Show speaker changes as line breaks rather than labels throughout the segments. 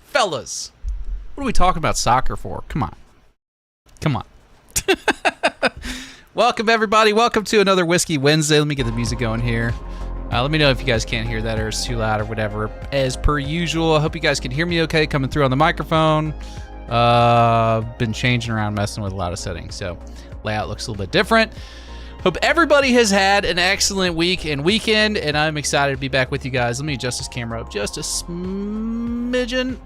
fellas, what are we talking about soccer for? Come on. Welcome, everybody. Welcome to another Whiskey Wednesday. Let me get the music going here. Let me know if you guys can't hear that or it's too loud or whatever. As per usual, I hope you guys can hear me okay coming through on the microphone. Been changing around, messing with a lot of settings, so layout looks a little bit different. Hope everybody has had an excellent week and weekend, and I'm excited to be back with you guys. Let me adjust this camera up just a smidgen.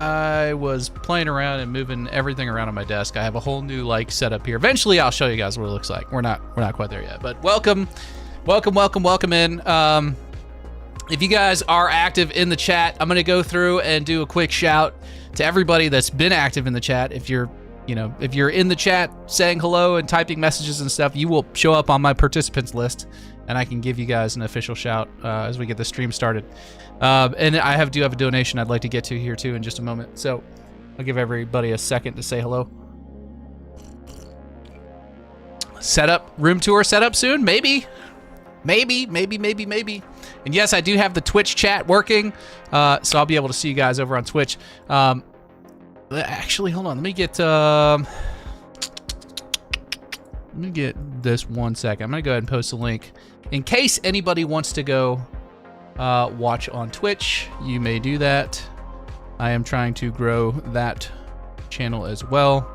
I was playing around and moving everything around on my desk. I have a whole new setup here. Eventually, I'll show you guys what it looks like. We're not quite there yet, but welcome in. If you guys are active in the chat, I'm gonna go through and do a quick shout to everybody that's been active in the chat. If you're in the chat saying hello and typing messages and stuff, you will show up on my participants list, and I can give you guys an official shout as we get the stream started. And I do have a donation I'd like to get to here too in just a moment. So I'll give everybody a second to say hello. Room tour set up soon? Maybe. And yes, I do have the Twitch chat working, so I'll be able to see you guys over on Twitch. Actually, hold on. Let me get this 1 second. I'm gonna go ahead and post a link in case anybody wants to go watch on Twitch. You may do that. I am trying to grow that channel as well.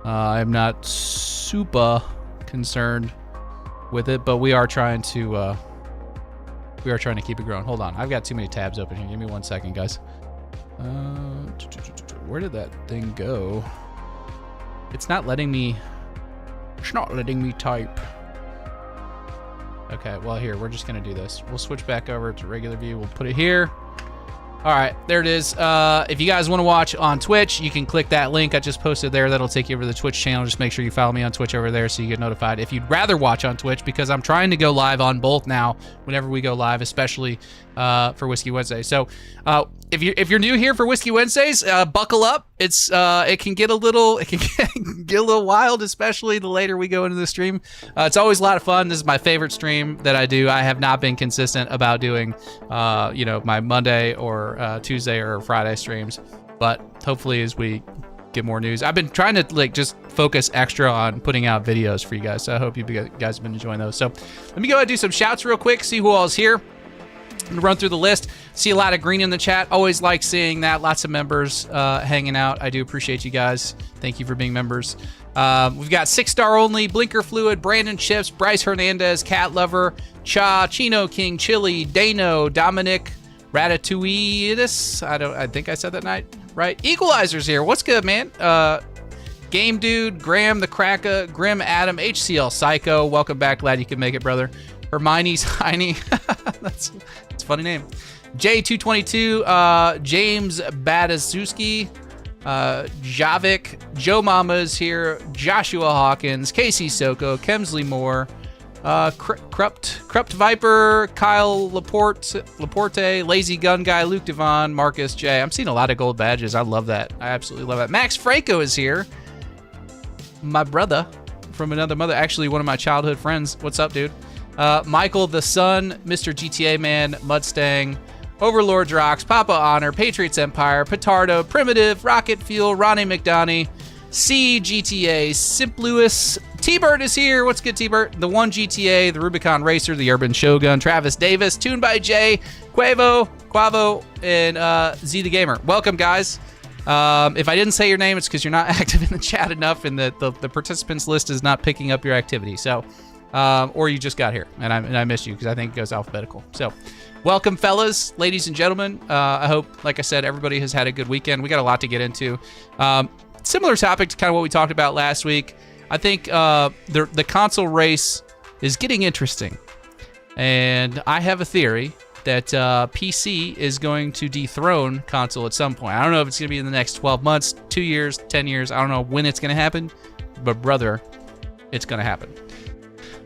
I'm not super concerned with it, but we are trying to keep it growing. Hold on, I've got too many tabs open here. Give me 1 second, guys. Where did that thing go? It's not letting me type. Okay, well, here, we're just gonna do this. We'll switch back over to regular view. We'll put it here. All right, there it is. If you guys want to watch on Twitch, you can click that link I just posted there. That'll take you over to the Twitch channel. Just make sure you follow me on Twitch over there so you get notified. If you'd rather watch on Twitch, because I'm trying to go live on both now whenever we go live, especially for Whiskey Wednesday. So if you're new here for Whiskey Wednesdays, buckle up. It can get a little wild, especially the later we go into the stream. It's always a lot of fun. This is my favorite stream that I do. I have not been consistent about doing my Monday or Tuesday or Friday streams, but hopefully as we get more news, I've been trying to just focus extra on putting out videos for you guys. So I hope you guys have been enjoying those. So let me go ahead and do some shouts real quick, see who all is here. I'm gonna run through the list. See a lot of green in the chat. Always like seeing that. Lots of members hanging out. I do appreciate you guys. Thank you for being members. We've got 6-star only, Blinker Fluid, Brandon Chips, Bryce Hernandez, Cat Lover, Cha, Chino King, Chili, Dano, Dominic, Ratatouille. I think I said that right. Equalizer's here. What's good, man? Game Dude, Graham the Cracker, Grim Adam, HCL Psycho. Welcome back. Glad you could make it, brother. Hermione's Heine. That's a funny name. J222, James Badaszewski, Javik, Joe Mama's here, Joshua Hawkins, Casey Soko, Kemsley Moore, Crupt Viper, Kyle Laporte, Lazy Gun Guy, Luke Devon, Marcus J. I'm seeing a lot of gold badges. I love that. I absolutely love that. Max Franco is here. My brother from another mother. Actually, one of my childhood friends. What's up, dude? Michael the Sun, Mr. GTA Man, Mudstang, Overlord's Rocks, Papa Honor, Patriots Empire, Petardo, Primitive, Rocket Fuel, Ronnie McDonough, C, GTA, Simpluous, T-Bird is here. What's good, T-Bird? The One GTA, the Rubicon Racer, the Urban Shogun, Travis Davis, Tuned by Jay, Quavo, and Z the Gamer. Welcome, guys. If I didn't say your name, it's because you're not active in the chat enough, and the participants list is not picking up your activity. So. Or you just got here, and I missed you because I think it goes alphabetical. So, welcome, fellas, ladies and gentlemen. I hope, like I said, everybody has had a good weekend. We got a lot to get into. Similar topic to kind of what we talked about last week. I think the console race is getting interesting, and I have a theory that PC is going to dethrone console at some point. I don't know if it's going to be in the next 12 months, 2 years, 10 years. I don't know when it's going to happen, but brother, it's going to happen.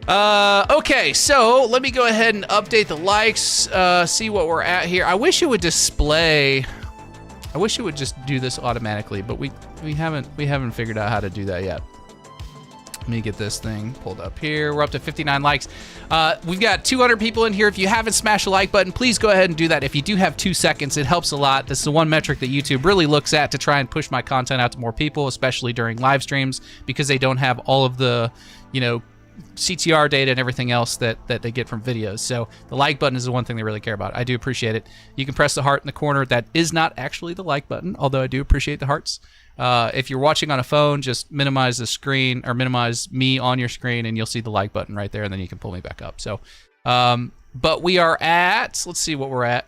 Okay, so let me go ahead and update the likes, see what we're at here. I wish it would display. I wish it would just do this automatically, but we haven't figured out how to do that yet. Let me get this thing pulled up here. We're up to 59 likes. We've got 200 people in here. If you haven't smashed the like button, please go ahead and do that. If you do have 2 seconds, it helps a lot. This is the one metric that YouTube really looks at to try and push my content out to more people, especially during live streams, because they don't have all of the, CTR data and everything else that they get from videos. So the like button is the one thing they really care about. I do appreciate it. You can press the heart in the corner. That is not actually the like button, although I do appreciate the hearts. If you're watching on a phone, just minimize the screen or minimize me on your screen and you'll see the like button right there, and then you can pull me back up. So, but we are at, let's see what we're at.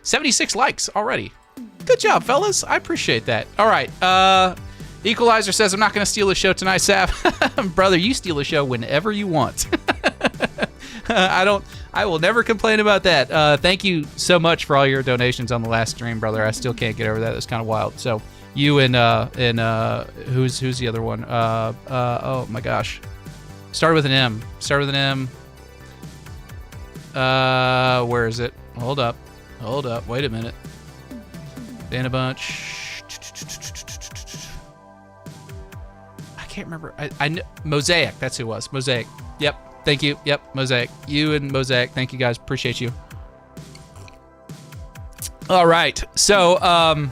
76 likes already. Good job, fellas. I appreciate that. All right. Equalizer says, I'm not going to steal the show tonight, Sav. Brother, you steal the show whenever you want. I will never complain about that. Thank you so much for all your donations on the last stream, brother. I still can't get over that. It's kind of wild. So you and who's the other one? Oh my gosh. Started with an M. Where is it? Hold up. Wait a minute. Band a bunch. I can't remember. I know Mosaic. That's who it was. Mosaic. Yep. Thank you. Yep. Mosaic. You and Mosaic. Thank you guys. Appreciate you. All right. So I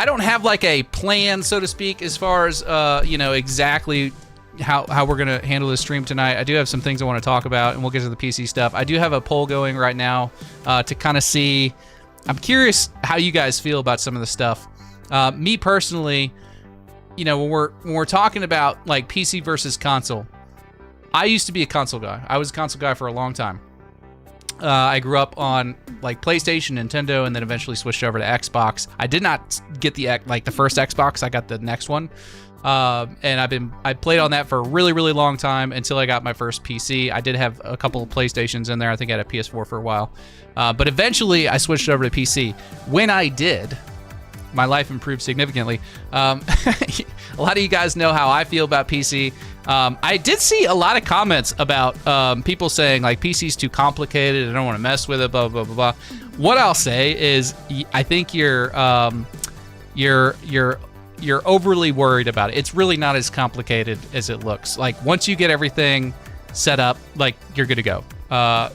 don't have like a plan, so to speak, as far as exactly how we're gonna handle this stream tonight. I do have some things I want to talk about, and we'll get to the PC stuff. I do have a poll going right now to kind of see. I'm curious how you guys feel about some of the stuff. Me personally, when we're talking about like PC versus console, I used to be a console guy. I was a console guy for a long time. I grew up on like PlayStation, Nintendo, and then eventually switched over to Xbox. I did not get the first Xbox. I got the next one. And I played on that for a really, really long time until I got my first PC. I did have a couple of PlayStations in there. I think I had a PS4 for a while. But eventually I switched over to PC. When I did, my life improved significantly. A lot of you guys know how I feel about PC. I did see a lot of comments about people saying like PC's too complicated. I don't want to mess with it. Blah blah blah blah. What I'll say is, I think you're overly worried about it. It's really not as complicated as it looks. Like once you get everything set up, like you're good to go.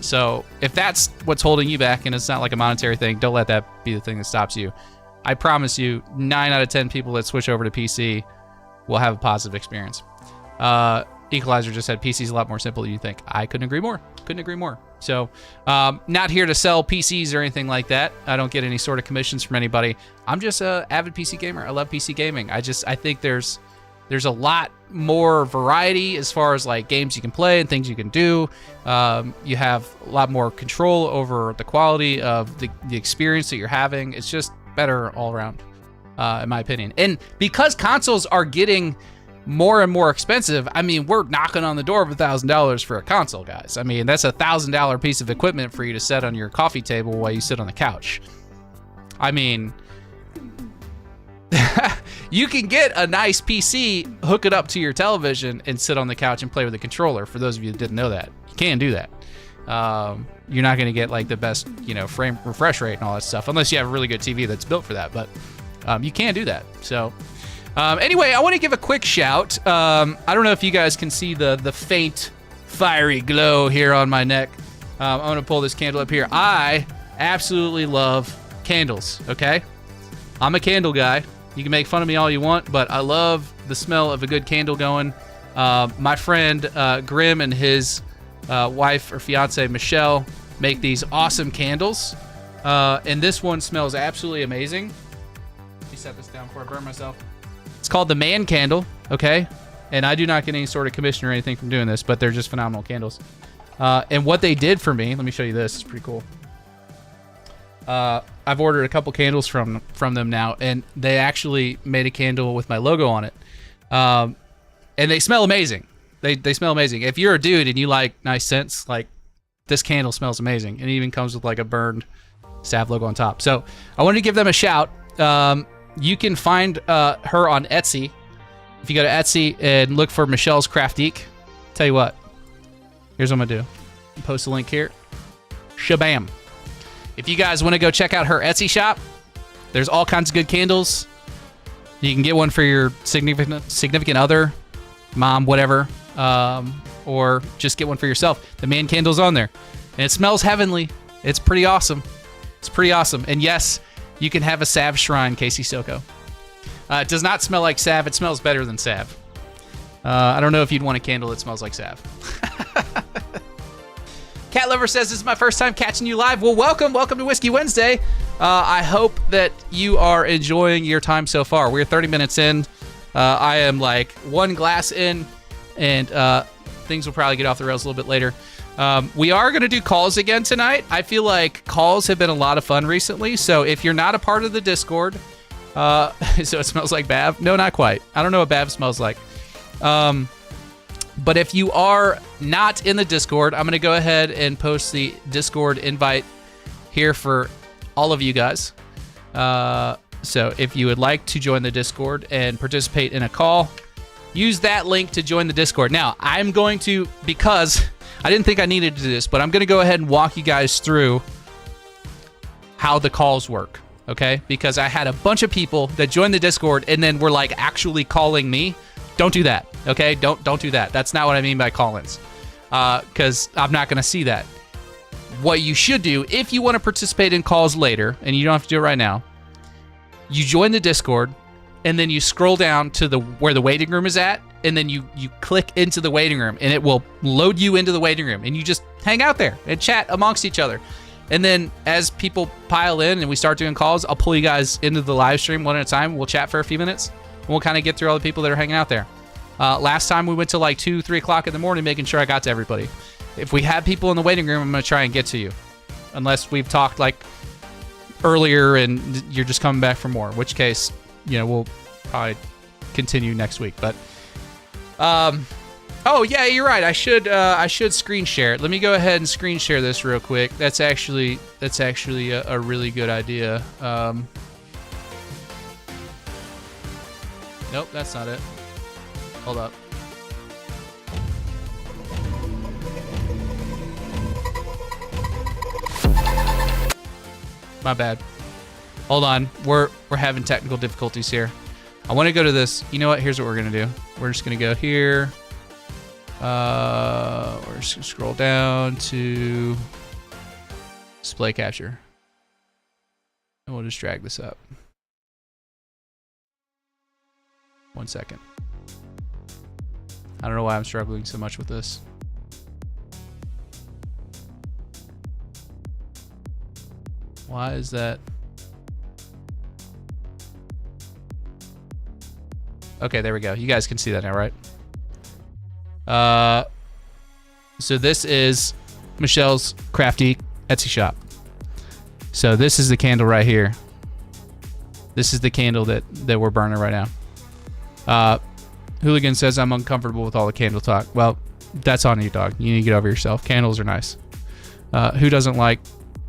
So if that's what's holding you back and it's not like a monetary thing, don't let that be the thing that stops you. I promise you, 9 out of 10 people that switch over to PC will have a positive experience. Equalizer just said PC's a lot more simple than you think. I couldn't agree more. So, not here to sell PCs or anything like that. I don't get any sort of commissions from anybody. I'm just a avid PC gamer. I love PC gaming. I think there's a lot more variety as far as like games you can play and things you can do. You have a lot more control over the quality of the experience that you're having. It's just better all around, in my opinion. And because consoles are getting more and more expensive, I mean, we're knocking on the door of $1,000 for a console, guys. I mean, that's a $1,000 piece of equipment for you to set on your coffee table while you sit on the couch. I mean, you can get a nice PC, hook it up to your television, and sit on the couch and play with a controller. For those of you that didn't know that, you can do that. You're not going to get like the best, frame refresh rate and all that stuff, unless you have a really good TV that's built for that. But you can do that. So anyway, I want to give a quick shout. I don't know if you guys can see the faint, fiery glow here on my neck. I'm going to pull this candle up here. I absolutely love candles, okay? I'm a candle guy. You can make fun of me all you want, but I love the smell of a good candle going. My friend Grim and his wife or fiance Michelle make these awesome candles, and this one smells absolutely amazing. Let me set this down before I burn myself. It's called the Man Candle, okay? And I do not get any sort of commission or anything from doing this, but they're just phenomenal candles. And what they did for me, let me show you this. It's pretty cool. I've ordered a couple candles from them now, and they actually made a candle with my logo on it. And they smell amazing. They smell amazing. If you're a dude and you like nice scents, like this candle smells amazing. And it even comes with like a burned Sav logo on top. So I wanted to give them a shout. You can find her on Etsy. If you go to Etsy and look for Michelle's Craftique, tell you what, here's what I'm gonna do. Post a link here. Shabam. If you guys want to go check out her Etsy shop, there's all kinds of good candles. You can get one for your significant other, mom, whatever, or just get one for yourself. The man candle's on there, and it smells heavenly. It's pretty awesome. It's pretty awesome. And yes, you can have a salve shrine, Casey Soko. It does not smell like salve. It smells better than salve. I don't know if you'd want a candle that smells like salve. Cat Lover says, this is my first time catching you live. Well, welcome to Whiskey Wednesday. I hope that you are enjoying your time so far. We're 30 minutes in. I am like one glass in, and things will probably get off the rails a little bit later. We are going to do calls again tonight. I feel like calls have been a lot of fun recently. So if you're not a part of the Discord, so it smells like Bav. No, not quite. I don't know what Bav smells like. But if you are not in the Discord, I'm going to go ahead and post the Discord invite here for all of you guys. So if you would like to join the Discord and participate in a call, use that link to join the Discord. Now, I'm going to, because I didn't think I needed to do this, but I'm going to go ahead and walk you guys through how the calls work, okay? Because I had a bunch of people that joined the Discord and then were like actually calling me. Don't do that, okay? Don't do that. That's not what I mean by call-ins, because I'm not going to see that. What you should do, if you want to participate in calls later, and you don't have to do it right now, you join the Discord, and then you scroll down to where the waiting room is at, and then you click into the waiting room, and it will load you into the waiting room, and you just hang out there and chat amongst each other. And then as people pile in and we start doing calls, I'll pull you guys into the live stream one at a time. We'll chat for a few minutes. We'll kind of get through all the people that are hanging out there. Last time we went to like 2, 3 o'clock in the morning making sure I got to everybody. If we have people in the waiting room, I'm going to try and get to you. Unless we've talked like earlier and you're just coming back for more. In which case, we'll probably continue next week. But, oh yeah, you're right. I should screen share it. Let me go ahead and screen share this real quick. That's actually a really good idea. Nope, that's not it. Hold up. My bad. Hold on. We're having technical difficulties here. I want to go to this. You know what? Here's what we're going to do. We're just going to go here. We're just going to scroll down to display capture. And we'll just drag this up. 1 second. I don't know why I'm struggling so much with this. Why is that? Okay, there we go. You guys can see that now, right? So this is Michelle's crafty Etsy shop. So this is the candle right here. This is the candle that we're burning right now. Hooligan says I'm uncomfortable with all the candle talk. Well, that's on you, dog. You need to get over yourself. Candles are nice. Who doesn't like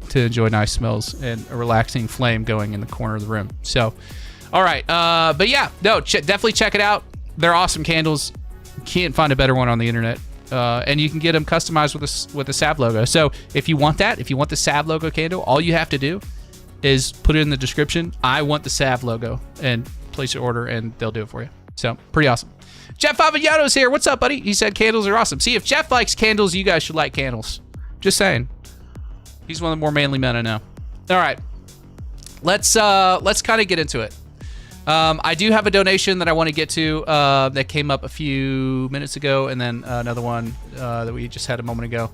to enjoy nice smells and a relaxing flame going in the corner of the room? So, all right. But yeah, no, definitely check it out. They're awesome candles. Can't find a better one on the internet. And you can get them customized with a Sav logo. So if you want that, if you want the Sav logo candle, all you have to do is put it in the description. I want the Sav logo, and place your order, and they'll do it for you. So pretty awesome. Jeff Avignato's here. What's up, buddy? He said candles are awesome. See, if Jeff likes candles, you guys should like candles. Just saying. He's one of the more manly men I know. All right. Let's kind of get into it. I do have a donation that I want to get to that came up a few minutes ago, and then another one that we just had a moment ago.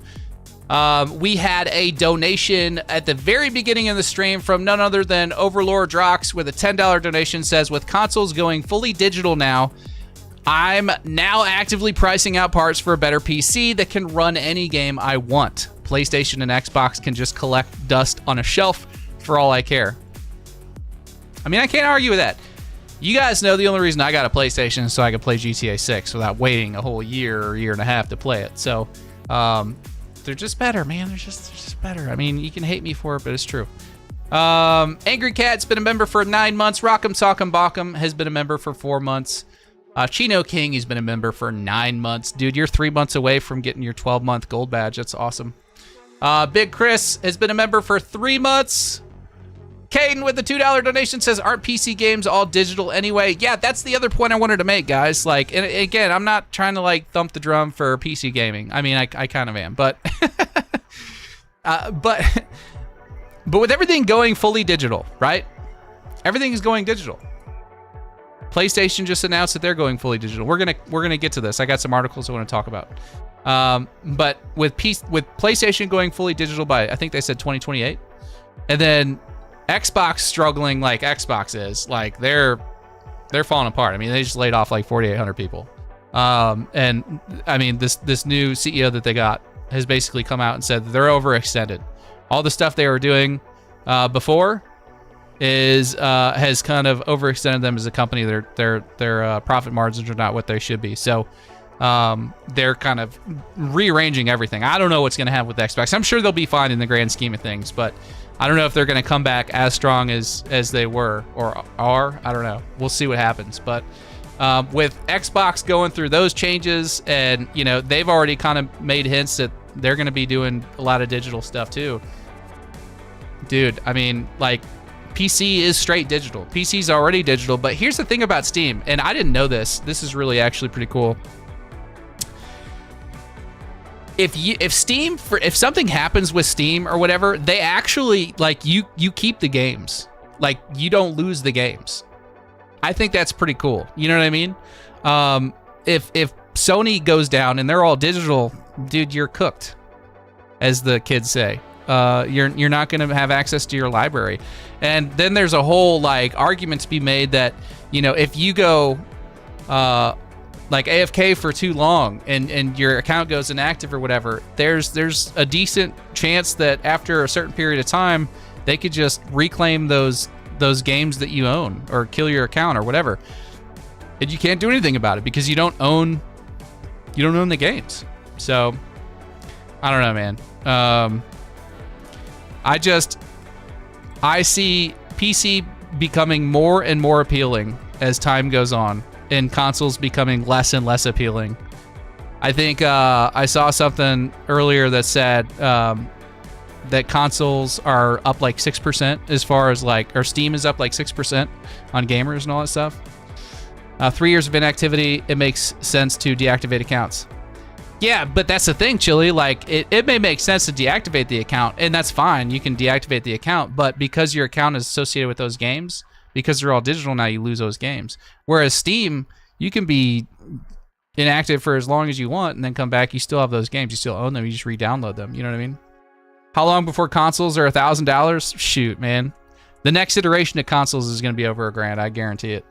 We had a donation at the very beginning of the stream from none other than Overlord Drox with a $10 donation. Says, with consoles going fully digital now, I'm now actively pricing out parts for a better PC that can run any game I want. PlayStation and Xbox can just collect dust on a shelf for all I care. I mean, I can't argue with that. You guys know the only reason I got a PlayStation is so I could play GTA 6 without waiting a whole year or year and a half to play it. So, they're just better, man. They're just better. I mean, you can hate me for it, but it's true. Angry Cat's been a member for 9 months. Rock'em Sock'em Bock'em has been a member for 4 months. Chino King, he's been a member for 9 months. Dude, you're 3 months away from getting your 12-month gold badge. That's awesome. Big Chris has been a member for 3 months. Caden with the $2 donation says, aren't PC games all digital anyway? Yeah, that's the other point I wanted to make, guys. Like, and again, I'm not trying to like thump the drum for PC gaming. I mean, I kind of am, but but with everything going fully digital, right? Everything is going digital. PlayStation just announced that they're going fully digital. We're gonna get to this. I got some articles I want to talk about. But with PlayStation going fully digital by, I think they said 2028, and then Xbox struggling like Xbox is, like they're falling apart. I mean, they just laid off like 4,800 people. And I mean, this new CEO that they got has basically come out and said that they're overextended. All the stuff they were doing before has kind of overextended them as a company. Their profit margins are not what they should be. So they're kind of rearranging everything. I don't know what's going to happen with Xbox. I'm sure they'll be fine in the grand scheme of things, but I don't know if they're going to come back as strong as they were or are. I don't know. We'll see what happens. But with Xbox going through those changes, and you know, they've already kind of made hints that they're going to be doing a lot of digital stuff too. Dude, I mean, like, PC is straight digital. PC's already digital, but here's the thing about Steam, and I didn't know this. This is really actually pretty cool. If something happens with Steam or whatever, they actually, like, you keep the games. Like, you don't lose the games. I think that's pretty cool. You know what I mean? If Sony goes down and they're all digital, dude, you're cooked, as the kids say. You're not going to have access to your library. And then there's a whole like argument to be made that, you know, if you go like AFK for too long and your account goes inactive or whatever, there's a decent chance that after a certain period of time they could just reclaim those games that you own or kill your account or whatever. And you can't do anything about it because you don't own the games. So I don't know, man. I see PC becoming more and more appealing as time goes on, and consoles becoming less and less appealing. I think I saw something earlier that said that consoles are up like 6% as far as like, or Steam is up like 6% on gamers and all that stuff. 3 years of inactivity, it makes sense to deactivate accounts. Yeah, but that's the thing, Chili. Like, it may make sense to deactivate the account, and that's fine. You can deactivate the account, but because your account is associated with those games, because they're all digital now, you lose those games. Whereas Steam, you can be inactive for as long as you want, and then come back, you still have those games. You still own them. You just re-download them. You know what I mean? How long before consoles are $1,000? Shoot, man. The next iteration of consoles is going to be over $1,000. I guarantee it.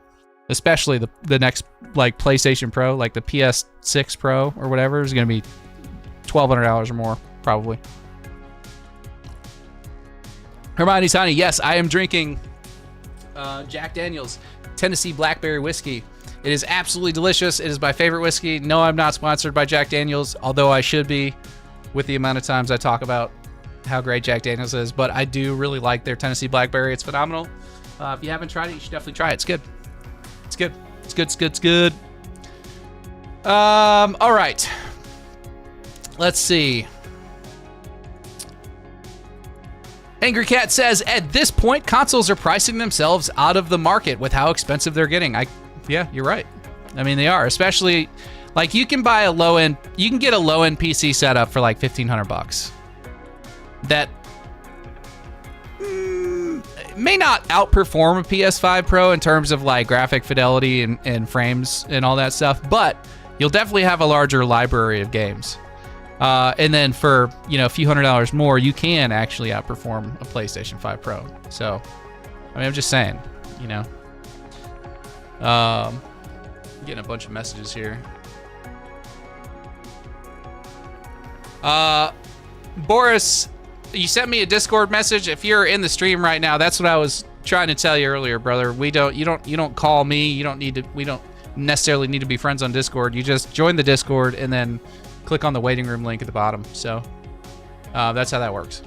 Especially the next like PlayStation Pro, like the PS6 Pro or whatever, is going to be $1,200 or more, probably. Hermione Tiny, yes, I am drinking Jack Daniel's Tennessee Blackberry Whiskey. It is absolutely delicious. It is my favorite whiskey. No, I'm not sponsored by Jack Daniel's, although I should be with the amount of times I talk about how great Jack Daniel's is. But I do really like their Tennessee Blackberry. It's phenomenal. If you haven't tried it, you should definitely try it. It's good. It's good. It's good. It's good. It's good. All right. Let's see. Angry Cat says, at this point, consoles are pricing themselves out of the market with how expensive they're getting. Yeah, you're right. I mean, they are, especially like you can get a low-end PC setup for like $1,500. That may not outperform a PS5 Pro in terms of like graphic fidelity and frames and all that stuff, but you'll definitely have a larger library of games. And then for, you know, a few $100 more, you can actually outperform a PlayStation 5 Pro. So, I mean, I'm just saying, you know. Getting a bunch of messages here. Boris, you sent me a Discord message. If you're in the stream right now, that's what I was trying to tell you earlier, brother. You don't call me. We don't necessarily need to be friends on Discord. You just join the Discord and then click on the waiting room link at the bottom. So that's how that works.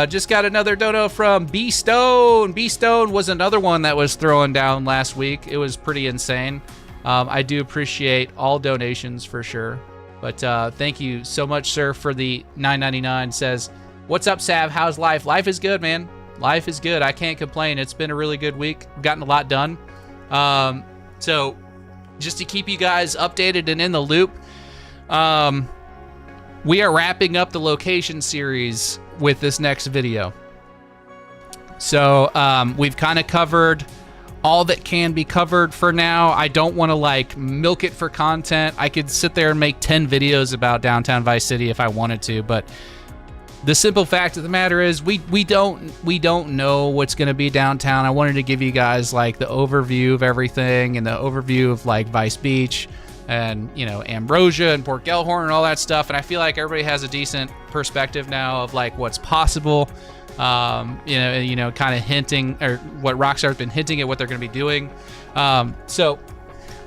Just got another dono from B Stone. B Stone was another one that was throwing down last week. It was pretty insane. I do appreciate all donations for sure. But thank you so much, sir, for the $9.99. Says, what's up, Sav? How's life? Life is good, man. Life is good. I can't complain. It's been a really good week. I've gotten a lot done. So just to keep you guys updated and in the loop, we are wrapping up the location series with this next video. So we've kind of covered all that can be covered for now. I don't want to like milk it for content. I could sit there and make 10 videos about downtown Vice City if I wanted to, but the simple fact of the matter is we don't know what's going to be downtown. I wanted to give you guys like the overview of everything and the overview of like Vice Beach and, you know, Ambrosia and Port Gellhorn and all that stuff. And I feel like everybody has a decent perspective now of like what's possible. You know, kind of hinting, or what Rockstar's been hinting at what they're going to be doing. So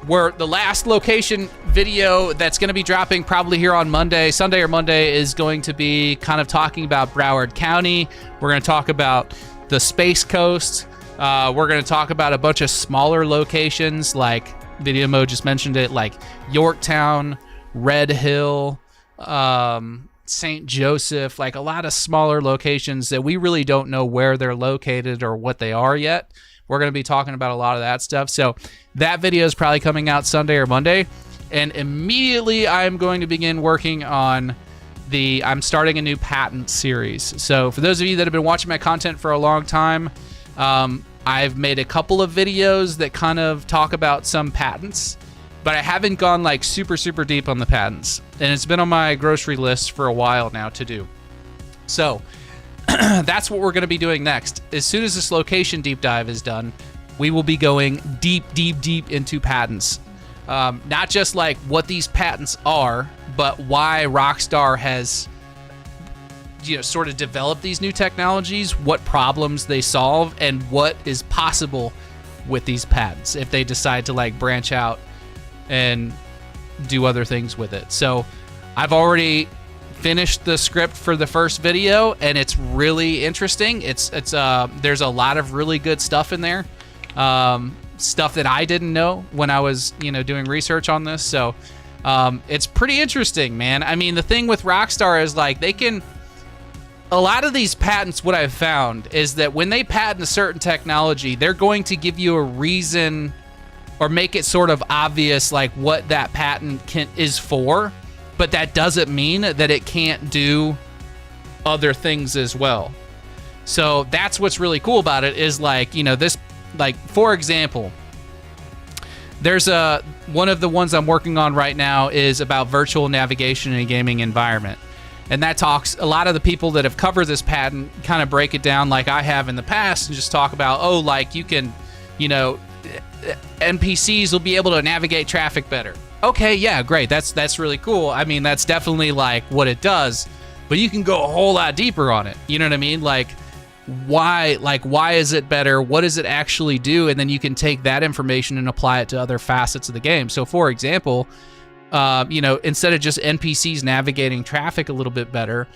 we're the last location video that's going to be dropping probably here on Monday, Sunday or Monday, is going to be kind of talking about Broward County. We're going to talk about the Space Coast. We're going to talk about a bunch of smaller locations, like Video Mode just mentioned it, like Yorktown, Red Hill, St. Joseph, like a lot of smaller locations that we really don't know where they're located or what they are yet. We're going to be talking about a lot of that stuff. So that video is probably coming out Sunday or Monday. And immediately I'm going to begin working on I'm starting a new patent series. So for those of you that have been watching my content for a long time, I've made a couple of videos that kind of talk about some patents, but I haven't gone like super deep on the patents. And it's been on my grocery list for a while now to do. So that's what we're going to be doing next. As soon as this location deep dive is done, we will be going deep into patents. Not just like what these patents are, but why Rockstar has, you know, sort of developed these new technologies, what problems they solve, and what is possible with these patents if they decide to like branch out and do other things with it. So I've already finished the script for the first video, and it's really interesting. It's there's a lot of really good stuff in there, stuff that I didn't know when I was, you know, doing research on this. So it's pretty interesting, man. I mean, the thing with Rockstar is like a lot of these patents, what I've found is that when they patent a certain technology, they're going to give you a reason or make it sort of obvious like what that patent is for, but that doesn't mean that it can't do other things as well. So that's what's really cool about it, is like, you know, this, like, for example, there's one of the ones I'm working on right now is about virtual navigation in a gaming environment. And that talks, a lot of the people that have covered this patent kind of break it down like I have in the past and just talk about, oh, like you can, you know, NPCs will be able to navigate traffic better. Okay, yeah, great. That's really cool. I mean, that's definitely like what it does, but you can go a whole lot deeper on it. You know what I mean? Like why is it better? What does it actually do? And then you can take that information and apply it to other facets of the game. So for example, you know, instead of just NPCs navigating traffic a little bit better,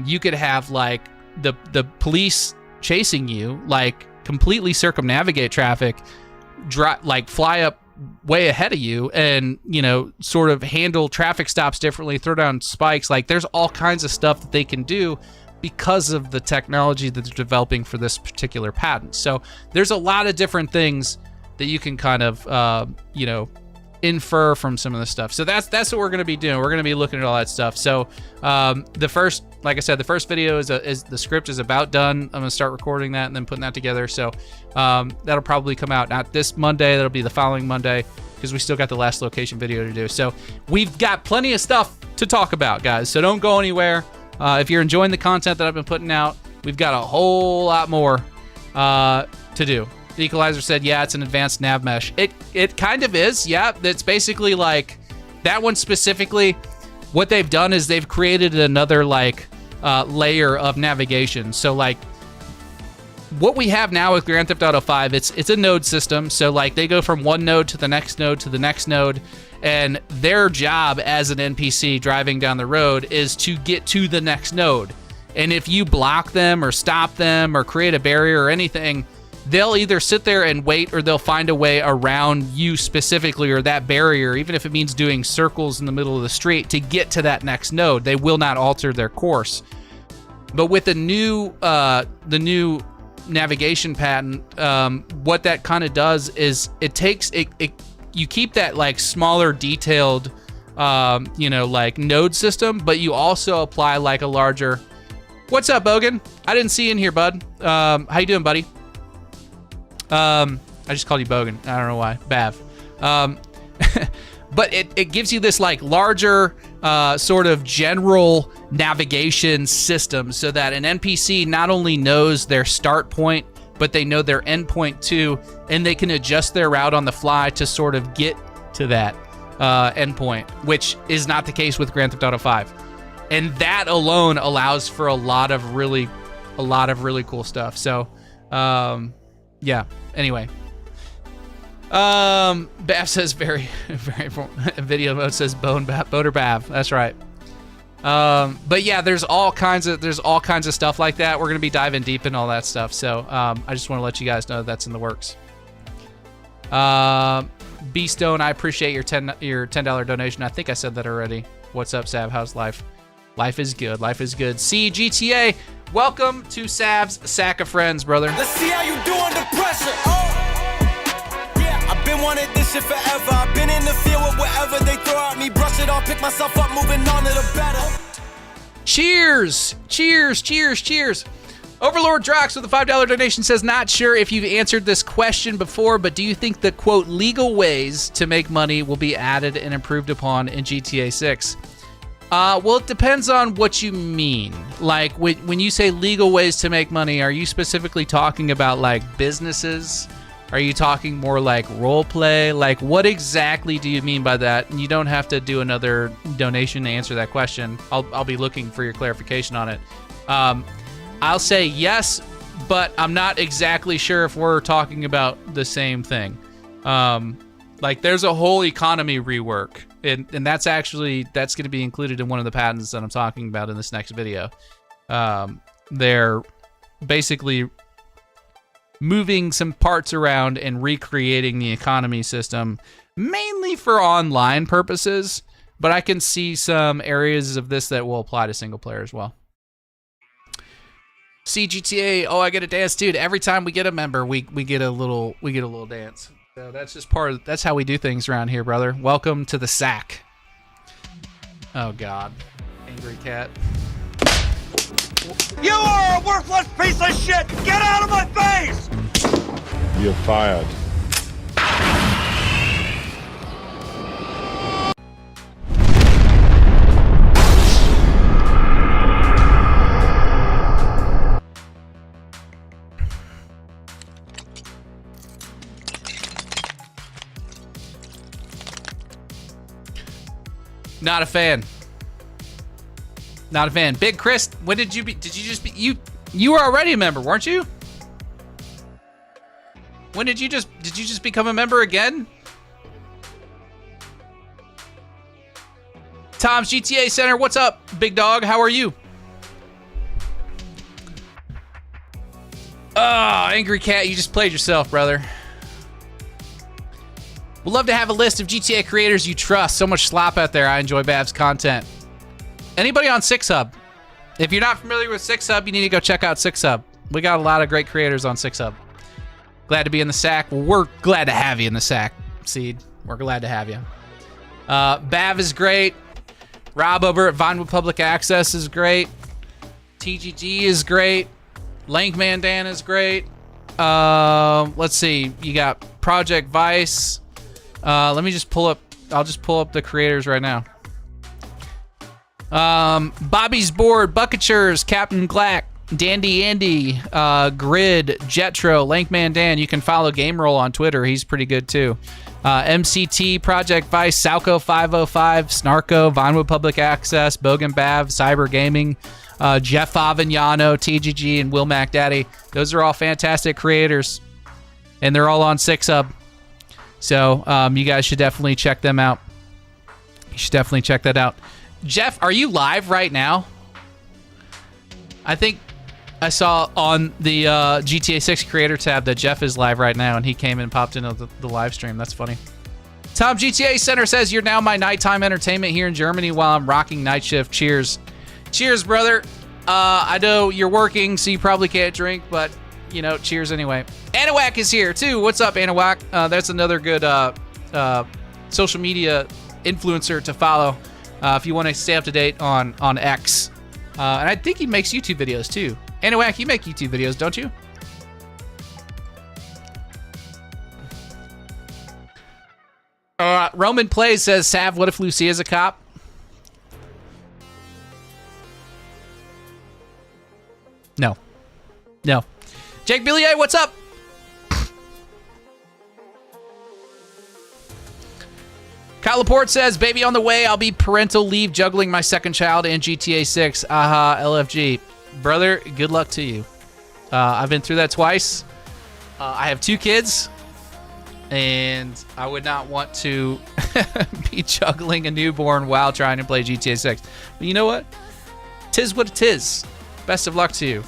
you could have like the police chasing you, like completely circumnavigate traffic, like fly up way ahead of you and, you know, sort of handle traffic stops differently, throw down spikes. Like there's all kinds of stuff that they can do because of the technology that they're developing for this particular patent. So there's a lot of different things that you can kind of, you know, infer from some of the stuff. So that's what we're going to be doing. We're going to be looking at all that stuff. So the first, like I said, the first video is the script is about done. I'm going to start recording that and then putting that together. So that'll probably come out not this Monday. That'll be the following Monday, because we still got the last location video to do. So we've got plenty of stuff to talk about, guys. So don't go anywhere. If you're enjoying the content that I've been putting out, we've got a whole lot more to do. The Equalizer said, yeah, it's an advanced nav mesh. It kind of is, yeah. It's basically like, that one specifically, what they've done is they've created another like layer of navigation. So like, what we have now with Grand Theft Auto 5, it's a node system. So like, they go from one node to the next node to the next node, and their job as an NPC driving down the road is to get to the next node. And if you block them or stop them or create a barrier or anything, they'll either sit there and wait, or they'll find a way around you specifically, or that barrier, even if it means doing circles in the middle of the street to get to that next node. They will not alter their course. But with the new navigation patent, what that kind of does is it takes it. You keep that like smaller, detailed, like node system, but you also apply like a larger. What's up, Bogan? I didn't see you in here, bud. How you doing, buddy? I just called you Bogan. I don't know why. Bav. But it gives you this like larger sort of general navigation system so that an NPC not only knows their start point, but they know their end point too, and they can adjust their route on the fly to sort of get to that end point, which is not the case with Grand Theft Auto 5. And that alone allows for a lot of really cool stuff. So, yeah. Anyway. Bav says very video mode says boner Bav. That's right. But yeah, there's all kinds of stuff like that. We're gonna be diving deep in all that stuff. So I just want to let you guys know that's in the works. B-Stone, I appreciate your $10 donation. I think I said that already. What's up, Sav? How's life? Life is good. Life is good. See GTA. Welcome to Sav's Sack of Friends, brother.
Let's see how you do under pressure. I've been wanting this shit forever. I've been in the field with whatever they throw at me. Brush it off, pick myself up, moving on to the better.
Cheers! Cheers! Cheers! Cheers! Overlord Drox with a $5 donation says, not sure if you've answered this question before, but do you think the, quote, legal ways to make money will be added and improved upon in GTA 6? Well, it depends on what you mean. Like, when you say legal ways to make money, are you specifically talking about, like, businesses? Are you talking more like role play? Like, what exactly do you mean by that? And you don't have to do another donation to answer that question. I'll be looking for your clarification on it. I'll say yes, but I'm not exactly sure if we're talking about the same thing. Like, there's a whole economy rework, and that's going to be included in one of the patents that I'm talking about in this next video. They're basically moving some parts around and recreating the economy system, mainly for online purposes, but I can see some areas of this that will apply to single player as well. CGTA, oh, I get a dance, dude. Every time we get a member, we get a little dance. So that's just that's how we do things around here, brother. Welcome to the sack. Oh God, angry cat.
You are a worthless piece of shit! Get out of my face!
You're fired.
Not a fan. Not a fan. Big Chris, when did you were already a member, weren't you? When did you just become a member again? Tom's GTA Center, what's up, big dog? How are you? Oh, Angry Cat, you just played yourself, brother. We'd love to have a list of GTA creators you trust. So much slop out there. I enjoy Bav's content. Anybody on 6Hub? If you're not familiar with 6Hub, you need to go check out 6Hub. We got a lot of great creators on 6Hub. Glad to be in the sack. Well, we're glad to have you in the sack, Seed. We're glad to have you. Bav is great. Rob over at Vinewood Public Access is great. TGG is great. Lankman Dan is great. Let's see. You got Project Vice. Let me just pull up. I'll just pull up the creators right now. Bobby's Board, Bucketchers, Captain Glack, Dandy Andy, Grid, Jetro, Lankman Dan. You can follow Game Roll on Twitter. He's pretty good too. MCT, Project Vice, Salco 505, Snarko, Vinewood Public Access, Bogan Bav, Cyber Gaming, Jeff Avignano, TGG, and Will MacDaddy. Those are all fantastic creators, and they're all on 6Hub. So you guys should definitely check them out. You should definitely check that out. Jeff, are you live right now? I think I saw on the GTA 6 creator tab that Jeff is live right now, and he came and popped into the live stream. That's funny. Tom GTA Center says, you're now my nighttime entertainment here in Germany while I'm rocking night shift. Cheers. Cheers, brother. I know you're working, so you probably can't drink, but cheers anyway. Anahuac is here too. What's up, Anahuac? That's another good social media influencer to follow if you want to stay up to date on X. And I think he makes YouTube videos too. Anahuac, you make YouTube videos, don't you? Roman Plays says, Sav, what if Lucy is a cop? No. Jake Billier, what's up? Kyle Laporte says, baby on the way. I'll be parental leave juggling my second child and GTA 6. Aha, LFG. Brother, good luck to you. I've been through that twice. I have 2 kids, and I would not want to be juggling a newborn while trying to play GTA 6. But you know what? 'Tis what it is. Best of luck to you.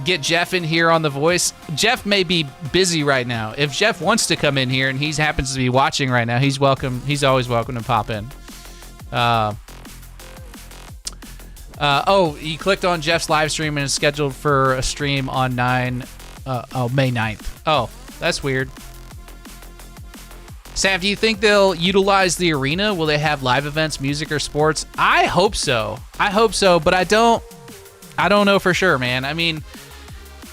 Get Jeff in here on The Voice. Jeff may be busy right now. If Jeff wants to come in here and he happens to be watching right now, he's welcome. He's always welcome to pop in. He clicked on Jeff's live stream and is scheduled for a stream on May 9th. Oh, that's weird. Sam, do you think they'll utilize the arena? Will they have live events, music, or sports? I hope so. But I don't know for sure, man. I mean,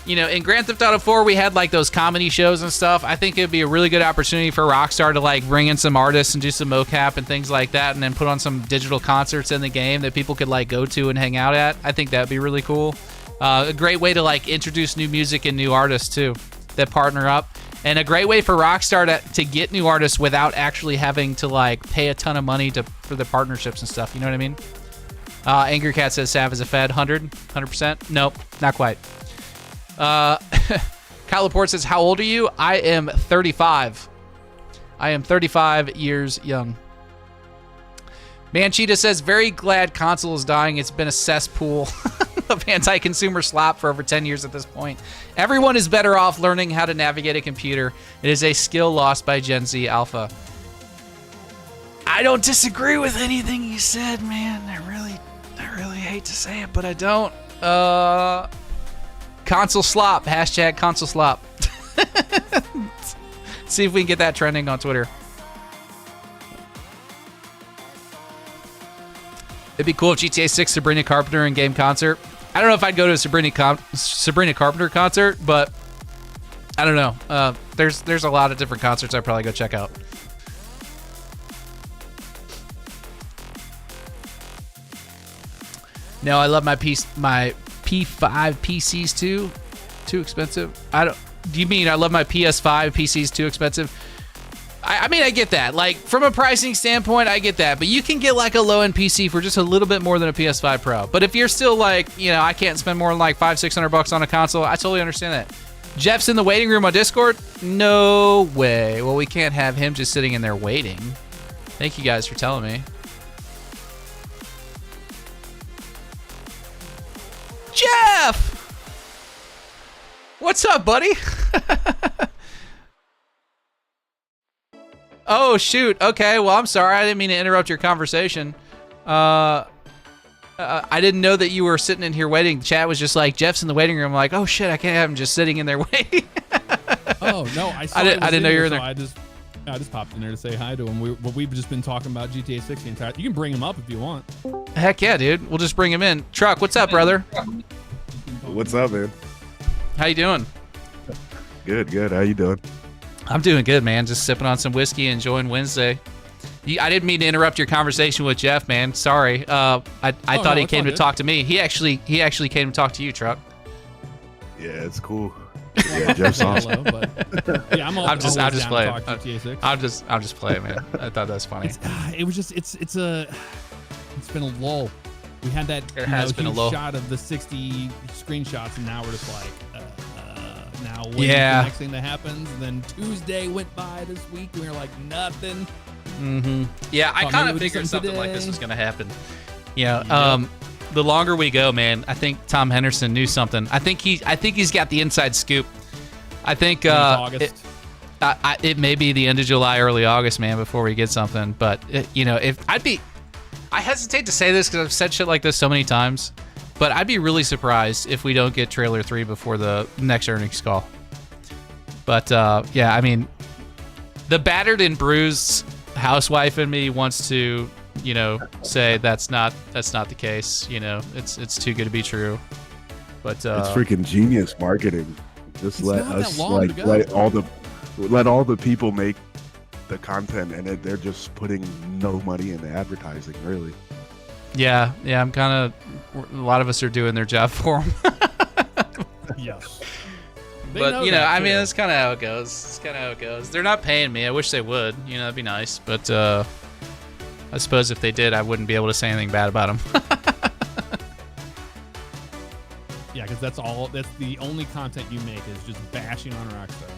in Grand Theft Auto 4, we had like those comedy shows and stuff. I think it'd be a really good opportunity for Rockstar to like bring in some artists and do some mocap and things like that, and then put on some digital concerts in the game that people could like go to and hang out at. I think that'd be really cool. A great way to like introduce new music and new artists too that partner up, and a great way for Rockstar to get new artists without actually having to like pay a ton of money for the partnerships and stuff. You know what I mean? Angry Cat says Sav is a Fed. 100%. Nope, not quite. Kyle Laporte says, how old are you? I am 35. I am 35 years young. Mancheetah says, very glad console is dying. It's been a cesspool of anti-consumer slop for over 10 years at this point. Everyone is better off learning how to navigate a computer. It is a skill lost by Gen Z Alpha. I don't disagree with anything you said, man. I really hate to say it, but I don't. Console slop. Hashtag console slop. See if we can get that trending on Twitter. It'd be cool if GTA 6 Sabrina Carpenter in-game concert. I don't know if I'd go to a Sabrina Carpenter concert, but I don't know. There's a lot of different concerts I'd probably go check out. No, I love my P5 PCs too. Too expensive. Do you mean I love my PS5 PCs too expensive? I mean, I get that. Like, from a pricing standpoint, I get that. But you can get, like, a low-end PC for just a little bit more than a PS5 Pro. But if you're still, like, I can't spend more than, like, $500-600 on a console, I totally understand that. Jeff's in the waiting room on Discord? No way. Well, we can't have him just sitting in there waiting. Thank you guys for telling me. Jeff! What's up, buddy? Oh, shoot. Okay, well, I'm sorry. I didn't mean to interrupt your conversation. I didn't know that you were sitting in here waiting. The chat was just like, Jeff's in the waiting room. I'm like, oh, shit, I can't have him just sitting in there waiting.
Oh, no. I
didn't know you were in there.
I just popped in there to say hi to him. We've just been talking about GTA 6 the entire time. You can bring him up if you want.
Heck yeah, dude. We'll just bring him in. Truck, what's up, brother?
What's up, man?
How you doing?
Good. How you doing?
I'm doing good, man. Just sipping on some whiskey, enjoying Wednesday. I didn't mean to interrupt your conversation with Jeff, man. Sorry. I thought he came to talk to me. He actually came to talk to you, Truck.
Yeah, it's cool. Yeah, Jeff's awesome.
Yeah,
I'm just playing.
I'm
just playing, man. I thought that was funny.
It's been a lull. We had that huge shot of the 60 screenshots, and now we're just like, now when's the next thing that happens? And then Tuesday went by this week, and we were like, nothing.
Mm-hmm. Yeah, I kind of figured something like this was going to happen. Yeah. The longer we go, man, I think Tom Henderson knew something. I think he's got the inside scoop. I think
August.
It may be the end of July, early August, man, before we get something. But I hesitate to say this because I've said shit like this so many times. But I'd be really surprised if we don't get trailer 3 before the next earnings call. But yeah, I mean, the battered and bruised housewife in me wants to, say that's not the case. It's too good to be true. But
it's freaking genius marketing. Just let us let all the people make the content, and they're just putting no money into advertising, really.
Yeah, I'm kind of. A lot of us are doing their job for them.
Yes.
But I mean, that's kind of how it goes. They're not paying me. I wish they would. That'd be nice. But I suppose if they did, I wouldn't be able to say anything bad about them.
Yeah, because that's the only content you make is just bashing on Rockstar.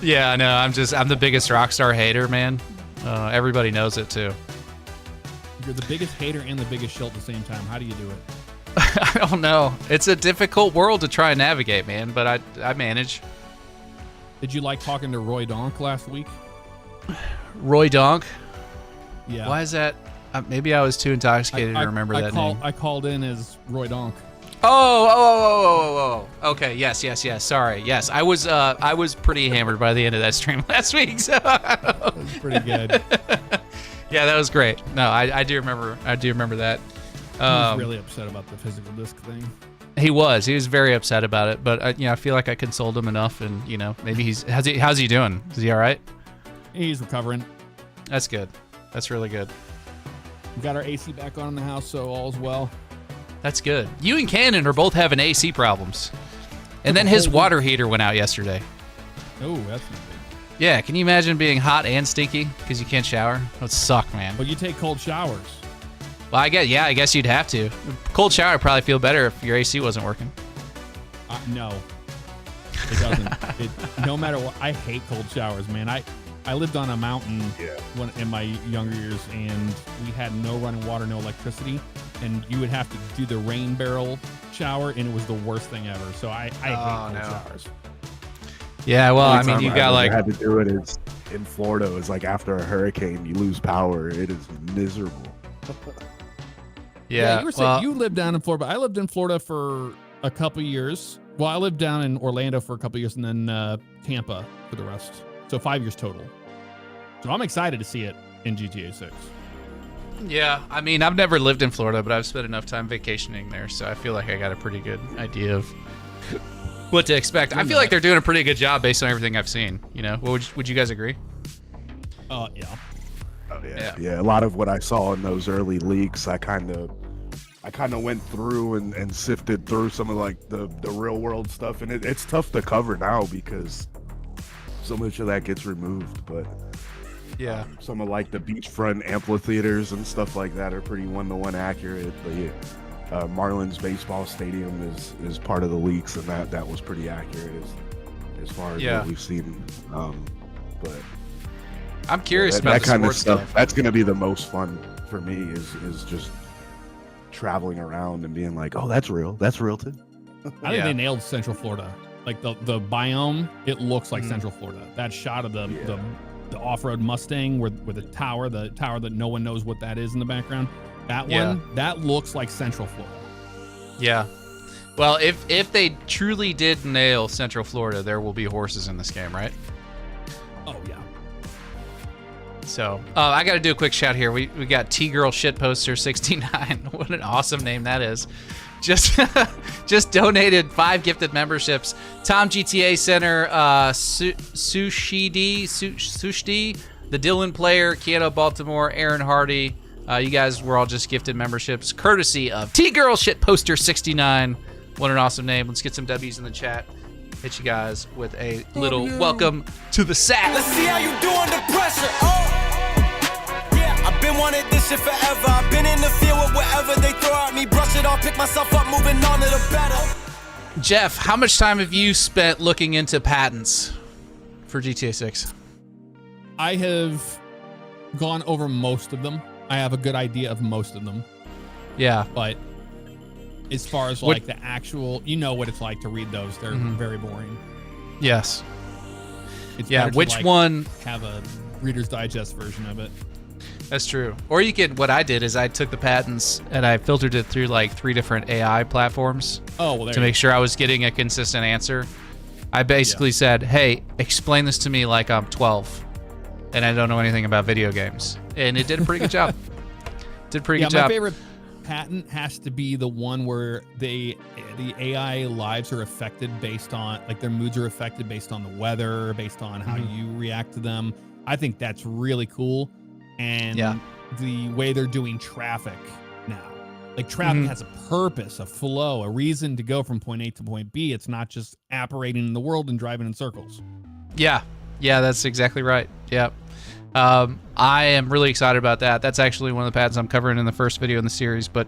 Yeah, I know. I'm the biggest Rockstar hater, man. Everybody knows it too.
You're the biggest hater and the biggest shill at the same time. How do you do it?
I don't know. It's a difficult world to try and navigate, man, but I manage.
Did you like talking to Roy Donk last week?
Roy Donk?
Yeah.
Why is that? Maybe I was too intoxicated to remember that name.
I called in as Roy Donk.
Oh. Okay, yes. Sorry. Yes, I was pretty hammered by the end of that stream last week, so
that was pretty good.
Yeah, that was great. No, I do remember that.
He was really upset about the physical disc thing.
He was very upset about it, but I feel like I consoled him enough, and maybe how's he doing? Is he all right?
He's recovering.
That's good. That's really good.
We got our AC back on in the house, so all's well.
That's good. You and Cannon are both having AC problems, and then his water heater went out yesterday.
Oh, that's not good.
Yeah, can you imagine being hot and stinky because you can't shower? That would suck, man.
Well, you take cold showers.
Well, I guess you'd have to. Cold shower would probably feel better if your AC wasn't working.
No, it doesn't. No matter what, I hate cold showers, man. I lived on a mountain in my younger years, and we had no running water, no electricity, and you would have to do the rain barrel shower, and it was the worst thing ever. So I hate cold showers.
Yeah, well, I mean, you got
I had to do it is in Florida. It's like after a hurricane, you lose power. It is miserable.
Yeah, you were saying you lived down in Florida. But I lived in Florida for a couple years. Well, I lived down in Orlando for a couple years, and then Tampa for the rest. So 5 years total. So I'm excited to see it in GTA 6.
Yeah, I mean, I've never lived in Florida, but I've spent enough time vacationing there, so I feel like I got a pretty good idea of what to expect. I feel like they're doing a pretty good job based on everything I've seen. Would you guys agree?
Yeah.
Oh, yeah. A lot of what I saw in those early leaks, I kind of went through and sifted through some of like the real world stuff, and it's tough to cover now because so much of that gets removed. But
yeah,
some of like the beachfront amphitheaters and stuff like that are pretty one-to-one accurate. But yeah, Marlins baseball stadium is part of the leaks, and that was pretty accurate as far as what we've seen. But
I'm curious about
that
the
kind of
sports
stuff. That's going to be the most fun for me is just traveling around and being like, oh, that's real too.
I think they nailed Central Florida. Like the biome, it looks like Central Florida. That shot of the off-road Mustang where the tower that no one knows what that is in the background. That one, that looks like Central Florida.
Yeah. Well, if they truly did nail Central Florida, there will be horses in this game, right?
Oh yeah.
So, I got to do a quick shout here. We got T-Girl Shitposter 69. What an awesome name that is. Just donated 5 gifted memberships. Tom GTA Center, Sushdi, the Dylan Player, Keanu Baltimore, Aaron Hardy. You guys were all just gifted memberships, courtesy of T-Girl Shitposter 69. What an awesome name. Let's get some W's in the chat. Hit you guys with a little welcome to the sack.
Let's see how you do under pressure. Yeah, I've been wanting this shit forever. I've been in the field with whatever they throw at me. Brush it off, pick myself up, moving on to the better.
Jeff, how much time have you spent looking into patents for GTA 6?
I have gone over most of them. I have a good idea of most of them.
Yeah.
But as far as like the actual, you know what it's like to read those. They're very boring.
Yes.
It's
which one?
Have a Reader's Digest version of it.
That's true. Or you could, what I did is I took the patents and I filtered it through like 3 different AI platforms to make sure I was getting a consistent answer. I basically said, hey, explain this to me like I'm 12 and I don't know anything about video games. And it did a pretty good job. Did a pretty good job.
My favorite patent has to be the one where the AI lives are affected based on, like their moods are affected based on the weather, based on how you react to them. I think that's really cool. And the way they're doing traffic now, like traffic has a purpose, a flow, a reason to go from point A to point B. It's not just apparating in the world and driving in circles.
Yeah, that's exactly right. Yep. I am really excited about that. That's actually one of the patents I'm covering in the first video in the series, but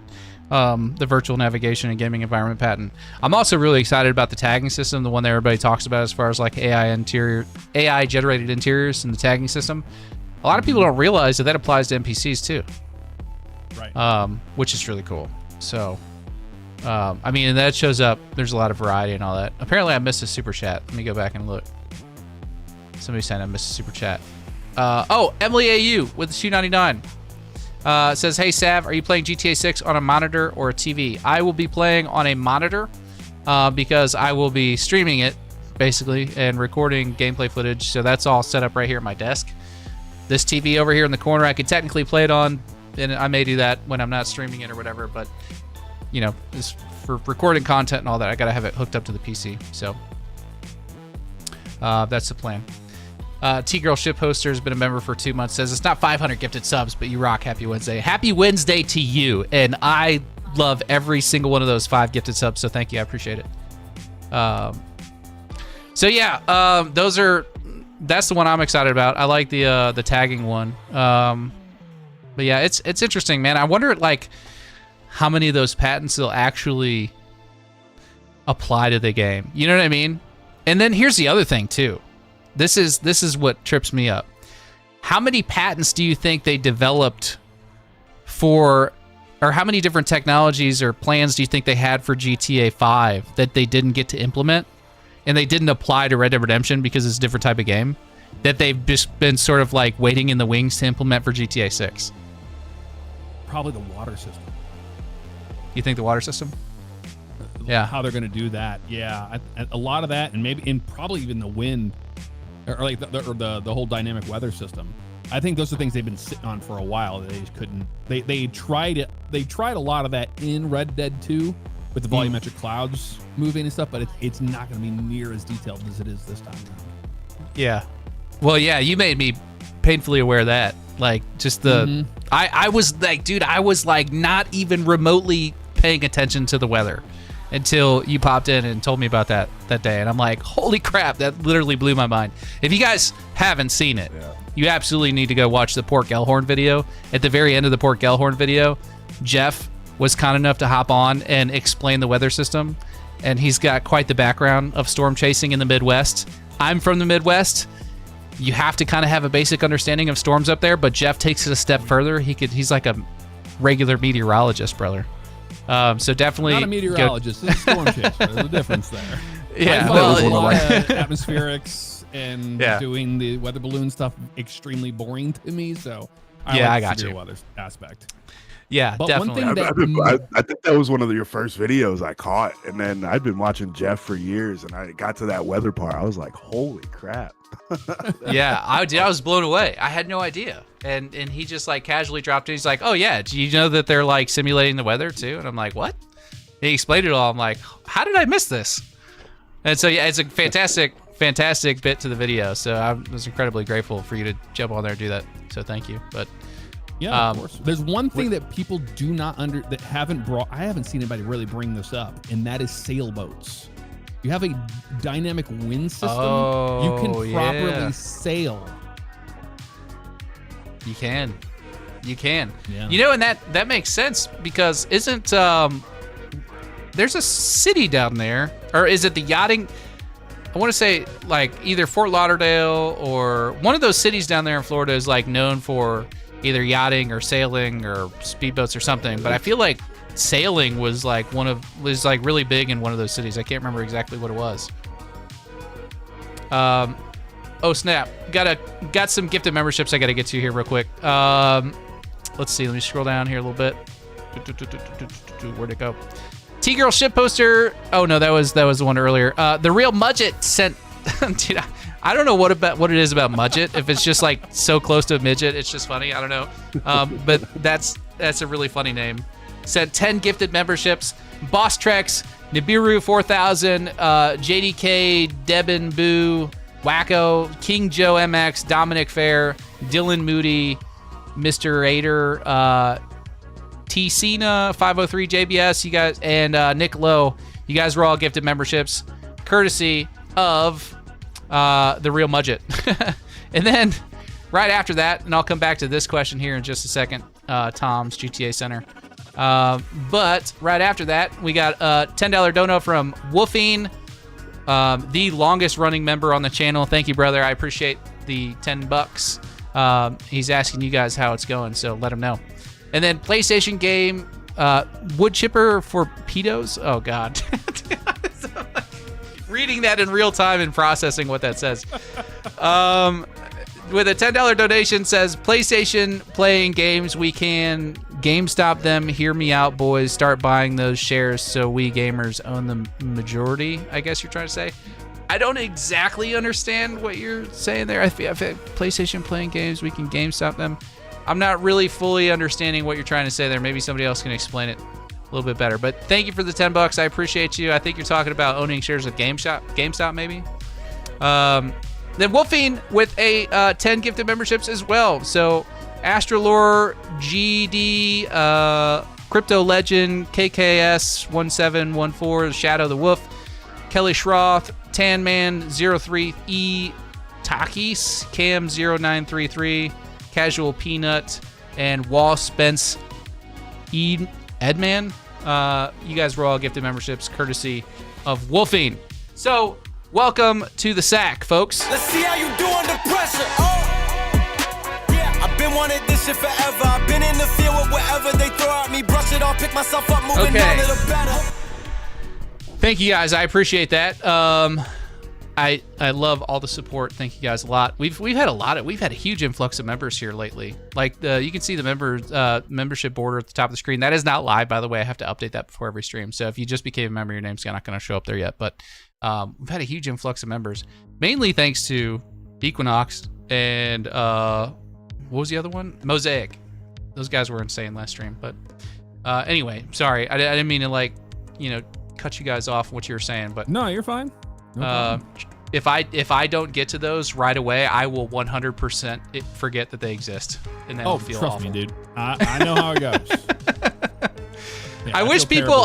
the virtual navigation and gaming environment patent. I'm also really excited about the tagging system, the one that everybody talks about as far as like AI generated interiors and the tagging system. A lot of people don't realize that applies to NPCs too.
Right.
Which is really cool. So, I mean, and that shows up. There's a lot of variety and all that. Apparently, I missed a super chat. Let me go back and look. Somebody said I missed a super chat. Emily AU with the 299 says, "Hey Sav, are you playing GTA 6 on a monitor or a TV?" I will be playing on a monitor because I will be streaming it basically and recording gameplay footage. So that's all set up right here at my desk. This TV over here in the corner, I could technically play it on, and I may do that when I'm not streaming it or whatever. But you know, just for recording content and all that, I gotta have it hooked up to the PC. So that's the plan. T-Girl Ship Poster has been a member for 2 months. Says it's not 500 gifted subs, but you rock. Happy Wednesday. Happy Wednesday to you. And I love every single one of those 5 gifted subs. So thank you. I appreciate it. That's the one I'm excited about. I like the tagging one. But yeah, it's interesting, man. I wonder like how many of those patents will actually apply to the game. You know what I mean? And then here's the other thing too. This is what trips me up. How many patents do you think they developed for, or how many different technologies or plans do you think they had for GTA 5 that they didn't get to implement and they didn't apply to Red Dead Redemption because it's a different type of game that they've just been sort of like waiting in the wings to implement for GTA 6?
Probably the water system.
You think the water system? Yeah.
How they're going to do that. Yeah. A lot of that, and maybe, and probably even the wind, or like the whole dynamic weather system. I think those are things they've been sitting on for a while that they just couldn't. They tried it. They tried a lot of that in Red Dead 2 with the volumetric clouds moving and stuff, but it's not going to be near as detailed as it is this time around.
Yeah. Well, yeah, you made me painfully aware of that. Like, just the... I was like, dude, I was like not even remotely paying attention to the weather until you popped in and told me about that day. And I'm like, holy crap, that literally blew my mind. If you guys haven't seen it, you absolutely need to go watch the Port Gellhorn video. At the very end of the Port Gellhorn video, Jeff was kind enough to hop on and explain the weather system. And he's got quite the background of storm chasing in the Midwest. I'm from the Midwest. You have to kind of have a basic understanding of storms up there, but Jeff takes it a step further. He's like a regular meteorologist, brother. So definitely
not a meteorologist, it's a storm chaser. There's a difference there.
Yeah,
I find a lot of atmospherics and doing the weather balloon stuff extremely boring to me. So I got the weather aspect.
Yeah, but definitely.
One thing I think that was one of your first videos I caught, and then I've been watching Jeff for years, and I got to that weather part. I was like, holy crap.
Yeah, I was blown away. I had no idea. And he just like casually dropped in. He's like, oh yeah, do you know that they're like simulating the weather too? And I'm like, what? He explained it all. I'm like, how did I miss this? And so yeah, it's a fantastic bit to the video. So I was incredibly grateful for you to jump on there and do that. So thank you. But
yeah, of course. There's one thing that people do not that haven't brought. I haven't seen anybody really bring this up, and that is sailboats. You have a dynamic wind system. You can properly sail.
You can.
Yeah.
You know, and that makes sense because isn't there's a city down there, or is it the yachting? I want to say like either Fort Lauderdale or one of those cities down there in Florida is like known for either yachting or sailing or speedboats or something. But I feel like sailing was like really big in one of those cities. I can't remember exactly what it was. Oh snap! Got some gifted memberships I got to get to here real quick. let's see. Let me scroll down here a little bit. Where'd it go? T-Girl ship poster. Oh no, that was the one earlier. The real Mudget sent. Dude, I don't know what it is about Mudget. If it's just like so close to a midget, it's just funny. I don't know. But that's a really funny name. Sent 10 gifted memberships. Boss Trex, Nibiru 4000, JDK, Debin Boo, Wacko, King Joe MX, Dominic Fair, Dylan Moody, Mr. Ader, T Cena 503 JBS, you guys, and Nick Lowe. You guys were all gifted memberships, courtesy of the real Mudget. And then right after that, and I'll come back to this question here in just a second, Tom's GTA Center. But right after that, we got a $10 dono from Wolfine, the longest running member on the channel. Thank you, brother. I appreciate the $10. He's asking you guys how it's going, so let him know. And then PlayStation game, wood chipper for pedos. Oh God. Reading that in real time and processing what that says. With a $10 donation, says PlayStation playing games we can GameStop them. Hear me out, boys. Start buying those shares so we gamers own the majority, I guess you're trying to say. I don't exactly understand what you're saying there. I feel PlayStation playing games we can GameStop them. I'm not really fully understanding what you're trying to say there. Maybe somebody else can explain it a little bit better. But thank you for the $10. I appreciate you. I think you're talking about owning shares of GameStop maybe. Then Wolfine with a 10 gifted memberships as well. So Astrolore, GD, Crypto Legend, KKS 1714, Shadow the Wolf, Kelly Schroth, Tanman 03E, Takis, Cam 0933, Casual Peanut, and Wall Spence Edman. You guys were all gifted memberships courtesy of Wolfine. So welcome to the sack, folks.
Let's see how you do under pressure. Yeah, I've been wanting this shit forever. I've been in the field with whatever they throw at me. Brush it off, pick myself up, moving on to the better.
Thank you guys. I appreciate that. I love all the support. Thank you guys a lot. We've had a huge influx of members here lately. Like you can see the membership border at the top of the screen. That is not live, by the way. I have to update that before every stream. So if you just became a member, your name's not going to show up there yet. But we've had a huge influx of members, mainly thanks to Equinox and what was the other one? Mosaic. Those guys were insane last stream. But anyway, sorry, I didn't mean to cut you guys off what you were saying. But
no, you're fine. No
if I don't get to those right away, I will 100% forget that they exist, and then I'll feel
trust
awful.
me, dude. I know how it goes. Yeah,
I wish people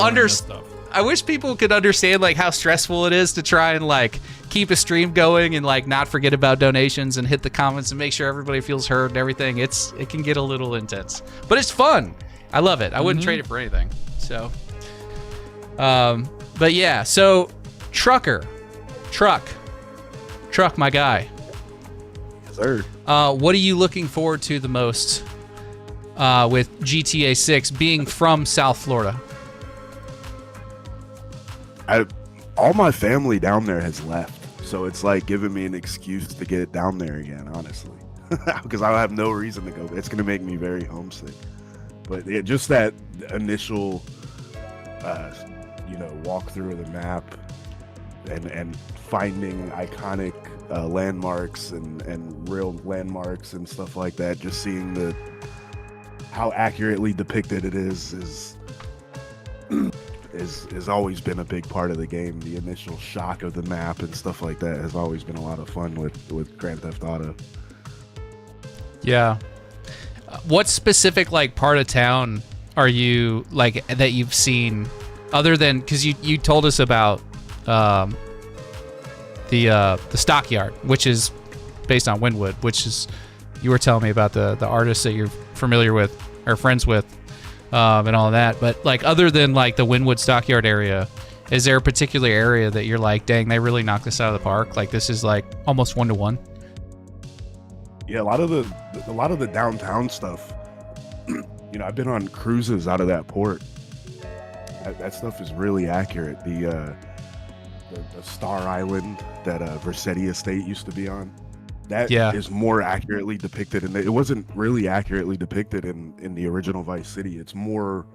I wish people could understand like how stressful it is to try and like keep a stream going and like not forget about donations and hit the comments and make sure everybody feels heard and everything. It can get a little intense, but it's fun. I love it. I wouldn't trade it for anything. So, but yeah. So, Truck, my guy.
Yes, sir.
What are you looking forward to the most with GTA 6 being from South Florida?
All my family down there has left, so it's like giving me an excuse to get down there again, honestly, because I have no reason to go. It's going to make me very homesick. But just that initial, walk through of the map and finding iconic landmarks and real landmarks and stuff like that, just seeing how accurately depicted it is always been a big part of the game. The initial shock of the map and stuff like that has always been a lot of fun with Grand Theft Auto.
Yeah. What specific like part of town are you like that you've seen, other than because you told us about the Stockyard, which is based on Wynwood, which is you were telling me about the artists that you're familiar with or friends with, and all of that. But like other than like the Wynwood Stockyard area, is there a particular area that you're like, dang, they really knocked this out of the park? Like this is like almost 1-to-1.
Yeah, a lot of the downtown stuff. I've been on cruises out of that port. That stuff is really accurate. The Star Island that Versetti Estate used to be on. that
Yeah.
is more accurately depicted, and it wasn't really accurately depicted in the original Vice City. It's more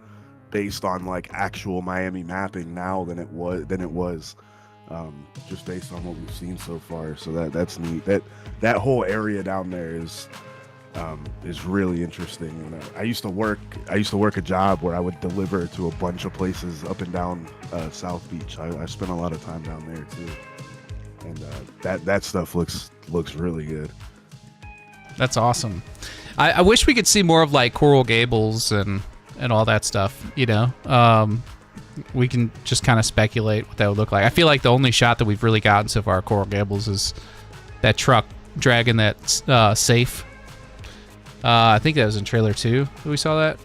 based on like actual Miami mapping now than it was just based on what we've seen so far. So that's neat. That whole area down there is really interesting. And I used to work a job where I would deliver to a bunch of places up and down South Beach. I spent a lot of time down there too, and that stuff looks really good.
That's awesome. I wish we could see more of like Coral Gables and all that stuff. You know, we can just kind of speculate what that would look like. I feel like the only shot that we've really gotten so far at Coral Gables is that truck dragging that safe. I think that was in trailer 2 that we saw that.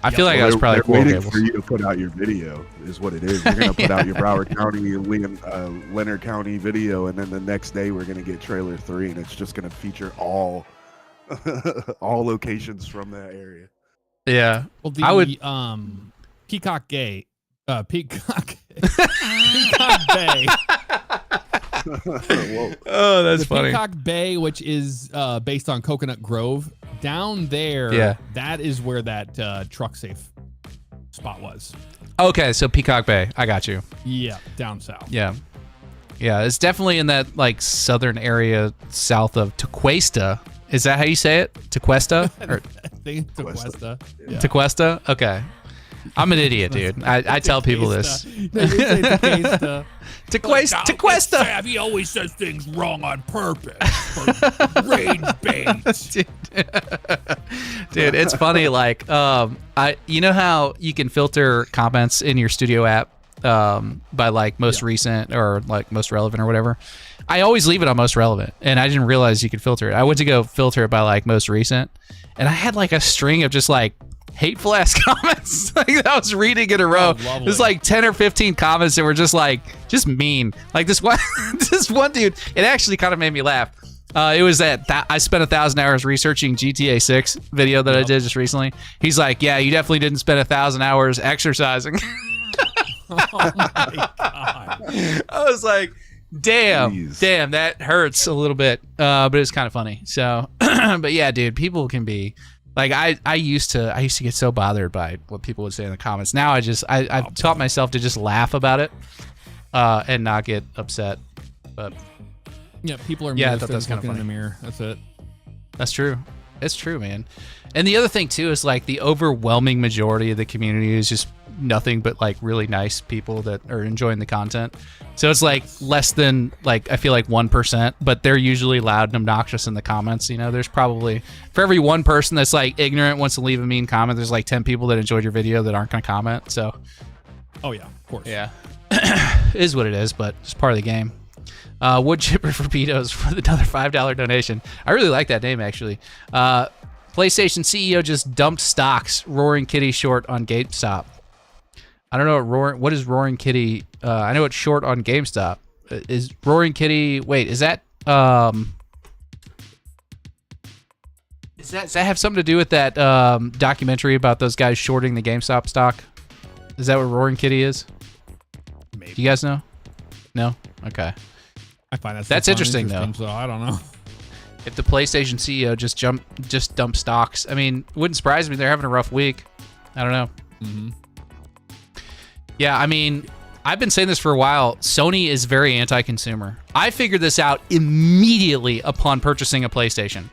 I feel like that was probably Coral
waiting
Gables.
for you to put out your video is what it is. You're gonna put out your Broward County and Leonard County video, and then the next day we're gonna get trailer 3, and it's just gonna feature all locations from that area.
Yeah.
Well,
I would
Peacock Bay.
Oh, that's funny.
Peacock Bay, which is based on Coconut Grove, down there.
Yeah.
That is where that truck safe spot was.
Okay, so Peacock Bay. I got you.
Yeah, down south.
Yeah. Yeah, it's definitely in that like southern area south of Tequesta. Is that how you say it? Tequesta? Or
I think it's Tequesta. Yeah.
Tequesta? Okay. I'm an idiot, dude. I tell people this. Tequesta.
He always says things wrong on purpose. For rage bait.
Dude, it's funny. Like, you know how you can filter comments in your studio app by like most recent or like most relevant or whatever. I always leave it on most relevant, and I didn't realize you could filter it. I went to go filter it by like most recent, and I had like a string of just like hateful ass comments like I was reading in a row. It was like 10 or 15 comments that were just like just mean. Like this one dude, it actually kind of made me laugh. It was that I spent 1,000 hours researching GTA 6 video that I did just recently. He's like, yeah, you definitely didn't spend 1,000 hours exercising.
Oh my God.
I was like, damn, that hurts a little bit. But it's kind of funny. So, but yeah, dude, people can be like, I used to get so bothered by what people would say in the comments. Now I've taught myself to just laugh about it, and not get upset. But
yeah, people are
I thought that was kind of funny.
In the mirror. That's it.
That's true. It's true, man. And the other thing too is like the overwhelming majority of the community is just nothing but like really nice people that are enjoying the content. So it's like less than like I feel like 1%, but they're usually loud and obnoxious in the comments. You know, there's probably for every one person that's like ignorant wants to leave a mean comment, there's like 10 people that enjoyed your video that aren't going to comment. So,
oh yeah, of course.
Yeah, it is what it is, but it's part of the game. Wood Chipper for Betos for another $5 donation. I really like that name actually. PlayStation CEO just dumped stocks. Roaring Kitty short on GameStop. I don't know what is Roaring Kitty. I know it's short on GameStop. Is Roaring Kitty? Wait, is that? Does that have something to do with that documentary about those guys shorting the GameStop stock? Is that what Roaring Kitty is?
Maybe.
Do you guys know? No. Okay.
I find
that's interesting though.
So I don't know.
If the PlayStation CEO just dumped stocks, I mean, wouldn't surprise me. They're having a rough week. I don't know.
Mm-hmm.
Yeah, I mean, I've been saying this for a while. Sony is very anti-consumer. I figured this out immediately upon purchasing a PlayStation.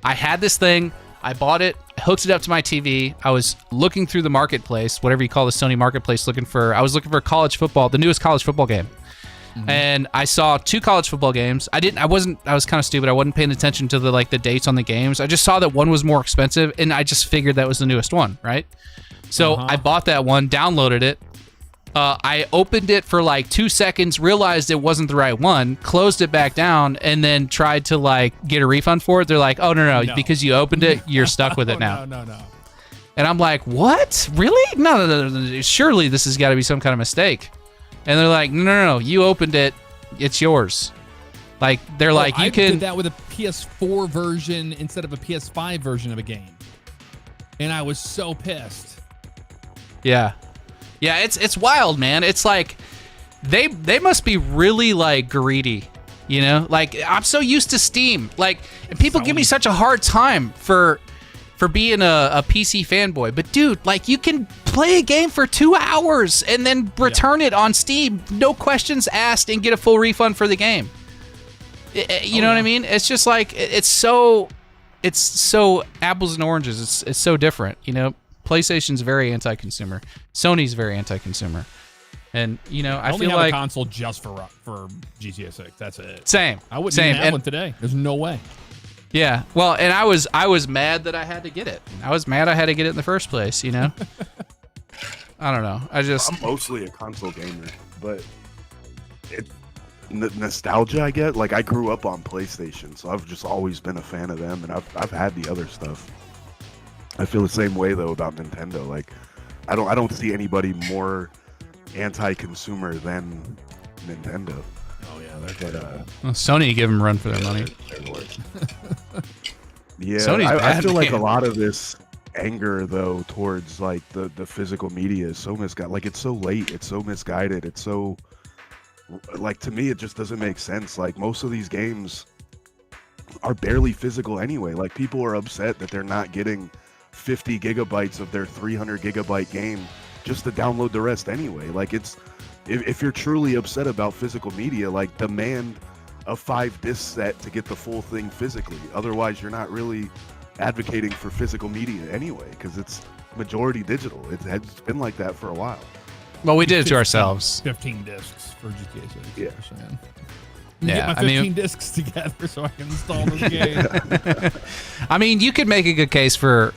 I had this thing. I bought it, hooked it up to my TV. I was looking through the marketplace, whatever you call the Sony marketplace, I was looking for college football, the newest college football game. Mm-hmm. And I saw 2 college football games. I was kind of stupid. I wasn't paying attention to the dates on the games. I just saw that one was more expensive, and I just figured that was the newest one, right? So I bought that one, downloaded it. I opened it for like 2 seconds, realized it wasn't the right one, closed it back down, and then tried to like get a refund for it. They're like, oh, no, because you opened it, you're stuck with it now.
No.
And I'm like, what? Really? No. Surely this has got to be some kind of mistake. And they're like, no, you opened it, it's yours. Like, they're like, you can...
I did that with a PS4 version instead of a PS5 version of a game. And I was so pissed.
Yeah, it's wild, man. It's like, they must be really, like, greedy You know, like I'm so used to Steam. Like, and people give me such a hard time for being a PC fanboy. But dude, like, you can play a game for 2 hours and then return it on Steam, no questions asked, and get a full refund for the game. You know what I mean? It's just like it's so apples and oranges. It's so different. You know, PlayStation's very anti-consumer. Sony's very anti-consumer. And you know, I
only
feel
have
like
a console just for GTA 6. That's it.
Same.
I wouldn't even have one today. There's no way.
Yeah. Well, and I was mad that I had to get it. I was mad I had to get it in the first place. You know. I don't know.
I'm mostly a console gamer, but nostalgia I get. Like, I grew up on PlayStation, so I've just always been a fan of them, and I've had the other stuff. I feel the same way though about Nintendo. Like, I don't see anybody more anti-consumer than Nintendo.
Oh yeah, they're
well, Sony give them a run for their money.
Yeah,
Sony's
I feel like a
man.
lot of this anger though towards like the physical media is so misguided. Like, it's so late, it's so misguided, it's so, like, to me it just doesn't make sense. Like, most of these games are barely physical anyway. Like, people are upset that they're not getting 50 gigabytes of their 300 gigabyte game just to download the rest anyway. Like, it's, if you're truly upset about physical media, like, demand a 5-disc set to get the full thing physically. Otherwise, you're not really advocating for physical media anyway, because it's majority digital. It's been like that for a while.
Well, we did it to ourselves.
15 discs for GTA 6.
Yeah.
Get my 15 discs together so I can install this game.
I mean, you could make a good case for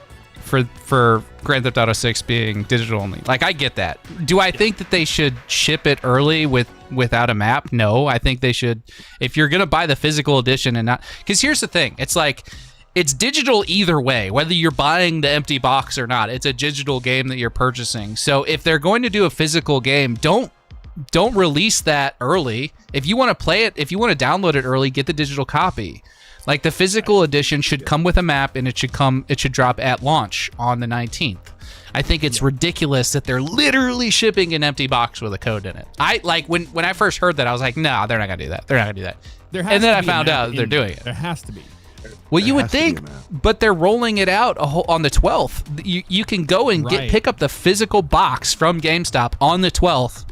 Grand Theft Auto 6 being digital only. Like, I get that. Do I think that they should ship it early without a map? No, I think they should. If you're gonna buy the physical edition and not, because here's the thing, it's like, it's digital either way, whether you're buying the empty box or not. It's a digital game that you're purchasing. So if they're going to do a physical game, don't release that early. If you want to play it, if you want to download it early, get the digital copy. Like, the physical edition should come with a map, and it should drop at launch on the 19th. I think it's ridiculous that they're literally shipping an empty box with a code in it. I like when I first heard that, I was like, no, they're not gonna do that. They're not gonna do that. And then I found out they're doing it.
There has to be.
Well, you would think, but they're rolling it out on the 12th. You can go and pick up the physical box from GameStop on the 12th.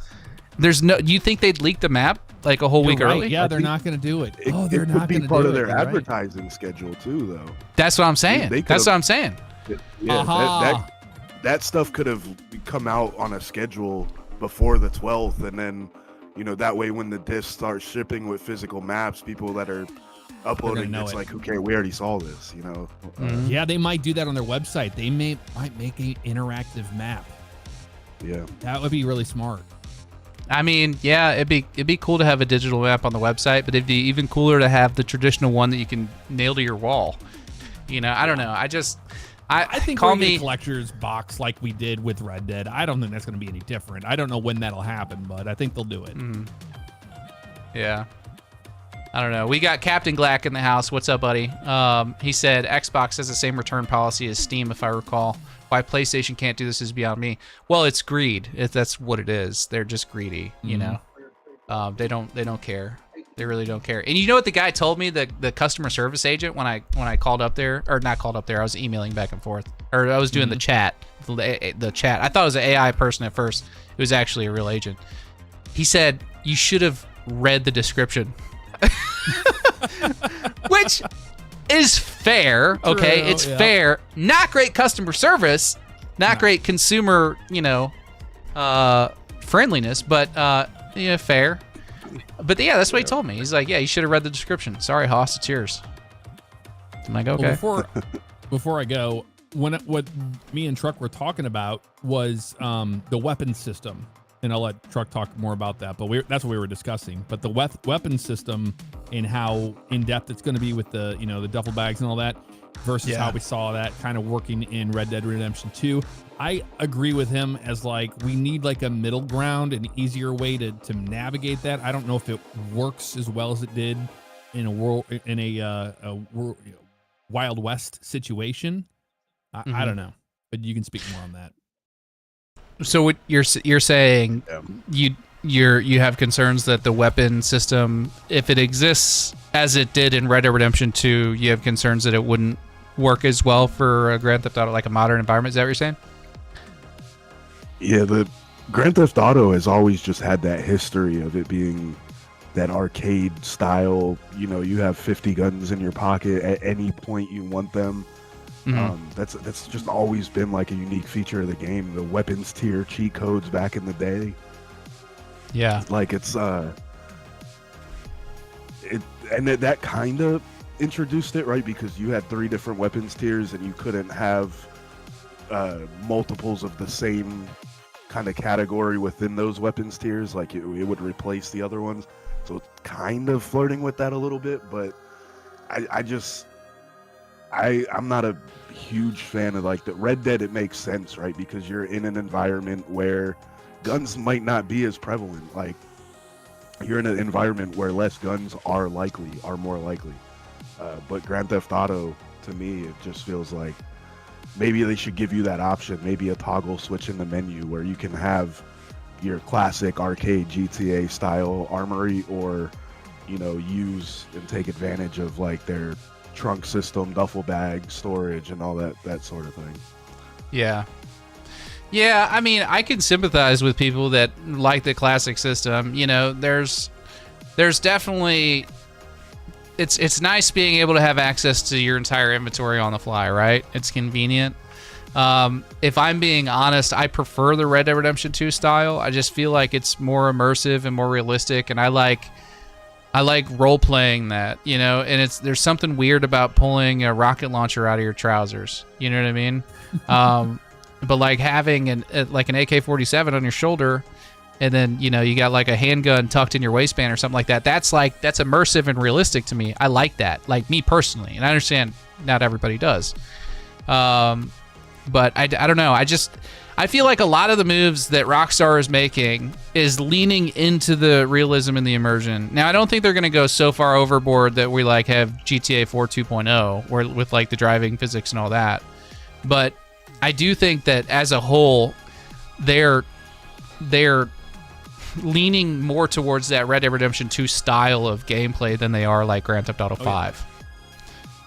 There's no. You think they'd leak the map like a whole week early?
Yeah, they're not going to do it.
It could be part of their advertising schedule too, though.
That's what I'm saying. That's what I'm saying.
Yeah, that stuff could have come out on a schedule before the 12th, and then, you know, that way when the discs start shipping with physical maps, people that are uploading, it's like, okay, we already saw this, you know.
Yeah, they might do that on their website. They might make an interactive map.
Yeah,
that would be really smart.
I mean, yeah, it'd be cool to have a digital map on the website, but it'd be even cooler to have the traditional one that you can nail to your wall. You know, I don't know. I think
we're a collector's box like we did with Red Dead. I don't think that's going to be any different. I don't know when that'll happen, but I think they'll do it.
Yeah. I don't know. We got Captain Glack in the house. What's up, buddy? He said Xbox has the same return policy as Steam, if I recall. Why PlayStation can't do this is beyond me. Well, it's greed. That's what it is. They're just greedy, you know. They don't care. They really don't care. And you know what the guy told me, the customer service agent, when I called up there, or not called up there, I was emailing back and forth, or I was doing the chat. The chat. I thought it was an AI person at first. It was actually a real agent. He said, you should have read the description. Which is fair, okay? True, it's fair. Not great customer service, not great consumer, you know, friendliness, but yeah, fair. But yeah, that's what he told me. He's like, yeah, you should have read the description. Sorry, Hoss, it's yours. I'm like, okay.
Well, before I go, what me and Truck were talking about was the weapon system. And I'll let Truck talk more about that, but that's what we were discussing. But the weapon system and how in depth it's going to be with the, you know, the duffel bags and all that, versus how we saw that kind of working in Red Dead Redemption 2. I agree with him as like we need like a middle ground, an easier way to navigate that. I don't know if it works as well as it did in a Wild West situation. I don't know, but you can speak more on that.
So what you're saying, you you have concerns that the weapon system, if it exists as it did in Red Dead Redemption 2, you have concerns that it wouldn't work as well for a Grand Theft Auto, like a modern environment. Is that what you're saying?
Yeah, the Grand Theft Auto has always just had that history of it being that arcade style. You know, you have 50 guns in your pocket at any point you want them. That's just always been like a unique feature of the game. The weapons tier cheat codes back in the day.
Yeah,
like it's that kind of introduced it, right? Because you had 3 different weapons tiers, and you couldn't have multiples of the same kind of category within those weapons tiers. Like it would replace the other ones. So it's kind of flirting with that a little bit, but I'm not a huge fan of like the Red Dead. It makes sense, right? Because you're in an environment where guns might not be as prevalent. Like you're in an environment where less guns are more likely. But Grand Theft Auto, to me, it just feels like maybe they should give you that option, maybe a toggle switch in the menu where you can have your classic arcade GTA style armory, or, you know, use and take advantage of like their trunk system, duffel bag storage, and all that sort of thing.
Yeah. Yeah, I mean, I can sympathize with people that like the classic system. You know, there's definitely it's nice being able to have access to your entire inventory on the fly, right? It's convenient. If I'm being honest, I prefer the Red Dead Redemption 2 style. I just feel like it's more immersive and more realistic, and I like role playing that, you know. And there's something weird about pulling a rocket launcher out of your trousers. You know what I mean? But like having an AK-47 on your shoulder, and then, you know, you got like a handgun tucked in your waistband or something like that. That's immersive and realistic to me. I like that, like me personally, and I understand not everybody does. But I don't know. I feel like a lot of the moves that Rockstar is making is leaning into the realism and the immersion. Now, I don't think they're going to go so far overboard that we like have GTA 4 2.0 where with like the driving physics and all that. But I do think that as a whole, they're leaning more towards that Red Dead Redemption 2 style of gameplay than they are like Grand Theft Auto 5.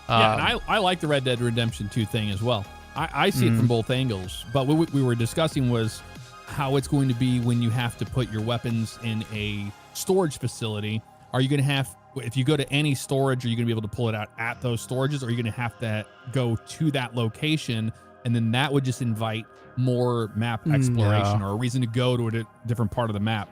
Yeah, and I like the Red Dead Redemption 2 thing as well. I see it from both angles, but what we were discussing was how it's going to be when you have to put your weapons in a storage facility. Are you going to have, if you go to any storage, are you going to be able to pull it out at those storages, or are you going to have to go to that location, and then that would just invite more map exploration or a reason to go to a different part of the map?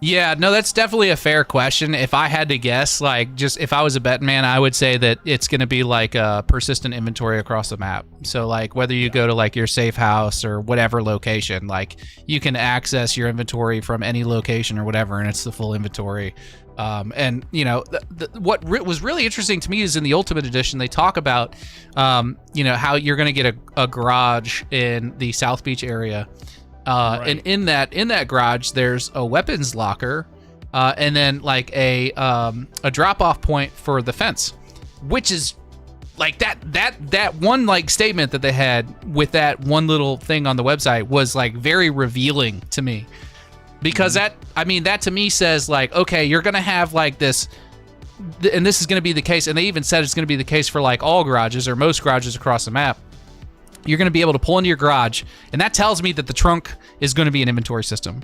Yeah, no, that's definitely a fair question. If I had to guess, like, just if I was a betting man, I would say that it's going to be like a persistent inventory across the map. So, like, whether you go to like your safe house or whatever location, like, you can access your inventory from any location or whatever, and it's the full inventory. And, you know, what was really interesting to me is in the Ultimate Edition, they talk about, you know, how you're going to get a garage in the South Beach area. Right. And in that garage, there's a weapons locker, and then like a drop-off point for the fence, which is like that one like statement that they had with that one little thing on the website was like very revealing to me, because that to me says like, okay, you're gonna have like this, and this is gonna be the case, and they even said it's gonna be the case for like all garages or most garages across the map. You're going to be able to pull into your garage, and that tells me that the trunk is going to be an inventory system.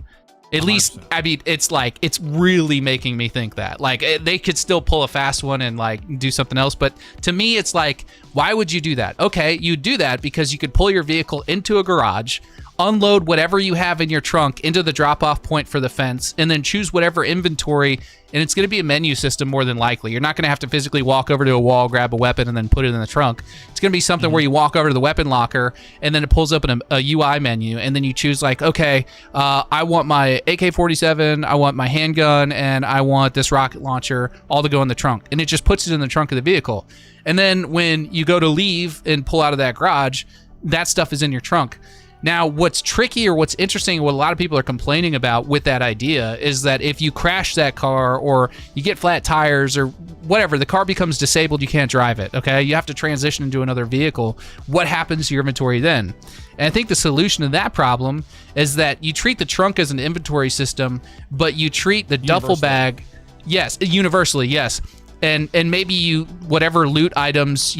At 100%. Least, I mean, it's really making me think that. Like, they could still pull a fast one and, like, do something else, but to me, it's like, why would you do that? Okay, you do that because you could pull your vehicle into a garage, unload whatever you have in your trunk into the drop-off point for the fence, and then choose whatever inventory, and it's going to be a menu system more than likely. You're not going to have to physically walk over to a wall, grab a weapon, and then put it in the trunk. It's going to be something where you walk over to the weapon locker, and then it pulls up a UI menu, and then you choose like, okay, I want my AK-47, I want my handgun, and I want this rocket launcher, all to go in the trunk. And it just puts it in the trunk of the vehicle. And then when you go to leave and pull out of that garage, that stuff is in your trunk. Now, what's tricky or what's interesting, what a lot of people are complaining about with that idea is that if you crash that car or you get flat tires or whatever, the car becomes disabled, you can't drive it, okay? You have to transition into another vehicle. What happens to your inventory then? And I think the solution to that problem is that you treat the trunk as an inventory system, but you treat the duffel bag, yes, universally, yes. And maybe you, whatever loot items,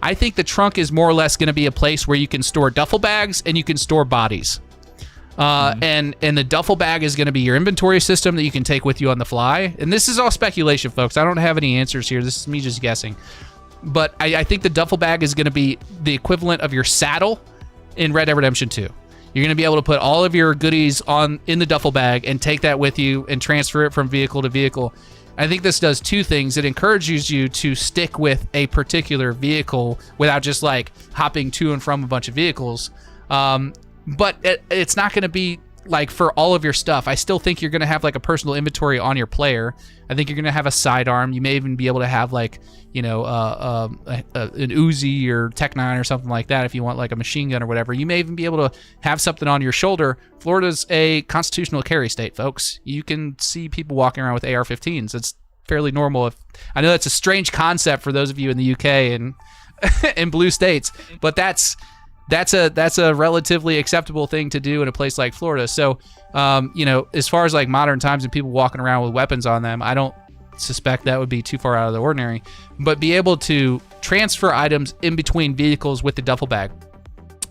I think the trunk is more or less going to be a place where you can store duffel bags and you can store bodies. And the duffel bag is going to be your inventory system that you can take with you on the fly. And this is all speculation, folks. I don't have any answers here. This is me just guessing. But I think the duffel bag is going to be the equivalent of your saddle in Red Dead Redemption 2. You're going to be able to put all of your goodies in the duffel bag and take that with you and transfer it from vehicle to vehicle. I think this does two things. It encourages you to stick with a particular vehicle without just like hopping to and from a bunch of vehicles. But it's not going to be like for all of your stuff. I still think you're going to have like a personal inventory on your player. I think you're going to have a sidearm. You may even be able to have like, an Uzi or Tech 9 or something like that if you want like a machine gun or whatever. You may even be able to have something on your shoulder. Florida's a constitutional carry state, folks. You can see people walking around with AR-15s. It's fairly normal. I know that's a strange concept for those of you in the UK and in blue states, but that's a relatively acceptable thing to do in a place like Florida. So, as far as like modern times and people walking around with weapons on them, I don't suspect that would be too far out of the ordinary. But be able to transfer items in between vehicles with the duffel bag.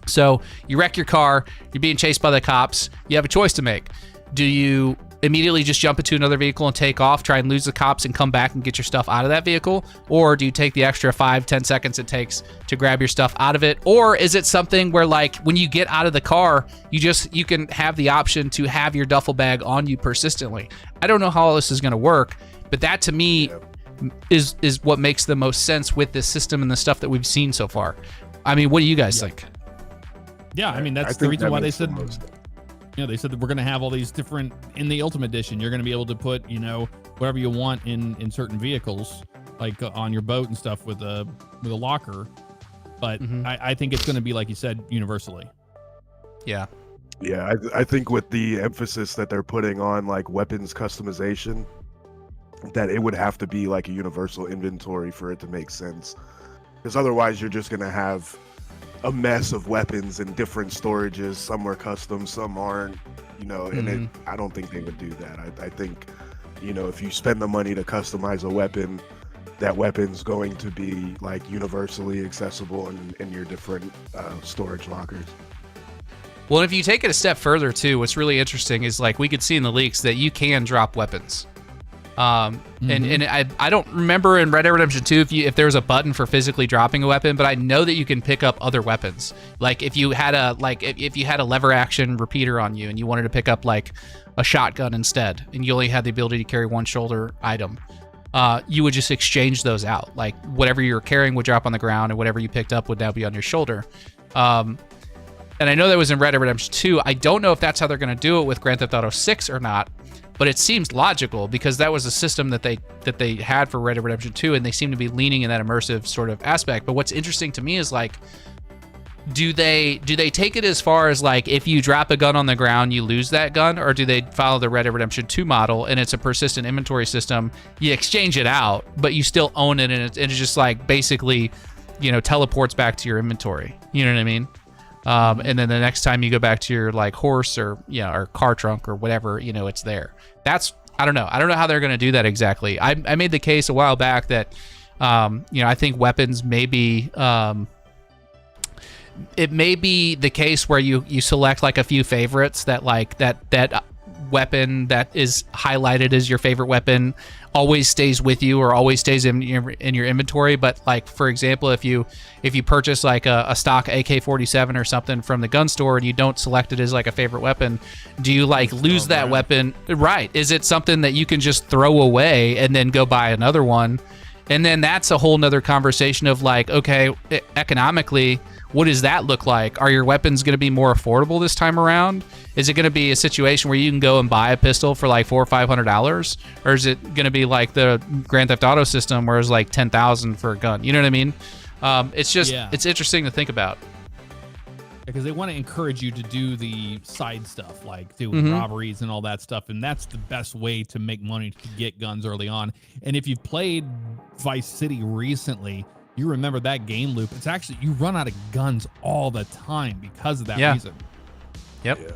So you wreck your car, you're being chased by the cops, you have a choice to make. Do you immediately just jump into another vehicle and take off, try and lose the cops and come back and get your stuff out of that vehicle? Or do you take the extra 5-10 seconds it takes to grab your stuff out of it? Or is it something where like when you get out of the car, you can have the option to have your duffel bag on you persistently? I don't know how all this is going to work, but that to me is what makes the most sense with this system and the stuff that we've seen so far. I mean, what do you guys think?
Yeah, I mean, that's the reason why they said... they said that we're going to have all these different in the Ultimate Edition. You're going to be able to put, whatever you want in certain vehicles, like on your boat and stuff with a locker. But I think it's going to be, like you said, universally.
Yeah.
Yeah, I think with the emphasis that they're putting on like weapons customization, that it would have to be like a universal inventory for it to make sense. Because otherwise you're just going to have a mess of weapons in different storages. Some are custom, some aren't, and I don't think they would do that. I think, if you spend the money to customize a weapon, that weapon's going to be like universally accessible in your different storage lockers.
Well, if you take it a step further too, what's really interesting is like we could see in the leaks that you can drop weapons. And I don't remember in Red Dead Redemption 2 if there was a button for physically dropping a weapon, but I know that you can pick up other weapons. Like if you had if you had a lever action repeater on you and you wanted to pick up like a shotgun instead, and you only had the ability to carry one shoulder item, you would just exchange those out. Like whatever you were carrying would drop on the ground, and whatever you picked up would now be on your shoulder. And I know that was in Red Dead Redemption 2. I don't know if that's how they're going to do it with Grand Theft Auto 6 or not. But it seems logical because that was a system that they had for Red Dead Redemption 2, and they seem to be leaning in that immersive sort of aspect. But what's interesting to me is like, do they take it as far as like if you drop a gun on the ground, you lose that gun, or do they follow the Red Dead Redemption 2 model and it's a persistent inventory system? You exchange it out, but you still own it, and it's just like basically, teleports back to your inventory. You know what I mean? And then the next time you go back to your like horse or or car trunk or whatever, it's there. I don't know how they're going to do that exactly. I made the case a while back that I think weapons may be it may be the case where you select like a few favorites that like that weapon that is highlighted as your favorite weapon always stays with you or always stays in your inventory. But like, for example, if you purchase like a stock AK-47 or something from the gun store and you don't select it as like a favorite weapon, do you like lose that weapon? Right. Is it something that you can just throw away and then go buy another one? And then that's a whole nother conversation of like, okay, economically, what does that look like? Are your weapons going to be more affordable this time around? Is it going to be a situation where you can go and buy a pistol for like $400 or $500, or is it going to be like the Grand Theft Auto system where it's like $10,000 for a gun? You know what I mean? It's just it's interesting to think about.
Because they want to encourage you to do the side stuff, like doing robberies and all that stuff. And that's the best way to make money to get guns early on. And if you've played Vice City recently, you remember that game loop. It's actually, you run out of guns all the time because of that reason.
Yep.
Yeah.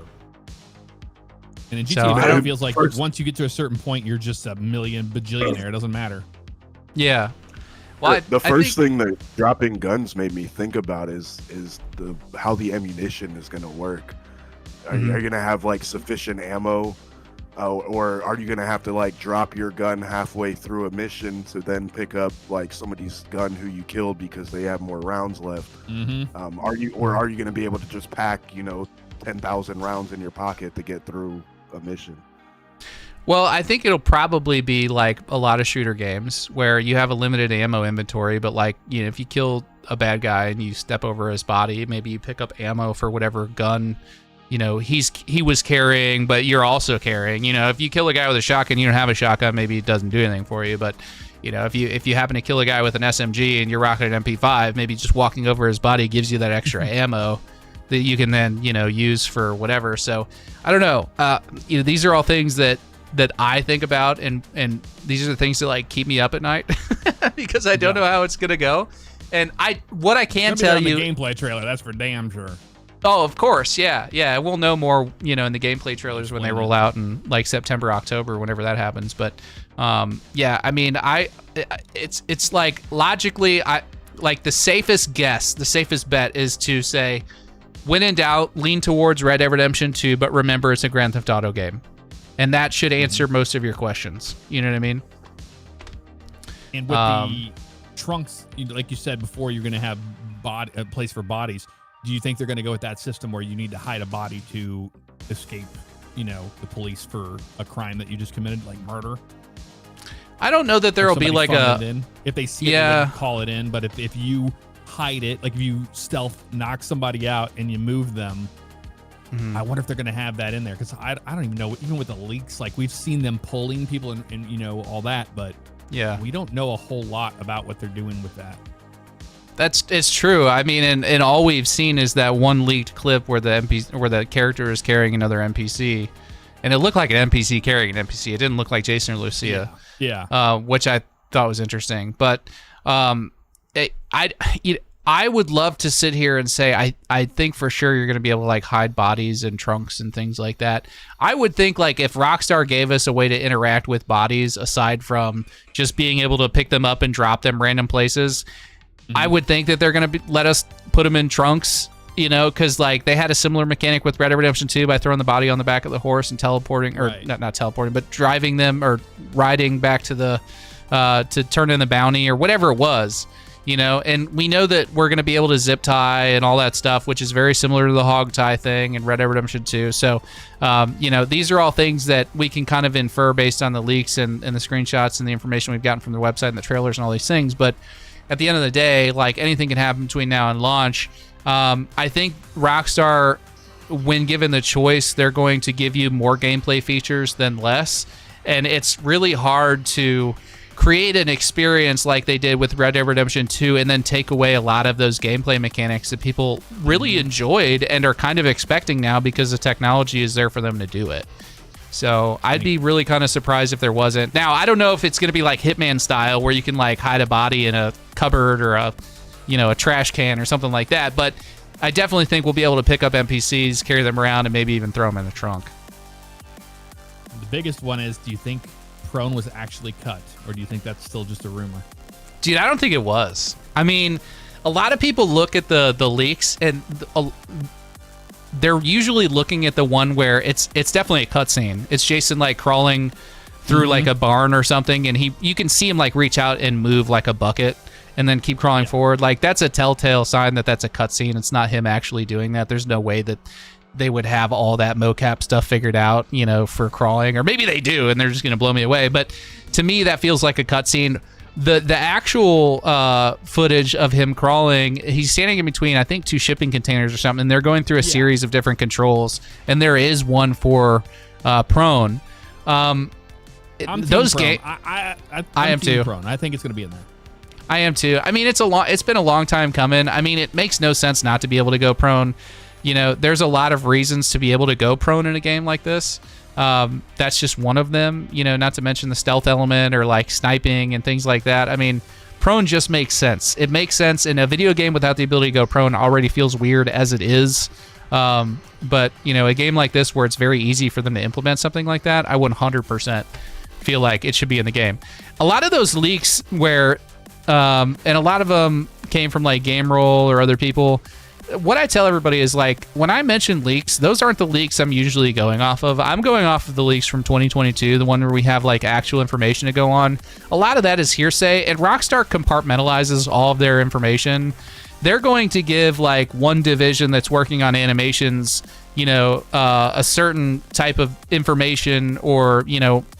And in GTA 5, it feels like once you get to a certain point, you're just a million bajillionaire. It doesn't matter.
Yeah. Well,
the first thing that dropping guns made me think about is how the ammunition is going to work. Are you going to have like sufficient ammo, or are you going to have to like drop your gun halfway through a mission to then pick up like somebody's gun who you killed because they have more rounds left? Are you going to be able to just pack 10,000 rounds in your pocket to get through a mission?
Well, I think it'll probably be like a lot of shooter games where you have a limited ammo inventory, but like, if you kill a bad guy and you step over his body, maybe you pick up ammo for whatever gun, he was carrying, but you're also carrying. If you kill a guy with a shotgun, you don't have a shotgun, maybe it doesn't do anything for you. But, if you happen to kill a guy with an SMG and you're rocking an MP5, maybe just walking over his body gives you that extra ammo that you can then, use for whatever. So I don't know. These are all things that I think about, and these are the things that like keep me up at night because I don't know how it's gonna go. And what I can tell you,
the gameplay trailer, that's for damn sure.
Oh, of course, yeah. We'll know more, in the gameplay trailers when they roll out in like September, October, whenever that happens. But yeah, I mean, it's like logically, the safest guess, the safest bet is to say, when in doubt, lean towards Red Dead Redemption 2, but remember it's a Grand Theft Auto game. And that should answer most of your questions. You know what I mean?
And with the trunks, like you said before, you're going to have a place for bodies. Do you think they're going to go with that system where you need to hide a body to escape, the police for a crime that you just committed, like murder?
I don't know that there will be like
if they see it, they call it in. But if you hide it, like if you stealth knock somebody out and you move them, I wonder if they're going to have that in there, because I don't even know. Even with the leaks, like we've seen them pulling people and all that, but we don't know a whole lot about what they're doing with that.
It's true. I mean, and all we've seen is that one leaked clip where the character is carrying another NPC, and it looked like an NPC carrying an NPC. It didn't look like Jason or Lucia. Yeah. Which I thought was interesting, but I would love to sit here and say I think for sure you're going to be able to like hide bodies and trunks and things like that. I would think like if Rockstar gave us a way to interact with bodies aside from just being able to pick them up and drop them random places, I would think that they're going to let us put them in trunks, because like they had a similar mechanic with Red Dead Redemption 2 by throwing the body on the back of the horse and teleporting, or not teleporting, but driving them or riding back to the to turn in the bounty or whatever it was. And we know that we're going to be able to zip tie and all that stuff, which is very similar to the hog tie thing in Red Dead Redemption 2. So, these are all things that we can kind of infer based on the leaks and the screenshots and the information we've gotten from the website and the trailers and all these things. But at the end of the day, like anything can happen between now and launch. I think Rockstar, when given the choice, they're going to give you more gameplay features than less. And it's really hard to create an experience like they did with Red Dead Redemption 2 and then take away a lot of those gameplay mechanics that people really enjoyed and are kind of expecting now because the technology is there for them to do it. So I'd be really kind of surprised if there wasn't. Now, I don't know if it's going to be like Hitman style where you can like hide a body in a cupboard or a trash can or something like that, but I definitely think we'll be able to pick up NPCs, carry them around, and maybe even throw them in the trunk.
The biggest one is, do you think Prone was actually cut, or do you think that's still just a rumor?
Dude, I don't think it was. I mean, a lot of people look at the leaks and they're usually looking at the one where it's definitely a cutscene. It's Jason like crawling through like a barn or something, and you can see him like reach out and move like a bucket and then keep crawling forward. Like that's a telltale sign that that's a cutscene. It's not him actually doing that. There's no way that they would have all that mocap stuff figured out, for crawling, or maybe they do and they're just going to blow me away. But to me, that feels like a cutscene. The actual footage of him crawling, he's standing in between, I think, 2 shipping containers or something, and they're going through a series of different controls, and there is one for Prone.
I'm
those games.
I
am too.
Prone. I think it's going to be in there.
I am too. I mean, it's been a long time coming. I mean, it makes no sense not to be able to go prone. there's a lot of reasons to be able to go prone in a game like this. That's just one of them, not to mention the stealth element or like sniping and things like that. I mean, prone just makes sense. It makes sense in a video game without the ability to go prone already feels weird as it is. But, a game like this where it's very easy for them to implement something like that, I 100% feel like it should be in the game. A lot of those leaks where, and a lot of them came from like Game Roll or other people. What I tell everybody is like, when I mention leaks, those aren't the leaks I'm usually going off of. I'm going off of the leaks from 2022, the one where we have like actual information to go on. A lot of that is hearsay, and Rockstar compartmentalizes all of their information. They're going to give like one division that's working on animations, a certain type of information or,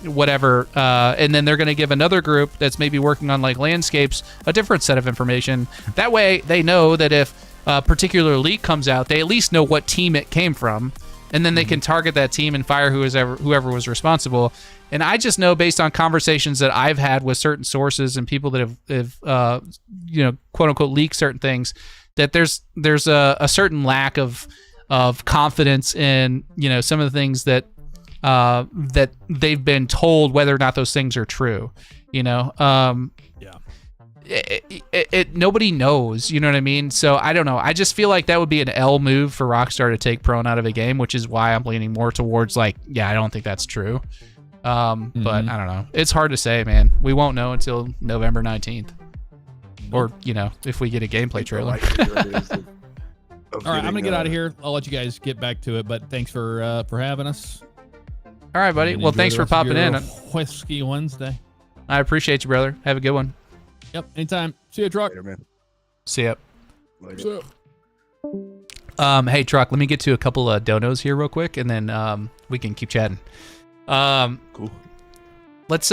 whatever. And then they're going to give another group that's maybe working on like landscapes a different set of information. That way they know that if a particular leak comes out, they at least know what team it came from, and then they can target that team and fire whoever was responsible. And I just know, based on conversations that I've had with certain sources and people that have quote unquote leaked certain things, that there's a certain lack of confidence in some of the things that they've been told, whether or not those things are true. Nobody knows, you know what I mean? So I don't know. I just feel like that would be an L move for Rockstar to take prone out of a game, which is why I'm leaning more towards like, I don't think that's true. But I don't know. It's hard to say, man. We won't know until November 19th. Or, if we get a gameplay trailer.
All right, I'm going to get out of here. I'll let you guys get back to it, but thanks for having us.
All right, buddy. Well, thanks for popping in.
Whiskey Wednesday.
I appreciate you, brother. Have a good one.
Yep, anytime. See you, Truck.
Later, man.
See ya.
Later.
Hey, Truck, let me get to a couple of donos here real quick, and then we can keep chatting.
Cool.
Let's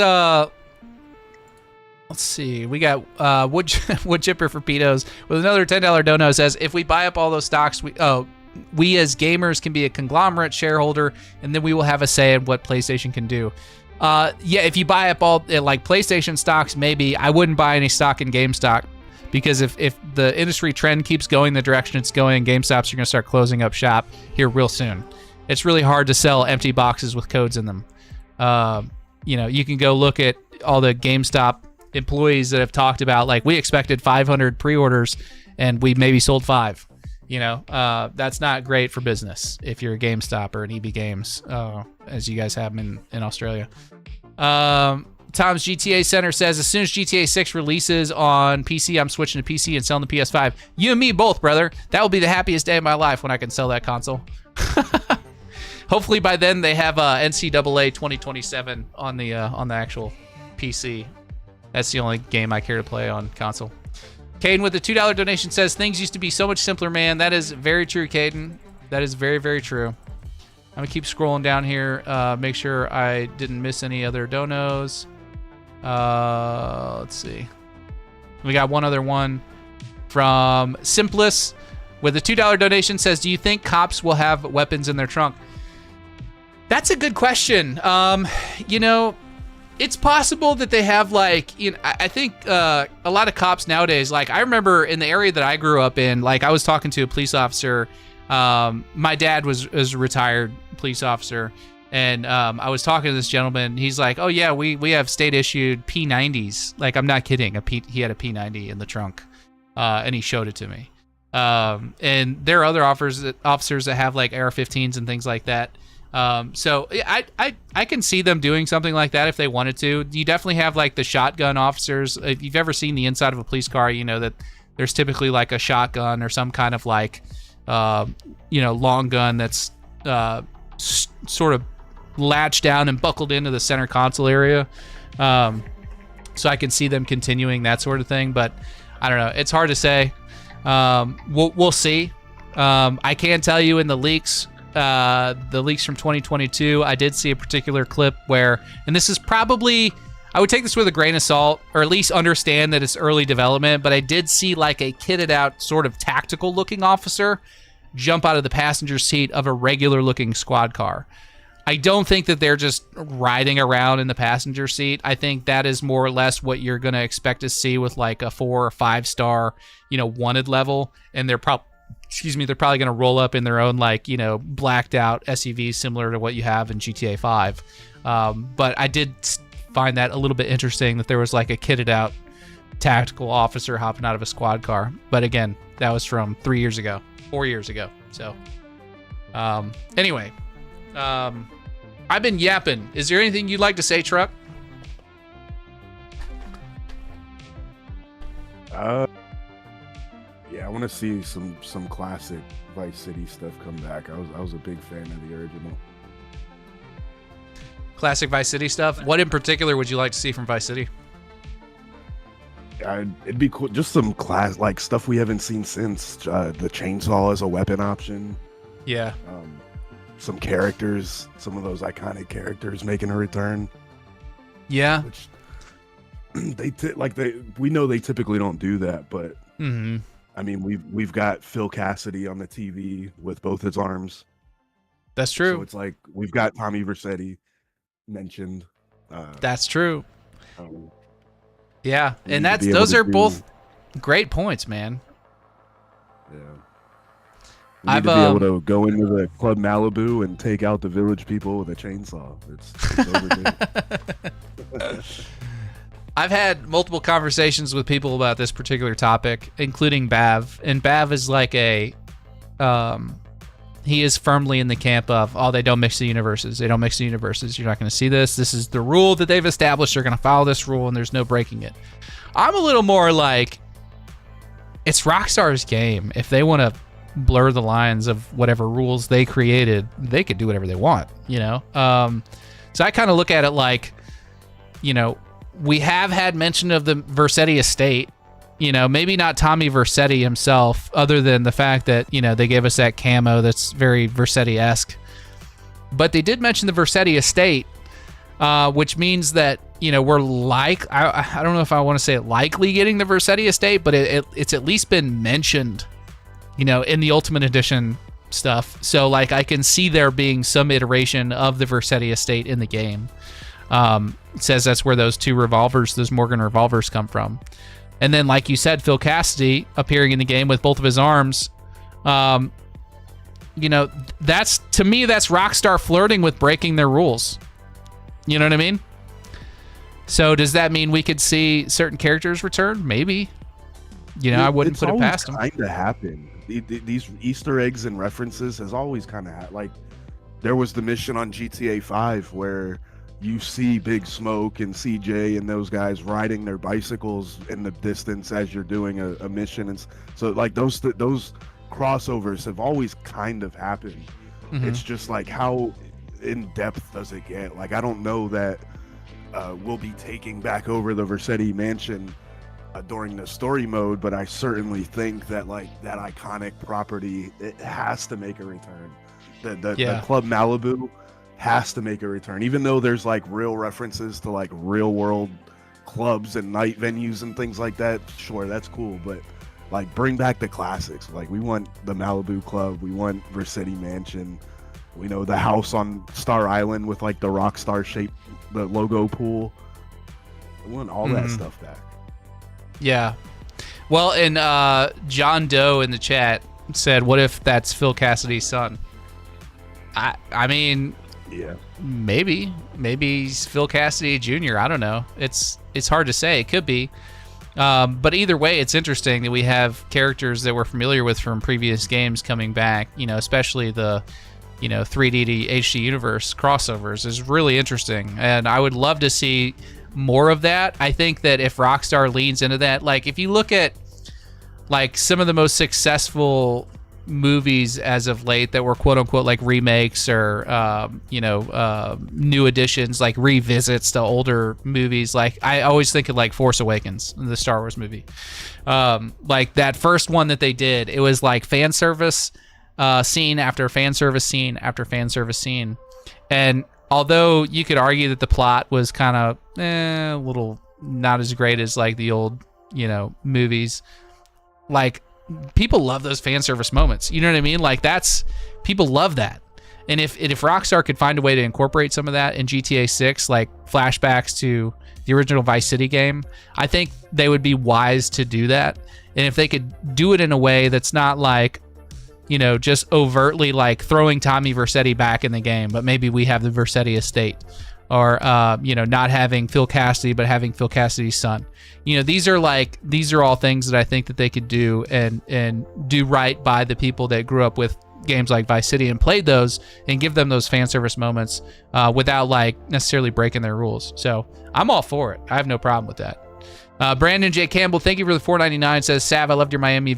see. We got Wood Chipper for Pedos with another $10 dono. Says, if we buy up all those stocks, we as gamers can be a conglomerate shareholder, and then we will have a say in what PlayStation can do. If you buy up all like PlayStation stocks, maybe. I wouldn't buy any stock in GameStop, because if the industry trend keeps going the direction it's going, GameStops are going to start closing up shop here real soon. It's really hard to sell empty boxes with codes in them. You can go look at all the GameStop employees that have talked about, like, we expected 500 pre-orders and we maybe sold 5. That's not great for business if you're a GameStop or an EB Games, as you guys have them in Australia. Tom's GTA Center says, as soon as GTA 6 releases on PC, I'm switching to PC and selling the PS5. You and me both, brother. That will be the happiest day of my life when I can sell that console. Hopefully by then they have NCAA 2027 on the actual PC. That's the only game I care to play on console. Caden with the $2 donation says, things used to be so much simpler, man. That is very true, Caden. That is very, very true. I'm going to keep scrolling down here, make sure I didn't miss any other donos. Let's see. We got one other one from Simplus with a $2 donation. Says, do you think cops will have weapons in their trunk? That's a good question. It's possible that they have, like, I think a lot of cops nowadays, like, I remember in the area that I grew up in, like, I was talking to a police officer. My dad was a retired police officer, and I was talking to this gentleman. He's like, oh yeah, we have state issued P90s. Like, I'm not kidding. He had a P90 in the trunk, and he showed it to me. And there are other officers that have like AR-15s and things like that. So I can see them doing something like that if they wanted to. You definitely have like the shotgun officers. If you've ever seen the inside of a police car, you know that there's typically like a shotgun or some kind of like, long gun that's sort of latched down and buckled into the center console area. So I can see them continuing that sort of thing, but I don't know. It's hard to say. We'll see. I can tell you in the leaks from 2022, I did see a particular clip where, and this is probably, I would take this with a grain of salt, or at least understand that it's early development, but I did see like a kitted out sort of tactical looking officer jump out of the passenger seat of a regular looking squad car. I don't think that they're just riding around in the passenger seat. I think that is more or less what you're going to expect to see with like a 4 or 5 star, wanted level. And they're excuse me, they're probably going to roll up in their own, like, you know, blacked out SUVs similar to what you have in GTA 5. But I did find that a little bit interesting that there was like a kitted out tactical officer hopping out of a squad car. But again, that was from 4 years ago. So, anyway, I've been yapping. Is there anything you'd like to say, Truck?
Yeah, I want to see some classic Vice City stuff come back. I was a big fan of the original.
Classic Vice City stuff. What in particular would you like to see from Vice City?
It'd be cool, just some like stuff we haven't seen since. The chainsaw as a weapon option.
Yeah.
Some characters, some of those iconic characters making a return.
Yeah.
Which we know they typically don't do that, but I mean we've got Phil Cassidy on the TV with both his arms.
That's true.
So it's like we've got Tommy Vercetti mentioned.
That's true. Yeah, and those are both great points, man.
Yeah. We need to be able to go into the Club Malibu and take out the village people with a chainsaw. It's overdue.
I've had multiple conversations with people about this particular topic, including Bav. And Bav is like he is firmly in the camp of, they don't mix the universes. They don't mix the universes. You're not going to see this. This is the rule that they've established. They're going to follow this rule, and there's no breaking it. I'm a little more like, it's Rockstar's game. If they want to blur the lines of whatever rules they created, they could do whatever they want, you know? So I kind of look at it like, you know, we have had mention of the Vercetti estate, you know, maybe not Tommy Vercetti himself, other than the fact that, you know, they gave us that camo that's very Vercetti-esque. But they did mention the Vercetti estate, which means that, you know, we're like, I don't know if I want to say likely getting the Vercetti estate, but it's at least been mentioned, you know, in the Ultimate Edition stuff. So, like, I can see there being some iteration of the Vercetti estate in the game. It says that's where those Morgan revolvers come from. And then, like you said, Phil Cassidy appearing in the game with both of his arms. You know, to me, that's Rockstar flirting with breaking their rules. You know what I mean? So does that mean we could see certain characters return? Maybe. You know, I wouldn't put it past them.
It's kind of happened. These Easter eggs and references has always kind of like, there was the mission on GTA 5 where you see Big Smoke and CJ and those guys riding their bicycles in the distance as you're doing a mission, and so like those crossovers have always kind of happened. It's just like, how in depth does it get? Like, I don't know that we'll be taking back over the Vercetti mansion during the story mode, but I certainly think that, like, that iconic property, it has to make a return. The Club Malibu has to make a return, even though there's like real references to like real world clubs and night venues and things like that. Sure, that's cool, but like, bring back the classics. Like, we want the Malibu Club, we want Vercetti Mansion, we know the house on Star Island with like the Rockstar shape, the logo pool. We want all that stuff back. Yeah.
Well, and John Doe in the chat said, what if that's Phil Cassidy's son? I mean,
yeah,
maybe he's Phil Cassidy Jr. I don't know. It's hard to say. It could be. But either way, it's interesting that we have characters that we're familiar with from previous games coming back, you know, especially the, you know, 3D to HD universe crossovers is really interesting. And I would love to see more of that. I think that if Rockstar leans into that, like, if you look at like some of the most successful movies as of late that were quote unquote like remakes or new additions, like revisits to older movies, like I always think of like Force Awakens, the Star Wars movie. Like that first one that they did, it was like fan service scene after fan service scene after fan service scene, and although you could argue that the plot was kind of a little not as great as like the old, you know, movies, like people love those fan service moments. You know what I mean? Like people love that. And if Rockstar could find a way to incorporate some of that in GTA 6, like flashbacks to the original Vice City game, I think they would be wise to do that. And if they could do it in a way that's not like, just overtly like throwing Tommy Vercetti back in the game, but maybe we have the Vercetti estate, or not having Phil Cassidy but having Phil Cassidy's son. These are all things that I think that they could do and do right by the people that grew up with games like Vice City and played those, and give them those fan service moments without like necessarily breaking their rules. So I'm all for it. I have no problem with that. Brandon J. Campbell, thank you for the $4.99. Says, Sav, I loved your Miami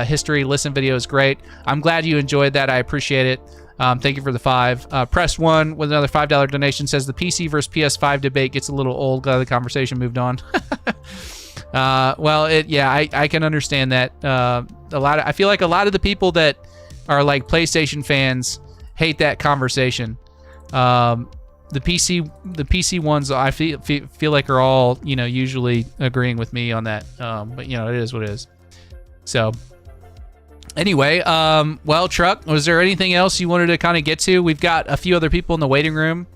history listen video. Is great. I'm glad you enjoyed that. I appreciate it. Thank you for the $5. Press One with another $5 donation says the PC versus PS5 debate gets a little old. Glad the conversation moved on. I can understand that. I feel like a lot of the people that are like PlayStation fans hate that conversation. The PC ones I feel like are all usually agreeing with me on that. But it is what it is. So anyway, Truck, was there anything else you wanted to kind of get to? We've got a few other people in the waiting room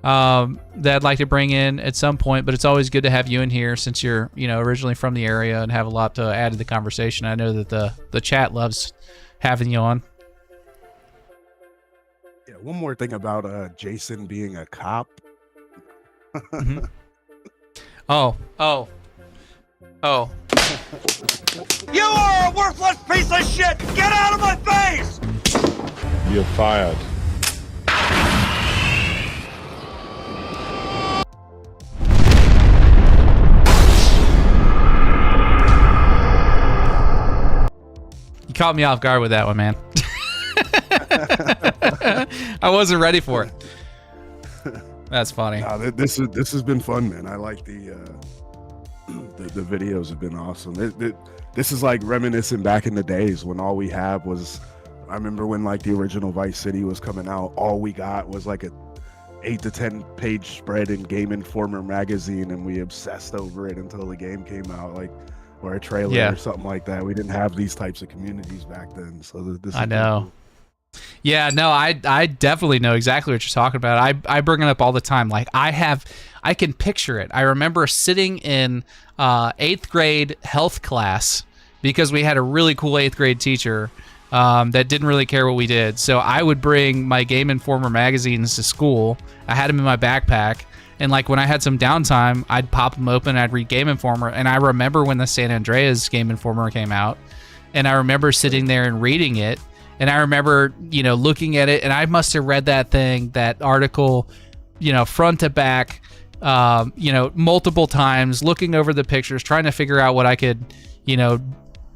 that I'd like to bring in at some point, but it's always good to have you in here since you're originally from the area and have a lot to add to the conversation. I know that the chat loves having you on.
Yeah, one more thing about Jason being a cop.
Mm-hmm. Oh.
You are a worthless piece of shit! Get out of my face!
You're fired.
You caught me off guard with that one, man. I wasn't ready for it. That's funny.
This has been fun, man. I like the videos have been awesome. This is like reminiscing back in the days when all we had was, I remember when like the original Vice City was coming out, all we got was like a 8 to 10 page spread in Game Informer magazine, and we obsessed over it until the game came out, like, or a trailer or something like that. We didn't have these types of communities back then, so this
I know. Cool. Yeah, no, I definitely know exactly what you're talking about. I bring it up all the time. Like I can picture it. I remember sitting in 8th grade health class because we had a really cool 8th grade teacher that didn't really care what we did. So I would bring my Game Informer magazines to school. I had them in my backpack. And like when I had some downtime, I'd pop them open, I'd read Game Informer. And I remember when the San Andreas Game Informer came out, and I remember sitting there and reading it. And I remember, looking at it, and I must have read that article, front to back, multiple times, looking over the pictures, trying to figure out what I could,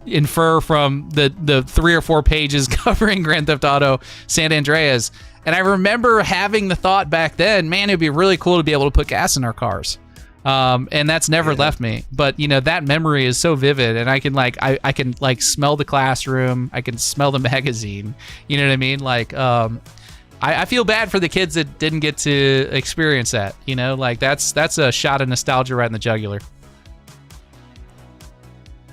infer from the 3 or 4 pages covering Grand Theft Auto San Andreas. And I remember having the thought back then, man, it'd be really cool to be able to put gas in our cars. And that's never left me. But that memory is so vivid, and I can I can smell the classroom, I can smell the magazine. You know what I mean? Like I feel bad for the kids that didn't get to experience that. That's a shot of nostalgia right in the jugular.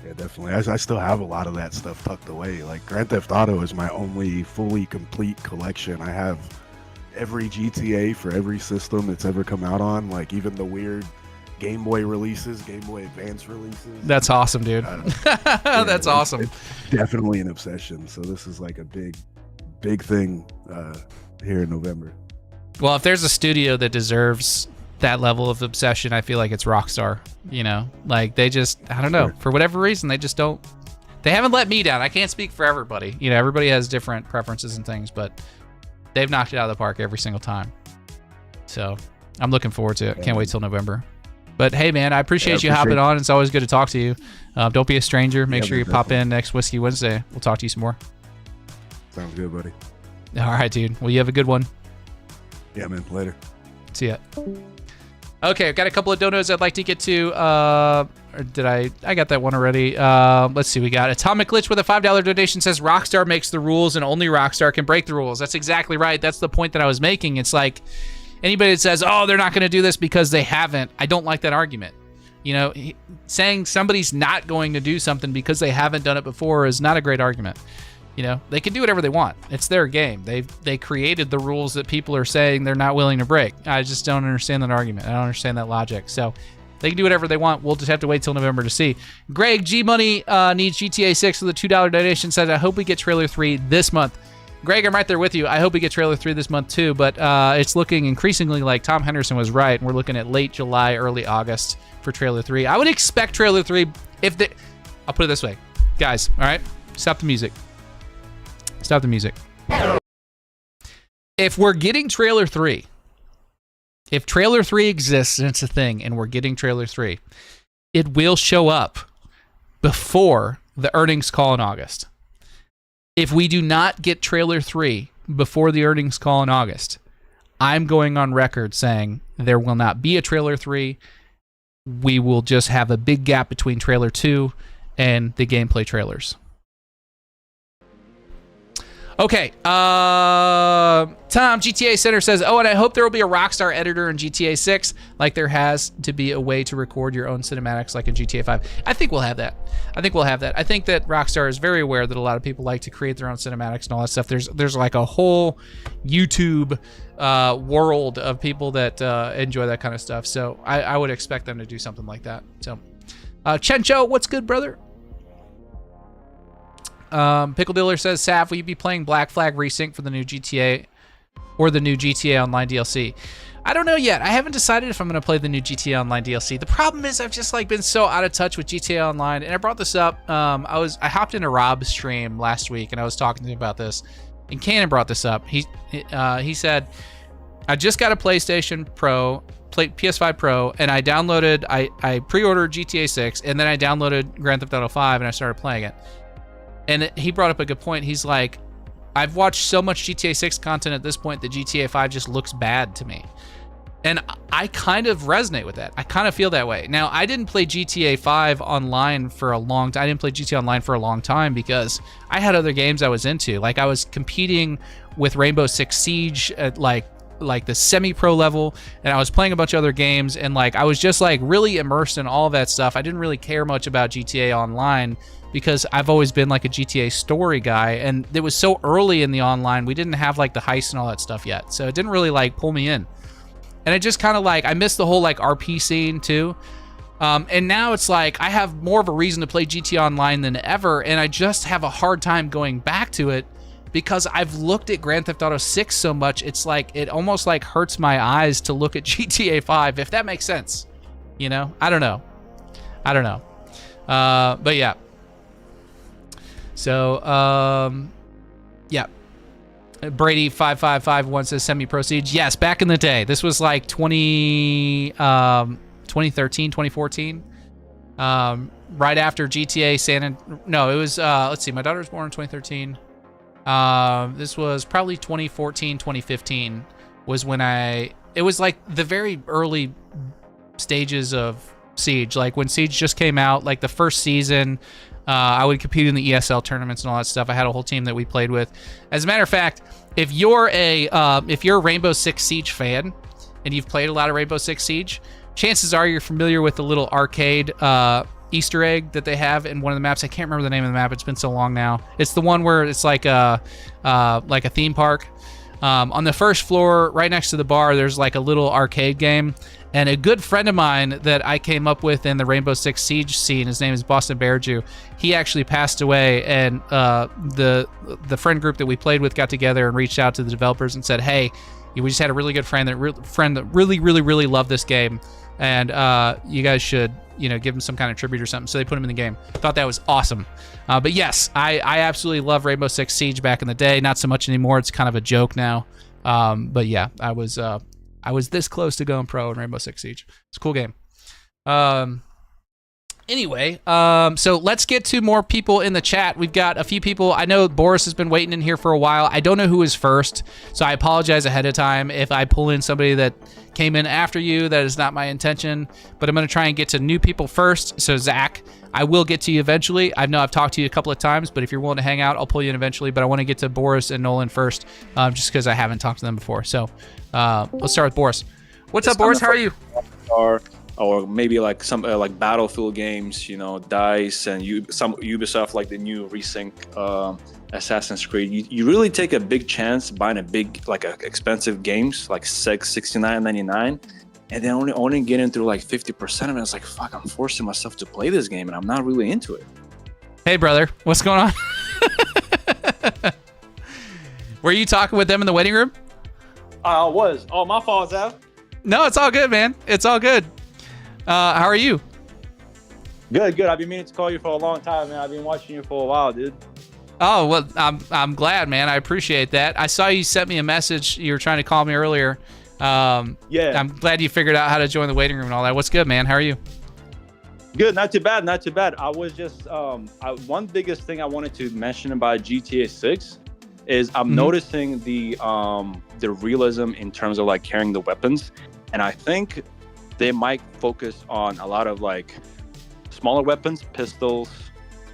Yeah, definitely. I still have a lot of that stuff tucked away. Like Grand Theft Auto is my only fully complete collection. I have every GTA for every system that's ever come out on, like even the weird Game Boy releases, Game Boy Advance releases.
That's awesome, dude. That's awesome.
It's definitely an obsession. So this is like a big thing here in November.
Well, if there's a studio that deserves that level of obsession, I feel like it's Rockstar. Like they just, I don't know, for whatever reason, they just don't. They haven't let me down. I can't speak for everybody. Everybody has different preferences and things, but they've knocked it out of the park every single time. So I'm looking forward to it. Can't wait till November. But hey, man, I appreciate you hopping on. It's always good to talk to you. Don't be a stranger. Make sure you pop in next Whiskey Wednesday. We'll talk to you some more.
Sounds good, buddy.
All right, dude. Well, you have a good one.
Yeah, man. Later.
See ya. Okay, I've got a couple of donos I'd like to get to. Or did I got that one already. Let's see. We got Atomic Glitch with a $5 donation says Rockstar makes the rules and only Rockstar can break the rules. That's exactly right. That's the point that I was making. It's like anybody that says, oh, they're not going to do this because they haven't, I don't like that argument. Saying somebody's not going to do something because they haven't done it before is not a great argument. They can do whatever they want. It's their game. They created the rules that people are saying they're not willing to break. I just don't understand that argument. I don't understand that logic. So They can do whatever they want. We'll just have to wait till November to see. Greg G Money needs GTA 6 with a $2 donation. Says, I hope we get trailer 3 this month. Greg, I'm right there with you. I hope we get trailer 3 this month too, but it's looking increasingly like Tom Henderson was right, and we're looking at late July, early August for trailer 3. I would expect trailer 3 I'll put it this way. Guys, all right? Stop the music. Stop the music. If we're getting trailer 3, if trailer 3 exists and it's a thing and we're getting trailer 3, it will show up before the earnings call in August. If we do not get trailer 3 before the earnings call in August, I'm going on record saying there will not be a trailer 3. We will just have a big gap between trailer 2 and the gameplay trailers. Okay, Tom, GTA Center says, oh, and I hope there will be a Rockstar editor in GTA 6, like there has to be a way to record your own cinematics like in GTA 5. I think we'll have that. I think that Rockstar is very aware that a lot of people like to create their own cinematics and all that stuff. There's like a whole YouTube world of people that enjoy that kind of stuff. So I would expect them to do something like that. So, Chencho, what's good, brother? Pickle Dealer says, Sav, will you be playing Black Flag Resync for the new GTA or the new GTA Online DLC? I don't know yet. I haven't decided if I'm going to play the new GTA Online DLC. The problem is I've just like been so out of touch with GTA Online, and I brought this up. I hopped into Rob's stream last week and I was talking to him about this, and Cannon brought this up. He said, I just got a PlayStation Pro, PS5 Pro, and I pre-ordered GTA 6, and then I downloaded Grand Theft Auto 5 and I started playing it. And he brought up a good point. He's like, I've watched so much GTA 6 content at this point that GTA 5 just looks bad to me. And I kind of resonate with that. I kind of feel that way. Now, I didn't play GTA 5 online for a long time. I didn't play GTA Online for a long time because I had other games I was into. Like, I was competing with Rainbow Six Siege at like the semi-pro level, and I was playing a bunch of other games, and like I was just like really immersed in all that stuff. I didn't really care much about GTA Online because I've always been like a GTA story guy, and it was so early in the online, we didn't have like the heist and all that stuff yet, so it didn't really like pull me in. And it just kind of like, I missed the whole like RP scene too. And now it's like I have more of a reason to play GTA Online than ever, and I just have a hard time going back to it because I've looked at Grand Theft Auto 6 so much. It's like it almost like hurts my eyes to look at GTA 5, if that makes sense. You know, I don't know. But yeah. So yeah. Brady 5551 says semi-pro Siege. Yes, back in the day. This was like 2013, 2014. Right after GTA no, it was let's see, my daughter was born in 2013. This was probably 2014, 2015 was when it was like the very early stages of Siege. Like when Siege just came out, like the first season, I would compete in the ESL tournaments and all that stuff. I had a whole team that we played with. As a matter of fact, if you're a Rainbow Six Siege fan and you've played a lot of Rainbow Six Siege, chances are you're familiar with the little arcade Easter egg that they have in one of the maps. I can't remember the name of the map. It's been so long now. It's the one where it's like a theme park. On the first floor, right next to the bar, there's like a little arcade game. And a good friend of mine that I came up with in the Rainbow Six Siege scene, his name is Boston Bearju. He actually passed away, and the friend group that we played with got together and reached out to the developers and said, "Hey, we just had a really good friend that really loved this game, and you guys should give him some kind of tribute or something." So they put him in the game. Thought that was awesome. But yes, I absolutely love Rainbow Six Siege back in the day. Not so much anymore. It's kind of a joke now. But yeah, I was this close to going pro in Rainbow Six Siege. It's a cool game. Anyway, so let's get to more people in the chat. We've got a few people. I know Boris has been waiting in here for a while. I don't know who is first, so I apologize ahead of time if I pull in somebody that came in after you. That is not my intention, but I'm going to try and get to new people first. So Zach, I will get to you eventually. I know I've talked to you a couple of times, but if you're willing to hang out, I'll pull you in eventually. But I want to get to Boris and Nolan first, just because I haven't talked to them before. So let's start with Boris. What's up, Boris? How are you?
Or maybe like some like Battlefield games, DICE and some Ubisoft, like the new Resync Assassin's Creed. You really take a big chance buying a big, like expensive games like $69.99, and then only getting through like 50% of it. It's like, fuck, I'm forcing myself to play this game, and I'm not really into it.
Hey, brother, what's going on? Were you talking with them in the waiting room?
I was. Oh, my fault, Zaf.
No, it's all good, man. It's all good. How are you?
Good. I've been meaning to call you for a long time, man. I've been watching you for a while, dude.
Oh, well, I'm glad, man. I appreciate that. I saw you sent me a message. You were trying to call me earlier.
Yeah.
I'm glad you figured out how to join the waiting room and all that. What's good, man? How are you?
Good. Not too bad. I was just one biggest thing I wanted to mention about GTA 6 is I'm noticing the realism in terms of like carrying the weapons, and I think they might focus on a lot of like smaller weapons, pistols,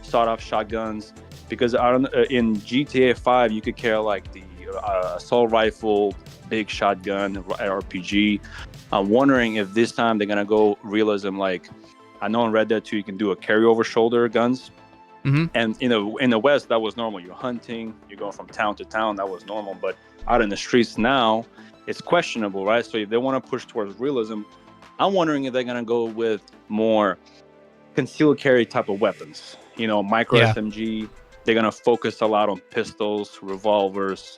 sawed-off shotguns, because in GTA 5 you could carry like the assault rifle, big shotgun, RPG. I'm wondering if this time they're gonna go realism. Like I know in Red Dead 2 you can do a carryover shoulder guns. And in the West, that was normal. You're hunting, you're going from town to town, that was normal. But out in the streets now, it's questionable, right? So if they want to push towards realism, I'm wondering if they're going to go with more concealed carry type of weapons. Micro SMG. They're going to focus a lot on pistols, revolvers,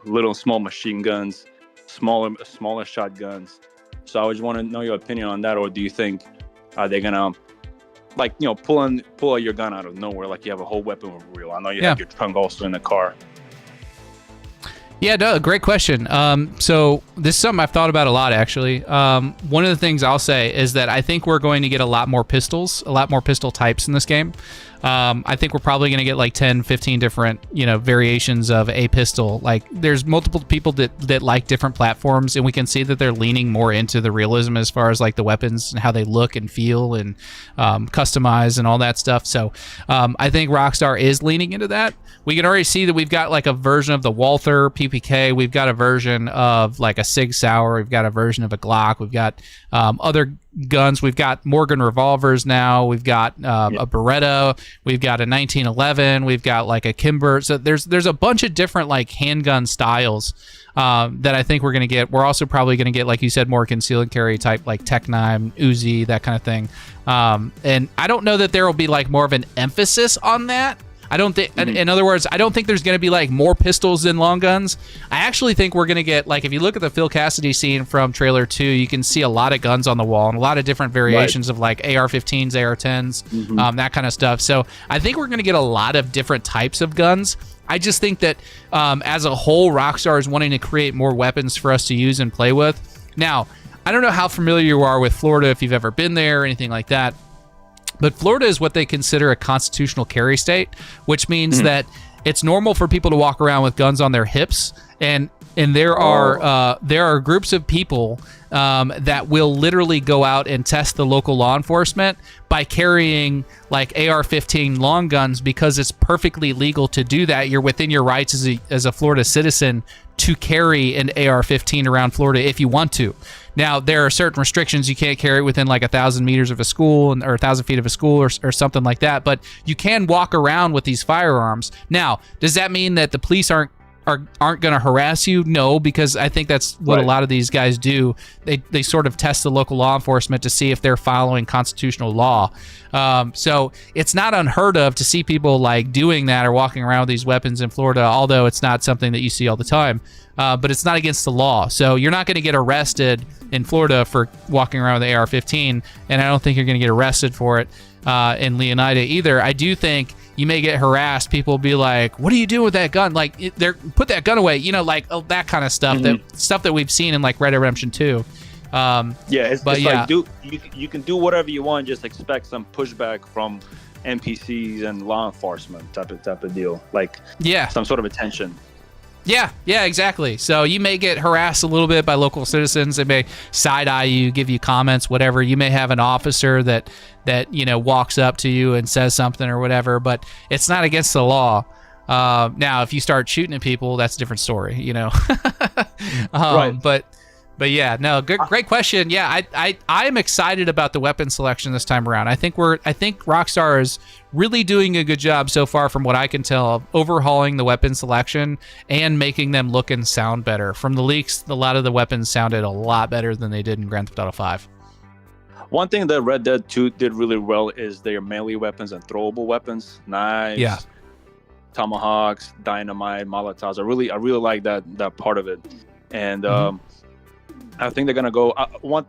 little small machine guns, smaller shotguns. So I just want to know your opinion on that. Or do you think they're going to pull your gun out of nowhere, like you have a whole weapon with reel? I know you have your trunk also in the car.
Yeah, no, great question. So this is something I've thought about a lot, actually. One of the things I'll say is that I think we're going to get a lot more pistol types in this game. I think we're probably going to get like 10, 15 different, variations of a pistol. Like there's multiple people that like different platforms, and we can see that they're leaning more into the realism as far as like the weapons and how they look and feel and customize and all that stuff. So I think Rockstar is leaning into that. We can already see that we've got like a version of the Walther PPK. We've got a version of like a Sig Sauer. We've got a version of a Glock. We've got other guns. We've got Morgan revolvers now. We've got a Beretta. We've got a 1911. We've got like a Kimber. So there's a bunch of different like handgun styles that I think we're going to get. We're also probably going to get, like you said, more concealed carry type like Tech 9, Uzi, that kind of thing. And I don't know that there will be like more of an emphasis on that. I don't think, in other words, I don't think there's going to be like more pistols than long guns. I actually think we're going to get, like, if you look at the Phil Cassidy scene from trailer 2, you can see a lot of guns on the wall and a lot of different variations of like AR-15s, AR-10s, that kind of stuff. So I think we're going to get a lot of different types of guns. I just think that as a whole, Rockstar is wanting to create more weapons for us to use and play with. Now, I don't know how familiar you are with Florida, if you've ever been there or anything like that. But Florida is what they consider a constitutional carry state, which means that it's normal for people to walk around with guns on their hips, and there are groups of people that will literally go out and test the local law enforcement by carrying like AR-15 long guns, because it's perfectly legal to do that. You're within your rights as a Florida citizen to carry an AR-15 around Florida if you want to. Now, there are certain restrictions. You can't carry it within like 1,000 meters of a school or 1,000 feet of a school or something like that. But you can walk around with these firearms. Now, does that mean that the police aren't going to harass you? No, because I think that's what a lot of these guys do. They sort of test the local law enforcement to see if they're following constitutional law. So it's not unheard of to see people like doing that or walking around with these weapons in Florida, although it's not something that you see all the time. But it's not against the law. So you're not going to get arrested in Florida for walking around with the AR-15, and I don't think you're going to get arrested for it in Leonida either. I do think you may get harassed. People will be like, what are you doing with that gun? Like, put that gun away. Like that kind of stuff, that we've seen in like Red Dead Redemption 2.
It's like you can do whatever you want, just expect some pushback from NPCs and law enforcement type of deal. Like some sort of attention.
Yeah, exactly. So you may get harassed a little bit by local citizens. They may side-eye you, give you comments, whatever. You may have an officer that walks up to you and says something or whatever, but it's not against the law. Now, if you start shooting at people, that's a different story,
Right.
But yeah, no, great question. Yeah, I am excited about the weapon selection this time around. I think Rockstar is really doing a good job so far, from what I can tell, of overhauling the weapon selection and making them look and sound better. From the leaks, a lot of the weapons sounded a lot better than they did in Grand Theft Auto 5.
One thing that Red Dead 2 did really well is their melee weapons and throwable weapons, knives, tomahawks, dynamite, molotovs. I really like that part of it, and I think they're gonna go.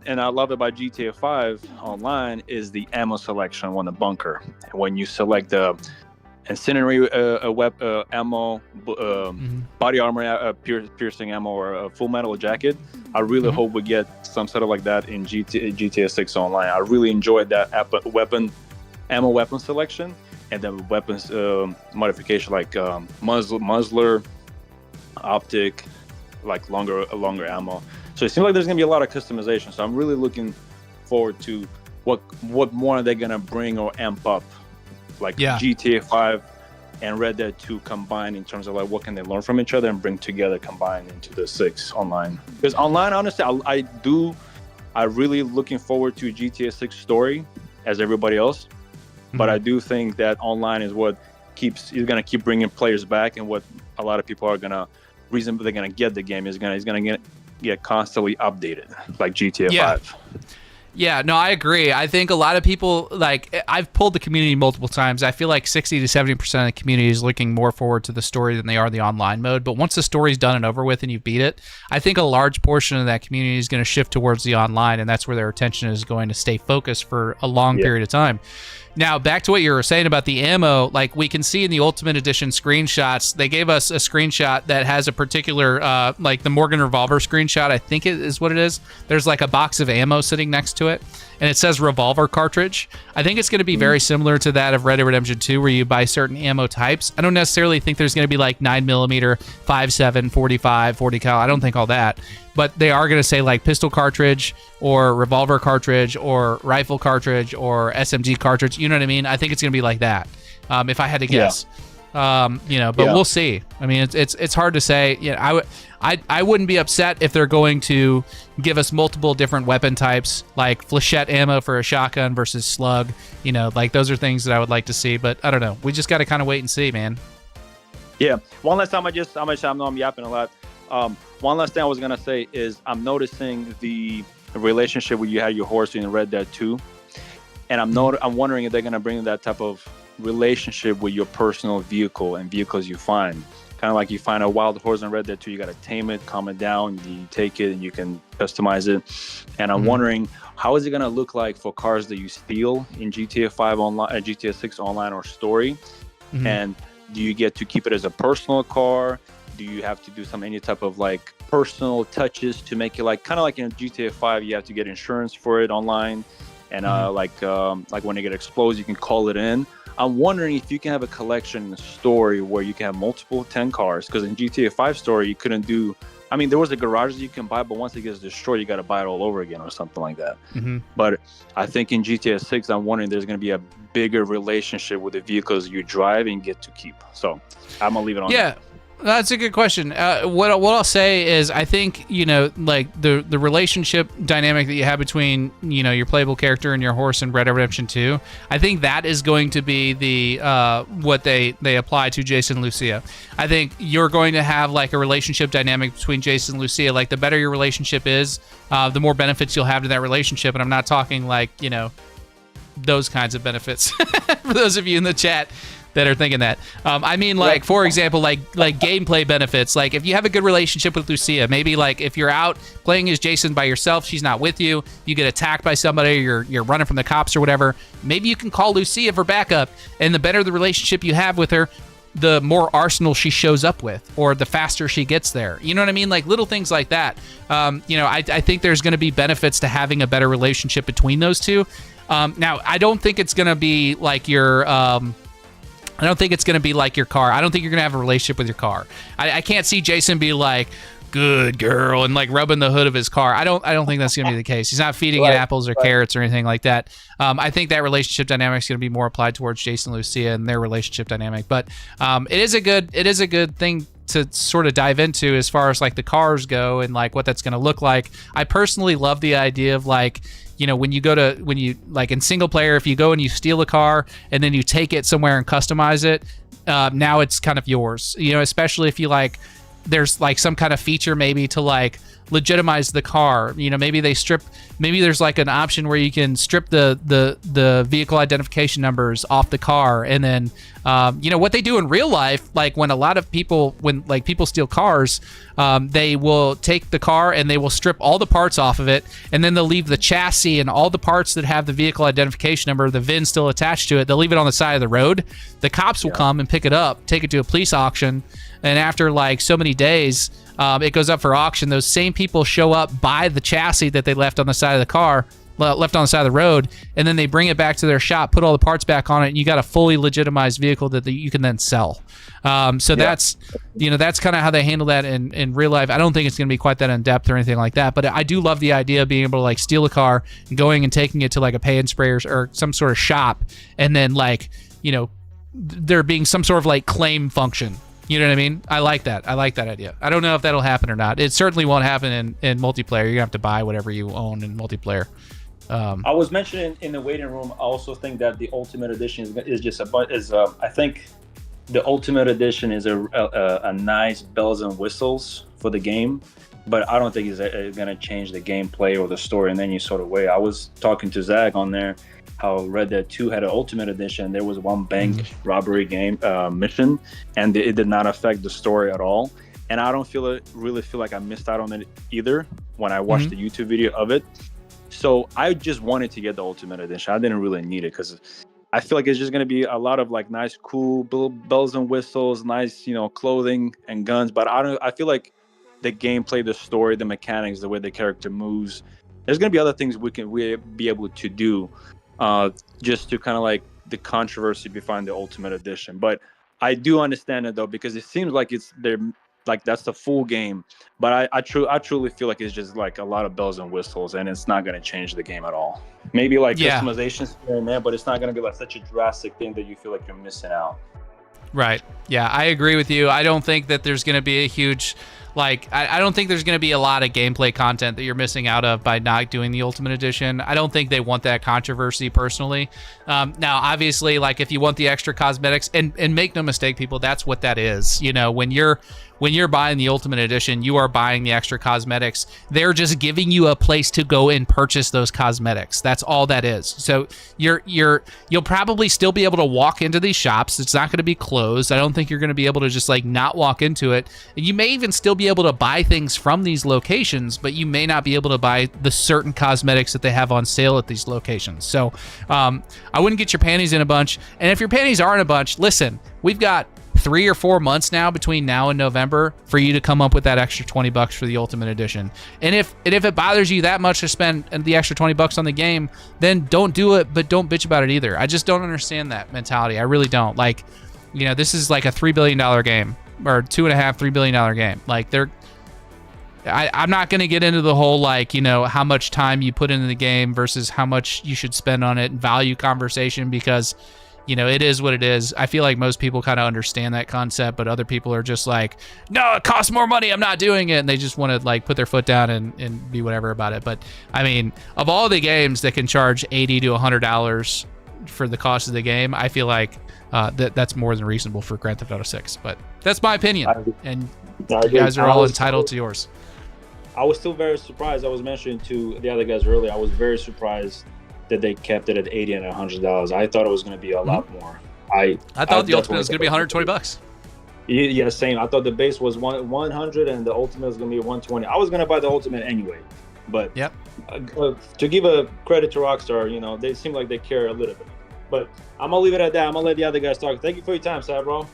And I love it about GTA 5 Online is the ammo selection on the bunker. When you select the incendiary ammo, body armor, piercing ammo, or a full metal jacket, I really hope we get some sort of like that in GTA 6 Online. I really enjoyed that ammo weapon selection, and then weapons modification like muzzler, optic, like longer ammo. So it seems like there's gonna be a lot of customization. So I'm really looking forward to what more are they gonna bring or amp up, like GTA 5 and Red Dead 2 combined, in terms of like what can they learn from each other and bring together combined into the 6 Online. Because Online, honestly, I really looking forward to GTA 6 story as everybody else, but I do think that Online is what is gonna keep bringing players back, and what a lot of people are gonna they're gonna get the game is gonna get constantly updated, like GTA 5.
Yeah, no, I agree. I think a lot of people, like, I've pulled the community multiple times. I feel like 60 to 70% of the community is looking more forward to the story than they are the online mode. But once the story's done and over with and you beat it, I think a large portion of that community is going to shift towards the online, and that's where their attention is going to stay focused for a long period of time. Now, back to what you were saying about the ammo, like we can see in the Ultimate Edition screenshots, they gave us a screenshot that has a particular, like the Morgan revolver screenshot, I think it is what it is. There's like a box of ammo sitting next to it, and it says revolver cartridge. I think it's going to be very similar to that of Red Dead Redemption 2, where you buy certain ammo types. I don't necessarily think there's going to be like 9mm, 5.7, 45, 40 cal. I don't think all that. But they are going to say like pistol cartridge or revolver cartridge or rifle cartridge or SMG cartridge. You know what I mean? I think it's going to be like that, if I had to guess. But we'll see. I mean, it's hard to say. Yeah, I wouldn't be upset if they're going to give us multiple different weapon types, like flechette ammo for a shotgun versus slug. You know, like those are things that I would like to see. But I don't know. We just got to kind of wait and see, man.
Yeah. One last time, I know I'm yapping a lot. One last thing I was gonna say is I'm noticing the relationship where you had your horse in Red Dead 2, and I'm wondering if they're gonna bring that type of relationship with your personal vehicle and vehicles you find. Kind of like you find a wild horse in Red Dead 2, you gotta tame it, calm it down, you take it, and you can customize it. And I'm wondering, how is it gonna look like for cars that you steal in GTA 5 online, GTA 6 online or story? And do you get to keep it as a personal car? Do you have to do any type of like personal touches to make it like kind of like in GTA 5, you have to get insurance for it online, and like when it gets exposed, you can call it in. I'm wondering if you can have a collection in the story where you can have multiple 10 cars, because in GTA 5 story you couldn't do. I mean, there was a garage that you can buy, but once it gets destroyed, you got to buy it all over again or something like that. But I think in GTA 6, I'm wondering there's going to be a bigger relationship with the vehicles you drive and get to keep. So I'm gonna leave it on.
Yeah. That's a good question. What I'll say is, I think, like the relationship dynamic that you have between, your playable character and your horse in Red Dead Redemption 2, I think that is going to be the what they apply to Jason and Lucia. I think you're going to have like a relationship dynamic between Jason and Lucia. Like the better your relationship is, the more benefits you'll have to that relationship. And I'm not talking like, those kinds of benefits for those of you in the chat that are thinking that. I mean, like, for example, like gameplay benefits. Like, if you have a good relationship with Lucia, maybe, like, if you're out playing as Jason by yourself, she's not with you, you get attacked by somebody, you're running from the cops or whatever, maybe you can call Lucia for backup, and the better the relationship you have with her, the more arsenal she shows up with, or the faster she gets there. You know what I mean? Like, little things like that. I think there's going to be benefits to having a better relationship between those two. Now, I don't think it's going to be like your... I don't think it's going to be like your car. I don't think you're going to have a relationship with your car. I can't see Jason be like, good girl, and like rubbing the hood of his car. I don't think that's going to be the case. He's not feeding it apples or carrots or anything like that. I think that relationship dynamic is going to be more applied towards Jason and Lucia and their relationship dynamic. But it is a good thing to sort of dive into as far as like the cars go and like what that's going to look like. I personally love the idea of like, you know, when you like in single player, if you go and you steal a car and then you take it somewhere and customize it, now it's kind of yours, you know, especially if you like, there's like some kind of feature maybe to like legitimize the car, you know, maybe there's like an option where you can strip the vehicle identification numbers off the car, and then you know what they do in real life, like when people steal cars, they will take the car and they will strip all the parts off of it, and then they'll leave the chassis and all the parts that have the vehicle identification number, the VIN still attached to it, they'll leave it on the side of the road. The cops will come and pick it up, take it to a police auction, and after like so many days, it goes up for auction. Those same people show up, buy the chassis that they left on the side of the car, left on the side of the road, and then they bring it back to their shop, put all the parts back on it, and you got a fully legitimized vehicle that you can then sell. That's, you know, that's kind of how they handle that in real life. I don't think it's going to be quite that in depth or anything like that, but I do love the idea of being able to like steal a car and going and taking it to like a pay and spray or some sort of shop, and then like, you know, there being some sort of like claim function. You know what I mean? I like that. I like that idea. I don't know if that'll happen or not. It certainly won't happen in multiplayer. You're gonna have to buy whatever you own in multiplayer.
I was mentioning in the waiting room. I also think that the Ultimate Edition is just I think the Ultimate Edition is a nice bells and whistles for the game, but I don't think it's gonna change the gameplay or the story in any sort of way. I was talking to Zach on there how Red Dead 2 had an Ultimate Edition. There was one bank robbery game mission, and it did not affect the story at all. And I don't really feel like I missed out on it either when I watched the YouTube video of it. So I just wanted to get the Ultimate Edition. I didn't really need it because I feel like it's just going to be a lot of like nice, cool bells and whistles, nice, you know, clothing and guns. But I feel like the gameplay, the story, the mechanics, the way the character moves, there's going to be other things we be able to do. Just to kind of like the controversy behind the Ultimate Edition. But I do understand it though, because it seems like they're like that's the full game. But I truly feel like it's just like a lot of bells and whistles, and it's not going to change the game at all. Maybe like customizations here and there, but it's not going to be like such a drastic thing that you feel like you're missing out.
Right. Yeah, I agree with you. I don't think that there's going to be a huge, like, I don't think there's going to be a lot of gameplay content that you're missing out of by not doing the Ultimate Edition. I don't think they want that controversy personally. Now, obviously, like if you want the extra cosmetics, and make no mistake, people, that's what that is. You know, when you're buying the Ultimate Edition, you are buying the extra cosmetics. They're just giving you a place to go and purchase those cosmetics. That's all that is. So you'll probably still be able to walk into these shops. It's not going to be closed. I don't think you're going to be able to just like not walk into it. You may even still be able to buy things from these locations, but you may not be able to buy the certain cosmetics that they have on sale at these locations. So I wouldn't get your panties in a bunch. And if your panties are in a bunch, listen, we've got 3 or 4 months now between now and November for you to come up with that extra $20 for the Ultimate Edition. And if it bothers you that much to spend the extra $20 on the game, then don't do it, but don't bitch about it either. I just don't understand that mentality. I really don't. Like, you know, this is like a $3 billion game, or $2.5-3 billion game. Like I'm not going to get into the whole, like, you know, how much time you put into the game versus how much you should spend on it value conversation, because, you know, it is what it is. I feel like most people kind of understand that concept, but other people are just like, no, it costs more money, I'm not doing it. And they just want to like put their foot down and be whatever about it. But I mean, of all the games that can charge $80 to $100 for the cost of the game, I feel like that's more than reasonable for Grand Theft Auto 6. But that's my opinion. And you guys are all entitled to yours.
I was still very surprised. I was mentioning to the other guys earlier, I was very surprised that they kept it at $80 and $100. I thought it was going to be a lot more. I
thought the Ultimate was going to be $120.
Yeah, same. I thought the base was 100 and the Ultimate was going to be 120. I was going to buy the Ultimate anyway, but to give a credit to Rockstar, you know, they seem like they care a little bit. But I'm gonna leave it at that. I'm gonna let the other guys talk. Thank you for your time, Sad Bro.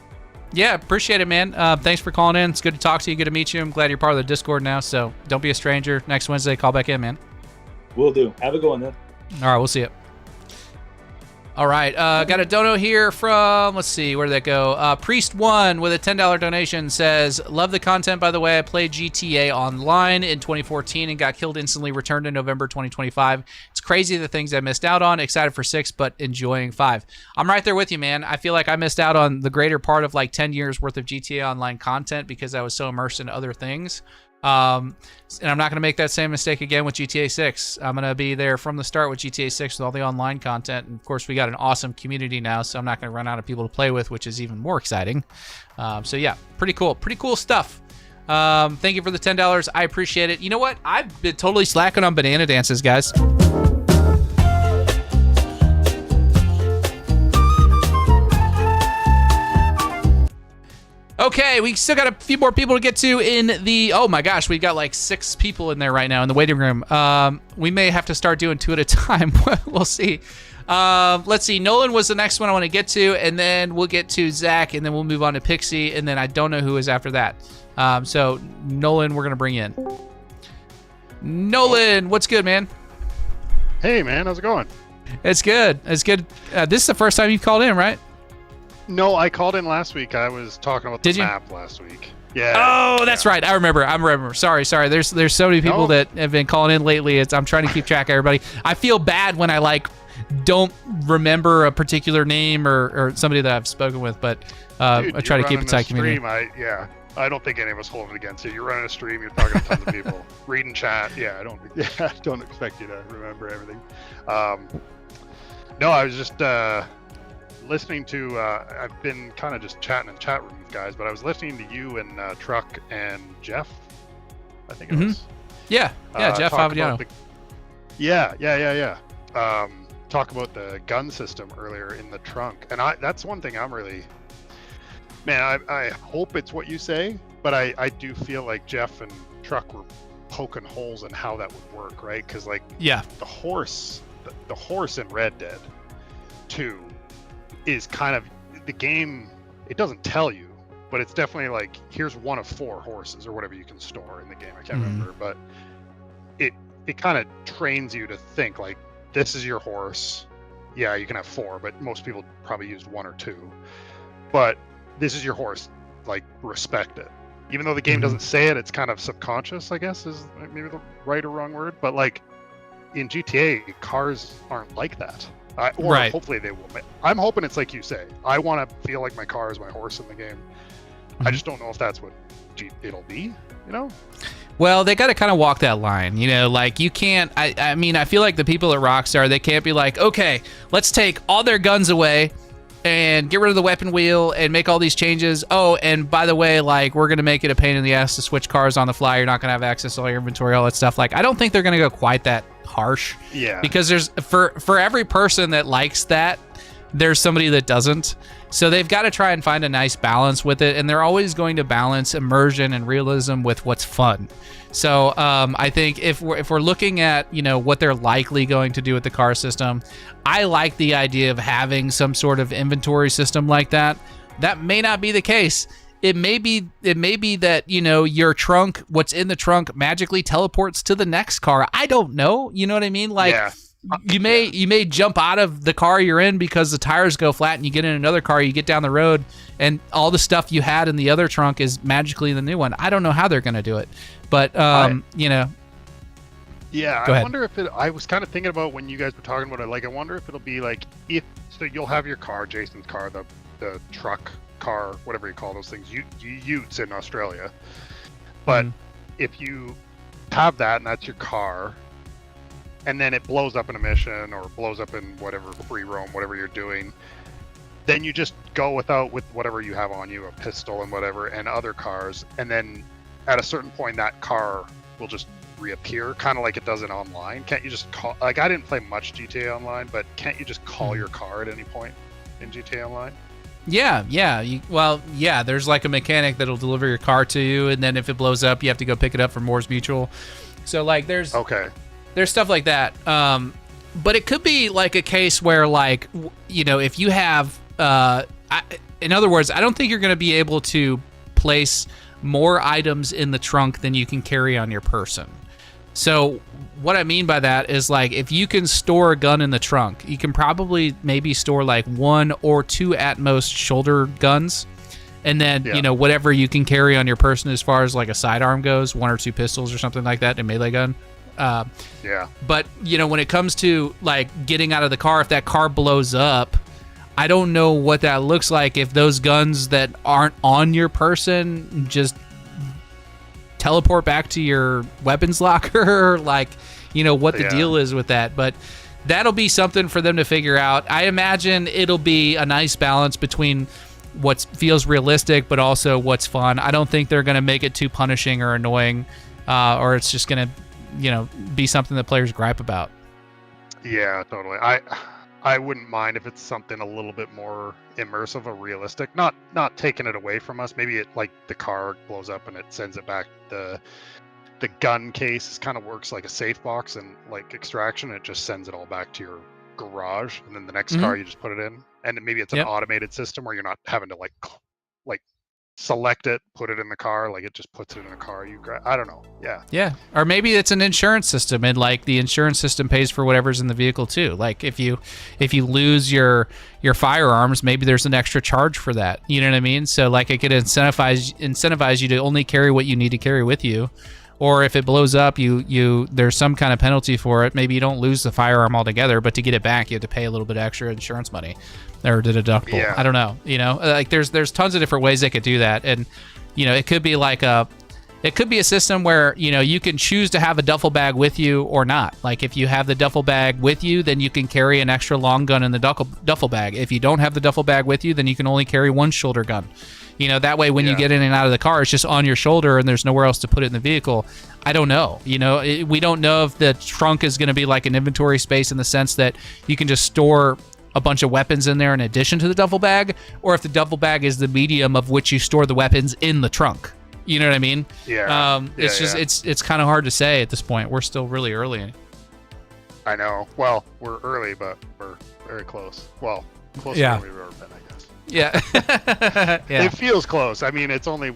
Yeah, appreciate it, man. Thanks for calling in. It's good to talk to you. Good to meet you. I'm glad you're part of the Discord now, so don't be a stranger. Next Wednesday, call back in, man.
Will do. Have a good one, then.
All right, we'll see you. All right, got a dono here from, let's see, where did that go? Priest1 with a $10 donation says, love the content, by the way. I played GTA Online in 2014 and got killed instantly, returned in November 2025. It's crazy the things I missed out on. Excited for 6, but enjoying 5. I'm right there with you, man. I feel like I missed out on the greater part of like 10 years worth of GTA Online content because I was so immersed in other things. And I'm not going to make that same mistake again with GTA 6. I'm going to be there from the start with GTA 6 with all the online content. And of course, we got an awesome community now, so I'm not going to run out of people to play with, which is even more exciting. So yeah, pretty cool stuff. Thank you for the $10. I appreciate it. You know what? I've been totally slacking on banana dances, guys. Okay, we still got a few more people to get to in the... Oh my gosh, we got like 6 people in there right now in the waiting room. We may have to start doing 2 at a time. We'll see. Let's see. Nolan was the next one I want to get to, and then we'll get to Zach, and then we'll move on to Pixie, and then I don't know who is after that. So, Nolan, we're going to bring in. Nolan, what's good, man?
Hey, man. How's it going?
It's good. It's good. This is the first time you've called in, right?
No, I called in last week. I was talking about the map last week. Yeah.
Oh, that's right. I remember. Sorry. There's so many people that have been calling in lately. I'm trying to keep track of everybody. I feel bad when I like don't remember a particular name or somebody that I've spoken with, but
Dude,
I try to keep it tight community.
I don't think any of us hold it against you. You're running a stream. You're talking to tons of people, reading chat. Yeah, I don't expect you to remember everything. No, I was just listening to. I've been kind of just chatting in chat rooms, guys, but I was listening to you and Truck and Jeff. I think it was.
Yeah, Jeff Favignano.
Yeah. Talk about the gun system earlier in the trunk, and that's one thing I'm really. Man, I hope it's what you say, but I do feel like Jeff and Truck were poking holes in how that would work, right? Because the horse in Red Dead 2 is kind of the game. It doesn't tell you, but it's definitely like, here's one of 4 horses or whatever you can store in the game. I can't remember, but it kind of trains you to think like, this is your horse. Yeah, you can have 4, but most people probably used 1 or 2. But this is your horse, like, respect it. Even though the game doesn't say it, it's kind of subconscious, I guess, is maybe the right or wrong word. But, like, in GTA, cars aren't like that. Right. Hopefully they will. I'm hoping it's like you say. I want to feel like my car is my horse in the game. I just don't know if that's what it'll be, you know?
Well, they got to kind of walk that line, you know, like you can't, I mean, I feel like the people at Rockstar, they can't be like, okay, let's take all their guns away and get rid of the weapon wheel and make all these changes. Oh, and by the way, like, we're going to make it a pain in the ass to switch cars on the fly. You're not going to have access to all your inventory, all that stuff. Like, I don't think they're going to go quite that harsh.
Yeah.
Because there's, for every person that likes that, there's somebody that doesn't. So they've got to try and find a nice balance with it. And they're always going to balance immersion and realism with what's fun. So I think if we're looking at, you know, what they're likely going to do with the car system, I like the idea of having some sort of inventory system like that. That may not be the case. It may be that, you know, your trunk, what's in the trunk magically teleports to the next car. I don't know. You know what I mean? Like, you may jump out of the car you're in because the tires go flat and you get in another car, you get down the road and all the stuff you had in the other trunk is magically in the new one. I don't know how they're going to do it, but you know.
Yeah, I wonder if I was kind of thinking about when you guys were talking about it, like, I wonder if it'll be like, so you'll have your car, Jason's car, the truck car, whatever you call those things, utes in Australia. But if you have that and that's your car, and then it blows up in a mission or blows up in whatever free roam, whatever you're doing, then you just go with whatever you have on you, a pistol and whatever, and other cars, and then at a certain point that car will just reappear, kind of like it does in online. Can't you just call, like, I didn't play much GTA Online, but can't you just call your car at any point in GTA Online?
Yeah. There's like a mechanic that'll deliver your car to you, and then if it blows up, you have to go pick it up from Moore's Mutual. So like there's stuff like that. But it could be like a case where, like, you know, if you have, in other words, I don't think you're going to be able to place more items in the trunk than you can carry on your person. So what I mean by that is, like, if you can store a gun in the trunk, you can probably maybe store like 1 or 2 at most shoulder guns, and then you know, whatever you can carry on your person as far as like a sidearm goes, 1 or 2 pistols or something like that, a melee gun. But you know, when it comes to like getting out of the car, if that car blows up, I don't know what that looks like if those guns that aren't on your person just teleport back to your weapons locker, like, you know, what the deal is with that. But that'll be something for them to figure out. I imagine it'll be a nice balance between what feels realistic but also what's fun. I don't think they're going to make it too punishing or annoying, or it's just going to, you know, be something that players gripe about.
Yeah, totally. I wouldn't mind if it's something a little bit more immersive or realistic. Not taking it away from us. Maybe it, like, the car blows up and it sends it back. The gun case kind of works like a safe box and like Extraction. It just sends it all back to your garage, and then the next car you just put it in. And maybe it's an automated system where you're not having to like select it, put it in the car, like it just puts it in the car. I don't know. Yeah.
Or maybe it's an insurance system, and like the insurance system pays for whatever's in the vehicle too. Like if you lose your firearms, maybe there's an extra charge for that. You know what I mean? So like it could incentivize you to only carry what you need to carry with you. Or if it blows up, there's some kind of penalty for it. Maybe you don't lose the firearm altogether, but to get it back, you have to pay a little bit extra insurance money or the deductible.
Yeah.
I don't know. You know, like there's tons of different ways they could do that, and you know, it could be a system where, you know, you can choose to have a duffel bag with you or not. Like if you have the duffel bag with you, then you can carry an extra long gun in the duffel bag. If you don't have the duffel bag with you, then you can only carry 1 shoulder gun. You know, that way when you get in and out of the car, it's just on your shoulder and there's nowhere else to put it in the vehicle. I don't know. You know, we don't know if the trunk is going to be like an inventory space in the sense that you can just store a bunch of weapons in there in addition to the duffel bag, or if the duffel bag is the medium of which you store the weapons in the trunk. You know what I mean? It's kind of hard to say at this point. We're still really early.
I know. Well, we're early, but we're very close. Well, closer than we've ever been, I guess.
Yeah.
It feels close. I mean, it's only,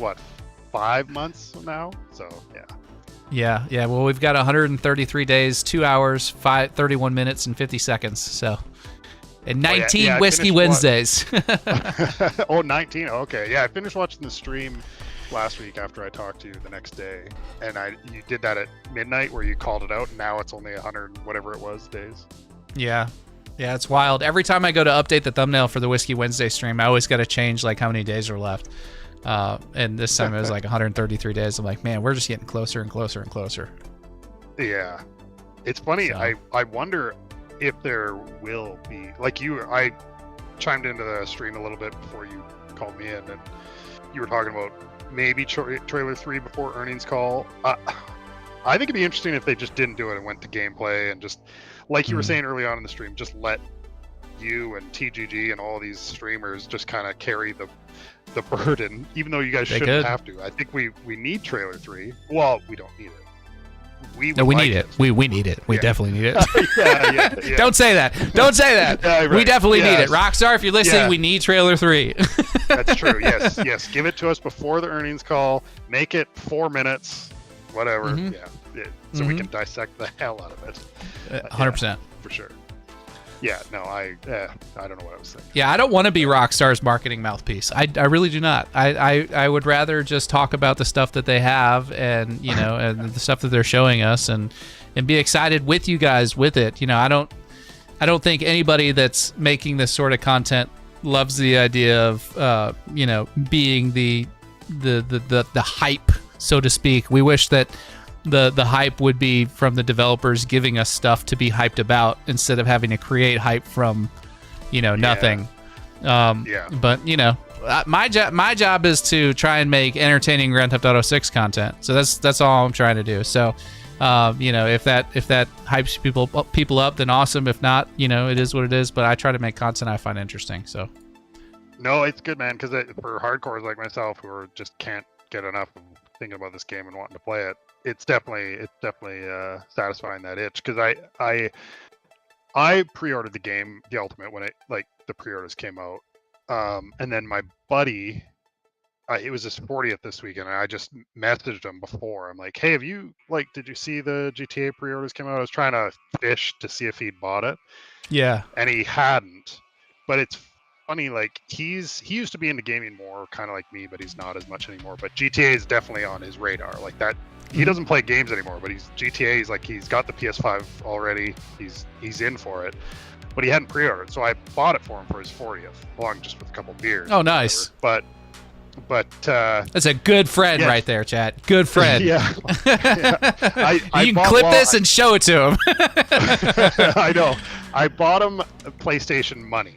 5 months now? So, yeah.
Yeah. Well, we've got 133 days, 2 hours, 31 minutes, and 50 seconds. So, and 19 Whiskey Wednesdays.
19? Okay. Yeah, I finished watching the stream last week after I talked to you the next day. And you did that at midnight where you called it out, and now it's only 100, whatever it was, days.
Yeah. Yeah, it's wild. Every time I go to update the thumbnail for the Whiskey Wednesday stream, I always got to change like how many days are left. And this time it was like 133 days. I'm like, man, we're just getting closer and closer and closer.
Yeah. It's funny. So. I wonder if there will be, like I chimed into the stream a little bit before you called me in, and you were talking about maybe trailer 3 before earnings call. I think it'd be interesting if they just didn't do it and went to gameplay and just, like you were saying early on in the stream, just let you and TGG and all these streamers just kind of carry the burden, even though you guys shouldn't have to. I think we need trailer 3. Well, we don't need it. We need
it. We need it. We definitely need it.
yeah.
Don't say that. Yeah, right. We definitely need it. Rockstar, if you're listening, we need trailer 3.
That's true. Yes. Give it to us before the earnings call. Make it 4 minutes, whatever. So we can dissect the hell out of it.
100%.
For sure. Yeah, no, I don't know what I was saying.
Yeah, I don't want to be Rockstar's marketing mouthpiece. I really do not. I would rather just talk about the stuff that they have, and you know, and the stuff that they're showing us, and be excited with you guys with it. You know, I don't think anybody that's making this sort of content loves the idea of you know, being the hype, so to speak. We wish that the hype would be from the developers giving us stuff to be hyped about instead of having to create hype from, you know, nothing. But you know, my job is to try and make entertaining Grand Theft Auto 6 content. So that's all I'm trying to do. So, you know, if that hypes people up, then awesome. If not, you know, it is what it is. But I try to make content I find interesting. So.
No, it's good, man. Because for hardcores like myself who just can't get enough of thinking about this game and wanting to play it, it's definitely satisfying that itch. Because I pre-ordered the game, the Ultimate, when the pre-orders came out, and then my buddy it was his 40th this weekend, and I just messaged him before. I'm like, hey, did you see the GTA pre-orders came out? I was trying to fish to see if he'd bought it.
Yeah.
And he hadn't. But it's funny, like, he used to be into gaming more, kind of like me, but he's not as much anymore. But GTA is definitely on his radar. Like that, he doesn't play games anymore, but he's like, he's got the PS5 already. He's in for it. But he hadn't pre-ordered, so I bought it for him for his 40th, along just with a couple beers.
Oh, nice.
But
that's a good friend right there, Chad. Good friend.
Yeah.
You can clip this and show it to him.
I know. I bought him PlayStation money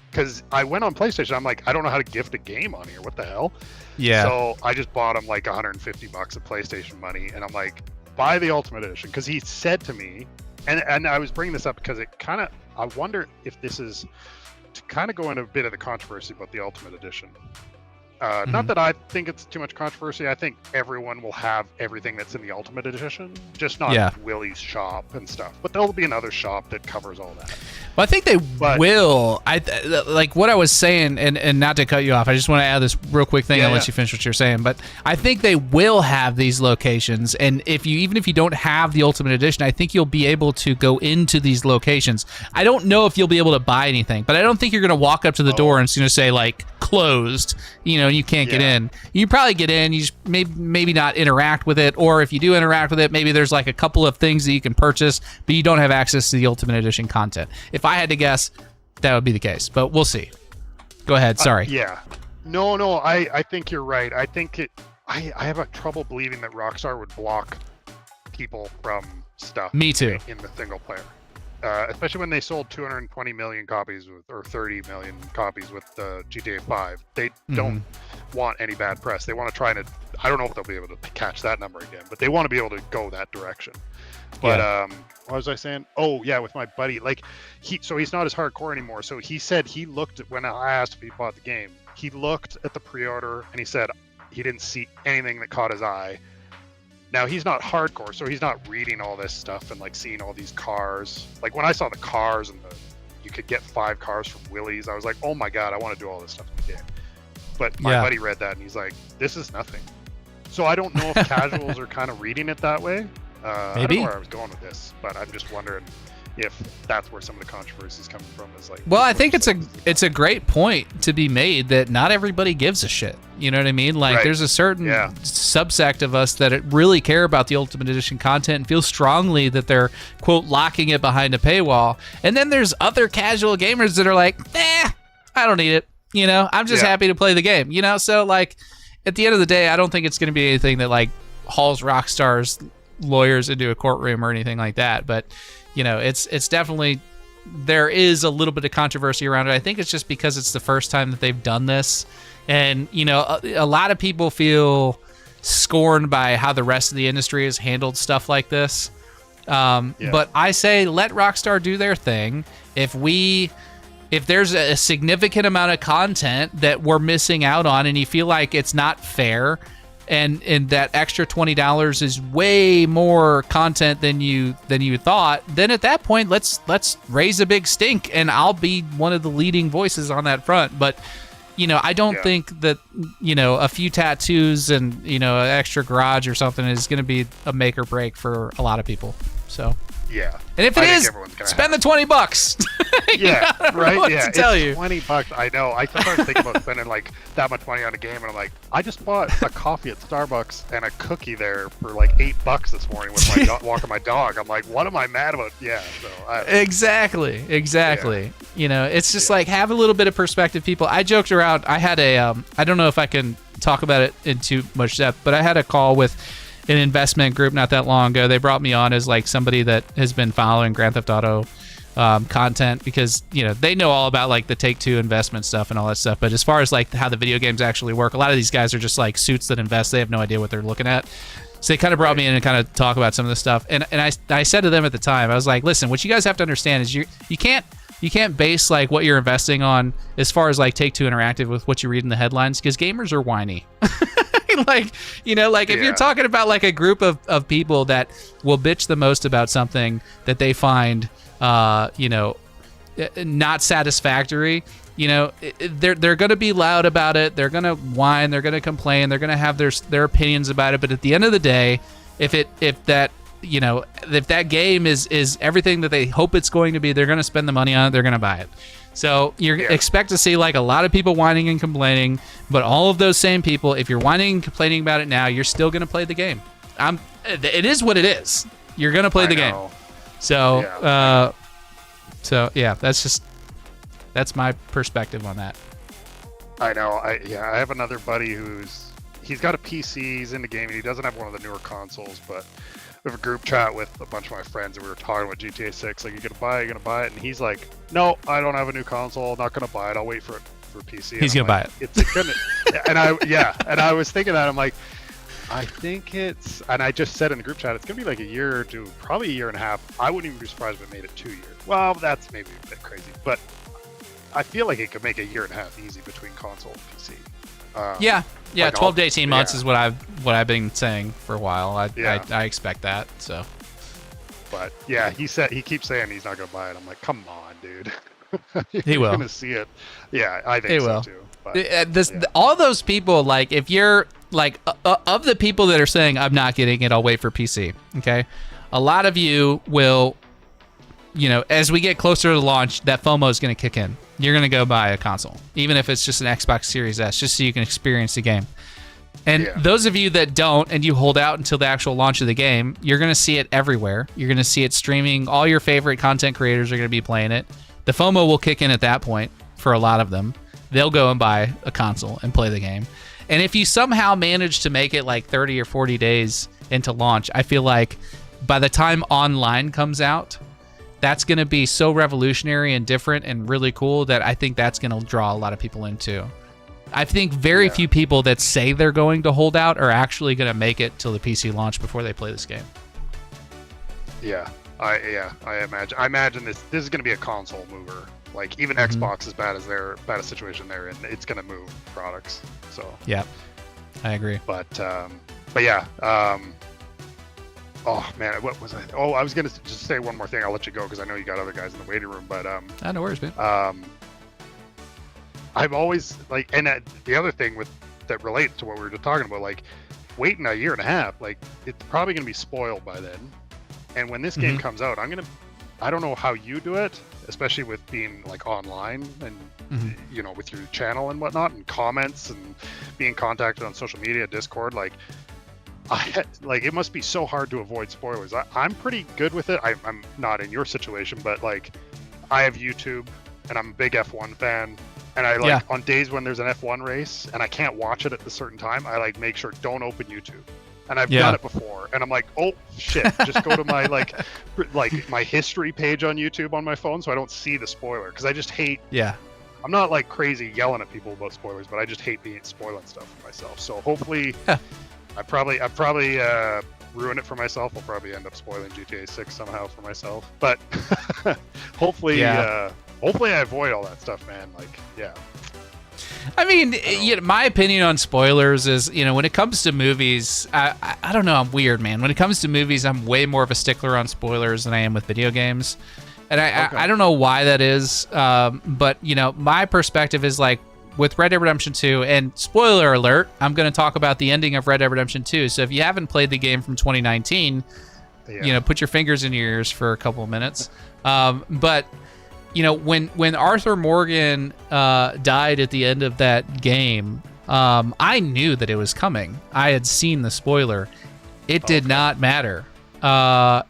because I went on PlayStation. I'm like, I don't know how to gift a game on here. What the hell?
Yeah.
So I just bought him like $150 of PlayStation money, and I'm like, buy the Ultimate Edition, because he said to me, and I was bringing this up because it kind of, I wonder if this is to kind of go into a bit of the controversy about the Ultimate Edition. Not that I think it's too much controversy. I think everyone will have everything that's in the Ultimate Edition, just not Willie's shop and stuff. But there'll be another shop that covers all that.
Well, I think they will. Like what I was saying, and not to cut you off, I just want to add this real quick thing. I'll let you finish what you're saying. But I think they will have these locations, and even if you don't have the Ultimate Edition, I think you'll be able to go into these locations. I don't know if you'll be able to buy anything, but I don't think you're going to walk up to the door and it's going to say like closed, and you can't get in. You probably get in, you just maybe not interact with it, or if you do interact with it, maybe there's like a couple of things that you can purchase, but you don't have access to the Ultimate Edition content. If I had to guess, that would be the case, but we'll see. Go ahead, sorry.
No, I think you're right. I think I have a trouble believing that Rockstar would block people from stuff.
Me too.
In the single player. Especially when they sold 220 million copies or 30 million copies with GTA 5. They don't want any bad press. They want to try and, I don't know if they'll be able to catch that number again, but they want to be able to go that direction. But what was I saying? Oh yeah, with my buddy, like he's not as hardcore anymore. So he said he looked at, when I asked if he bought the game, he looked at the pre-order and he said he didn't see anything that caught his eye. Now, he's not hardcore, so he's not reading all this stuff and like seeing all these cars. Like when I saw the cars and you could get 5 cars from Willie's, I was like, oh my God, I want to do all this stuff in the game. But my buddy read that and he's like, this is nothing. So I don't know if casuals are kind of reading it that way. Maybe. I don't know where I was going with this, but I'm just wondering if that's where some of the controversy is coming from. Is like,
well, I think it's a great point to be made that not everybody gives a shit. You know what I mean? Like, there's a certain subsect of us that really care about the Ultimate Edition content and feel strongly that they're, quote, locking it behind a paywall. And then there's other casual gamers that are like, I don't need it. I'm just happy to play the game. So like, at the end of the day, I don't think it's going to be anything that like hauls Rockstar's lawyers into a courtroom or anything like that. But it's definitely, there is a little bit of controversy around it. I think it's just because it's the first time that they've done this. And, a lot of people feel scorned by how the rest of the industry has handled stuff like this. But I say, let Rockstar do their thing. If there's a significant amount of content that we're missing out on and you feel like it's not fair, and that extra $20 is way more content than you thought, then at that point let's raise a big stink and I'll be one of the leading voices on that front. But I don't think that a few tattoos and an extra garage or something is going to be a make or break for a lot of people. So and if it is, spend the $20.
Right.
To tell you,
$20. I know. I sometimes think about spending like that much money on a game, and I'm like, I just bought a coffee at Starbucks and a cookie there for like $8 this morning with my walking my dog. I'm like, what am I mad about? Exactly. It's just like, have a little bit of perspective, people. I joked around. I had I don't know if I can talk about it in too much depth, but I had a call with an investment group not that long ago. They brought me on as like somebody that has been following Grand Theft Auto content because they know all about like the Take-Two investment stuff and all that stuff. But as far as like how the video games actually work, a lot of these guys are just like suits that invest. They have no idea what they're looking at. So they kind of brought me in and kind of talk about some of this stuff. And I said to them at the time, I was like, listen, what you guys have to understand is you can't base like what you're investing on as far as like Take-Two Interactive with what you read in the headlines, because gamers are whiny. If you're talking about like a group of people that will bitch the most about something that they find not satisfactory,
they're going to be loud about it. They're going to whine. They're going to complain. They're going to have their opinions about it. But at the end of the day, if that game is everything that they hope it's going to be, they're going to spend the money on it. They're going to buy it. So expect to see like a lot of people whining and complaining, but all of those same people, if you're whining and complaining about it now, you're still going to play the game. It is what it is. You're going to play the game. So, that's my perspective on that.
I know. I have another buddy he's got a PC, he's into gaming, he doesn't have one of the newer consoles, but we have a group chat with a bunch of my friends and we were talking about GTA 6, like, you gonna buy it? And he's like, no, I don't have a new console, not gonna buy it, I'll wait for PC.
He's gonna buy it.
It's gonna, and I was thinking that, I'm like, I think and I just said in the group chat, it's gonna be like a year to probably a year and a half. I wouldn't even be surprised if it made it 2 years. Well, that's maybe a bit crazy, but I feel like it could make a year and a half easy between console and PC.
Like 12 to 18 months is what I've been saying for a while. I expect that. So,
but yeah, he keeps saying he's not gonna buy it. I'm like, come on, dude.
He will.
Gonna see it. Yeah, I think
he
so
will.
Too. But,
all those people, like, if you're like of the people that are saying I'm not getting it, I'll wait for PC. Okay, a lot of you will. As we get closer to launch, that FOMO is going to kick in. You're going to go buy a console, even if it's just an Xbox Series S, just so you can experience the game. And those of you that don't, and you hold out until the actual launch of the game, you're going to see it everywhere. You're going to see it streaming. All your favorite content creators are going to be playing it. The FOMO will kick in at that point for a lot of them. They'll go and buy a console and play the game. And if you somehow manage to make it like 30 or 40 days into launch, I feel like by the time online comes out, that's going to be so revolutionary and different and really cool that I think that's going to draw a lot of people in too. I think very few people that say they're going to hold out are actually going to make it till the PC launch before they play this game.
I imagine this is going to be a console mover. Like, even Xbox, as bad a situation they're in, it's going to move products. So
yeah, I agree.
But yeah. Oh man, what was I? Oh, I was gonna just say one more thing. I'll let you go because I know you got other guys in the waiting room. But
no worries, man.
I've always the other thing that relates to what we were just talking about, like waiting a year and a half, like it's probably gonna be spoiled by then. And when this game comes out, I don't know how you do it, especially with being like online and with your channel and whatnot, and comments and being contacted on social media, Discord, like it must be so hard to avoid spoilers. I'm pretty good with it. I'm not in your situation, but like I have YouTube and I'm a big F1 fan, and I on days when there's an F1 race and I can't watch it at a certain time, I make sure don't open YouTube. And I've done it before, and I'm like, oh shit, just go to my like my history page on YouTube on my phone so I don't see the spoiler, because I just hate. Yeah. I'm not like crazy yelling at people about spoilers, but I just hate spoiling stuff for myself. So hopefully, I probably ruin it for myself. I'll probably end up spoiling GTA 6 somehow for myself. But hopefully I avoid all that stuff, man. Like, yeah.
I mean, my opinion on spoilers is, when it comes to movies, I don't know, I'm weird, man. When it comes to movies, I'm way more of a stickler on spoilers than I am with video games. And I don't know why that is, but, my perspective is like, with Red Dead Redemption 2, and spoiler alert, I'm going to talk about the ending of Red Dead Redemption 2. So if you haven't played the game from 2019, put your fingers in your ears for a couple of minutes. But when Arthur Morgan died at the end of that game, I knew that it was coming. I had seen the spoiler. It did not matter.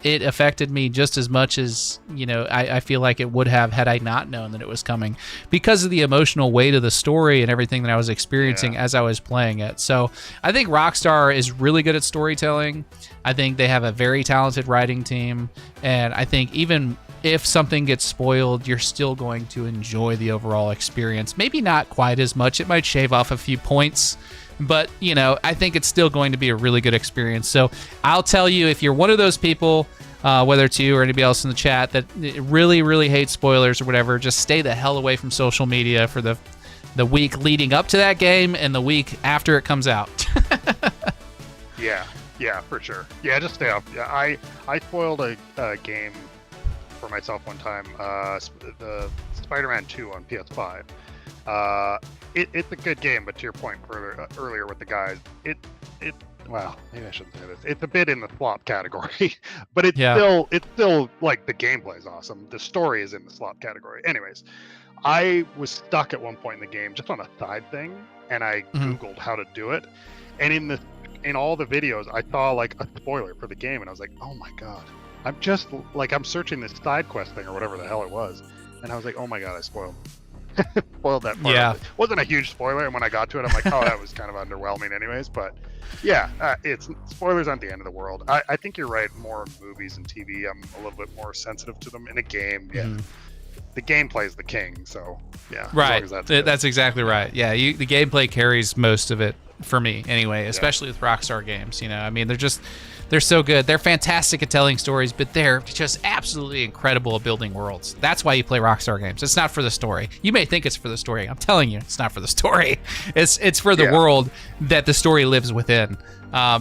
It affected me just as much as, I feel like it would have had I not known that it was coming, because of the emotional weight of the story and everything that I was experiencing as I was playing it. So I think Rockstar is really good at storytelling. I think they have a very talented writing team. And I think even if something gets spoiled, you're still going to enjoy the overall experience. Maybe not quite as much. It might shave off a few points, but, I think it's still going to be a really good experience. So I'll tell you, if you're one of those people, whether it's you or anybody else in the chat, that really, really hates spoilers or whatever, just stay the hell away from social media for the week leading up to that game and the week after it comes out.
Yeah, for sure. Yeah, just stay off. Yeah, I spoiled a game for myself one time, the Spider-Man 2 on PS5, It's a good game, but to your point earlier with the guys, well, maybe I shouldn't say this. It's a bit in the slop category, but it's still like the gameplay is awesome. The story is in the slop category. Anyways, I was stuck at one point in the game just on a side thing, and I Googled how to do it, and in all the videos, I saw like a spoiler for the game, and I was like, oh my god, I'm searching this side quest thing or whatever the hell it was, and I was like, oh my god, I spoiled that part.
Yeah.
It wasn't a huge spoiler, and when I got to it, I'm like, oh, that was kind of underwhelming anyways, but yeah, it's spoilers aren't the end of the world. I think you're right, more movies and TV, I'm a little bit more sensitive to them. In a game, the gameplay is the king, so yeah.
Right, that's exactly right. Yeah, the gameplay carries most of it for me anyway, especially with Rockstar games. You know, I mean, they're so good. They're fantastic at telling stories, but they're just absolutely incredible at building worlds. That's why you play Rockstar games. It's not for the story. You may think it's for the story. I'm telling you, it's not for the story. It's for the world that the story lives within.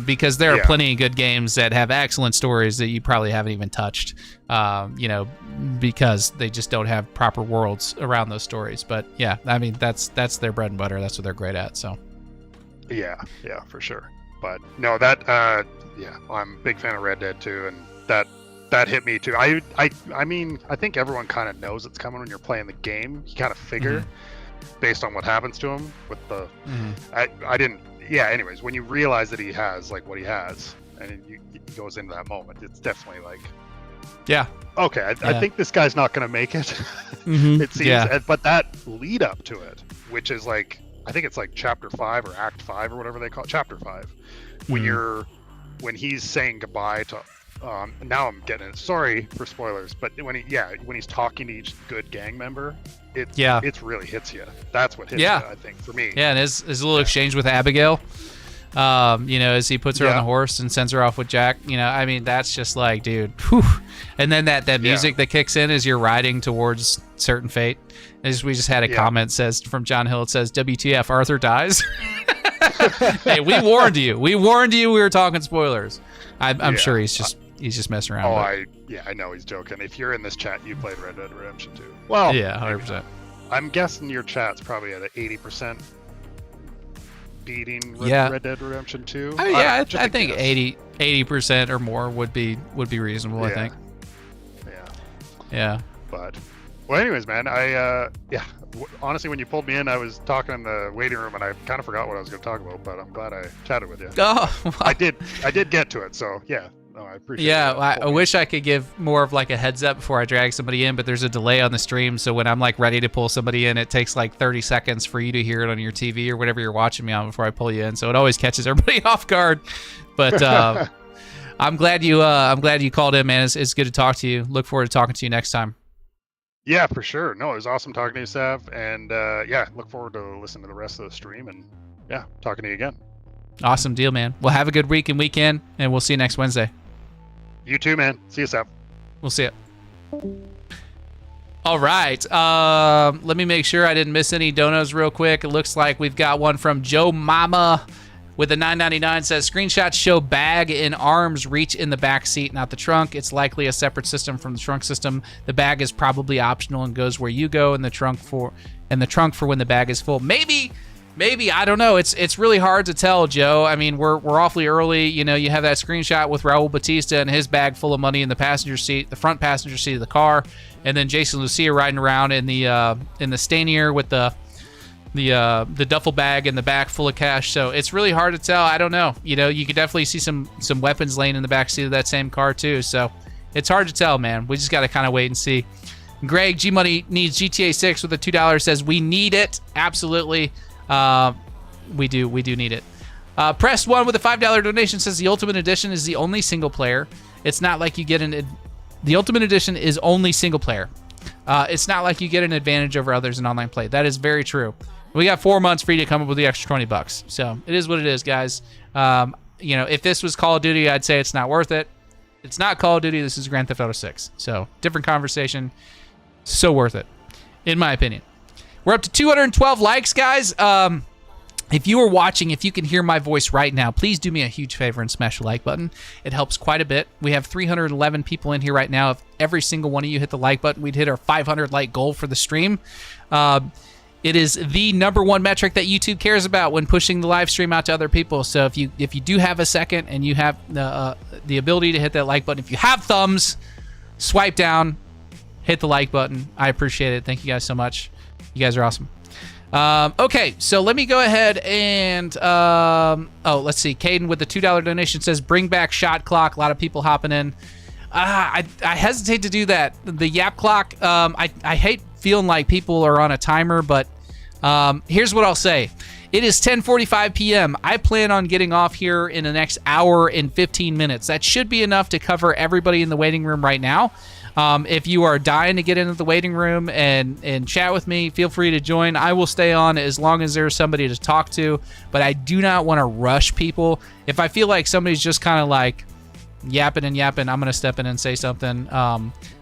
Because there are plenty of good games that have excellent stories that you probably haven't even touched. You know, because they just don't have proper worlds around those stories. But yeah, I mean, that's their bread and butter. That's what they're great at. So.
Yeah, for sure. But no, that I'm a big fan of Red Dead 2, and that hit me too. I mean, I think everyone kind of knows it's coming when you're playing the game. You kind of figure based on what happens to him with the. I didn't. Yeah. Anyways, when you realize that he has like what he has, and he goes into that moment, it's definitely like.
Yeah.
Okay, I think this guy's not going to make it. It seems. Yeah. But that lead up to it, which is like. I think it's like chapter 5 or act 5 or whatever they call it, chapter 5. When he's saying goodbye to now I'm getting it. Sorry for spoilers, but when he's talking to each good gang member, it really hits you. That's what hits you, I think, for me.
Yeah, and his little exchange with Abigail, you know, as he puts her on the horse and sends her off with Jack, you know, I mean, that's just like, dude, whew. And then that music that kicks in as you're riding towards certain fate. We just had a comment from John Hill. It says, WTF, Arthur dies. Hey, we warned you. We were talking spoilers. I'm sure he's just messing around.
I know he's joking. If you're in this chat, you played Red Dead Redemption 2. Well,
yeah, 100%.
I'm guessing your chat's probably at an 80% beating Red Dead Redemption 2.
I think 80% or more would be reasonable. I think. Yeah.
But well, anyways, man, honestly, when you pulled me in, I was talking in the waiting room, and I kind of forgot what I was going to talk about. But I'm glad I chatted with you.
Oh, wow.
I did get to it. So yeah. No, I appreciate it.
Yeah, I wish I could give more of like a heads up before I drag somebody in, but there's a delay on the stream, so when I'm like ready to pull somebody in, it takes like 30 seconds for you to hear it on your TV or whatever you're watching me on before I pull you in. So it always catches everybody off guard. But I'm glad you called in, man. It's good to talk to you. Look forward to talking to you next time.
Yeah, for sure. No, it was awesome talking to you, Sav, and look forward to listening to the rest of the stream and talking to you again. Awesome deal, man. Well, have a good week and weekend, and we'll see you next Wednesday. You too, man. See you, Sav. We'll see you. All right. Let me make sure I didn't miss any donos real quick. It looks like we've got one from Joe Mama with a $9.99. Says, screenshots show bag and arms reach in the back seat, not the trunk. It's likely a separate system from the trunk system. The bag is probably optional and goes where you go, and the trunk for when the bag is full. Maybe, I don't know. It's really hard to tell, Joe. I mean, we're awfully early. You know, you have that screenshot with Raul Batista and his bag full of money in the passenger seat, the front passenger seat of the car, and then Jason Lucia riding around in the Stanier with the duffel bag in the back full of cash. So it's really hard to tell. I don't know. You know, you could definitely see some weapons laying in the back seat of that same car too. So it's hard to tell, man. We just got to kind of wait and see. Greg G Money needs GTA 6 with a $2. Says we need it. Absolutely. We do need it. Press 1 with a $5 donation says the Ultimate Edition is the only single player. It's not like you get the Ultimate Edition is only single player. It's not like you get an advantage over others in online play. That is very true. We got 4 months for you to come up with the extra $20. So it is what it is, guys. You know, if this was Call of Duty, I'd say it's not worth it. It's not Call of Duty. This is Grand Theft Auto 6. So different conversation. So worth it, in my opinion. We're up to 212 likes, guys. If you are watching, if you can hear my voice right now, please do me a huge favor and smash the like button. It helps quite a bit. We have 311 people in here right now. If every single one of you hit the like button, we'd hit our 500 like goal for the stream.
It is the number one metric that YouTube cares about when pushing the live stream out to other people. So if you do have a second and you have the ability to hit that like button, if you have thumbs, swipe down, hit the like button. I appreciate it. Thank you guys so much. You guys are awesome. Okay, so let me go ahead and let's see. Caden with the $2 donation says bring back shot clock. A lot of people hopping in. I hesitate to do that. The yap clock. I hate feeling like people are on a timer, but here's what I'll say. It is 10:45 p.m. I plan on getting off here in the next hour and 15 minutes. That should be enough to cover everybody in the waiting room right now. If you are dying to get into the waiting room and chat with me, feel free to join. I will stay on as long as there's somebody to talk to, but I do not want to rush people. If I feel like somebody's just kind of like yapping, I'm going to step in and say something.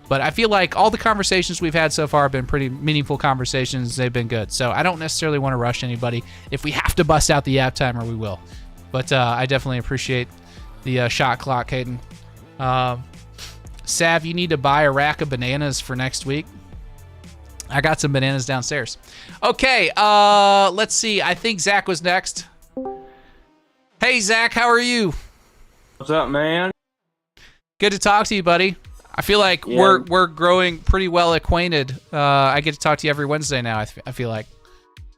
But I feel like all the conversations we've had so far have been pretty meaningful conversations. They've been good. So I don't necessarily want to rush anybody. If we have to bust out the yap timer, we will. But I definitely appreciate the shot clock, Caden. Sav, you need to buy a rack of bananas for next week. I got some bananas downstairs. Okay, let's see. I think Zach was next. Hey, Zach, how are you?
What's up, man?
Good to talk to you, buddy. I feel like we're growing pretty well acquainted. I get to talk to you every Wednesday now, I feel like.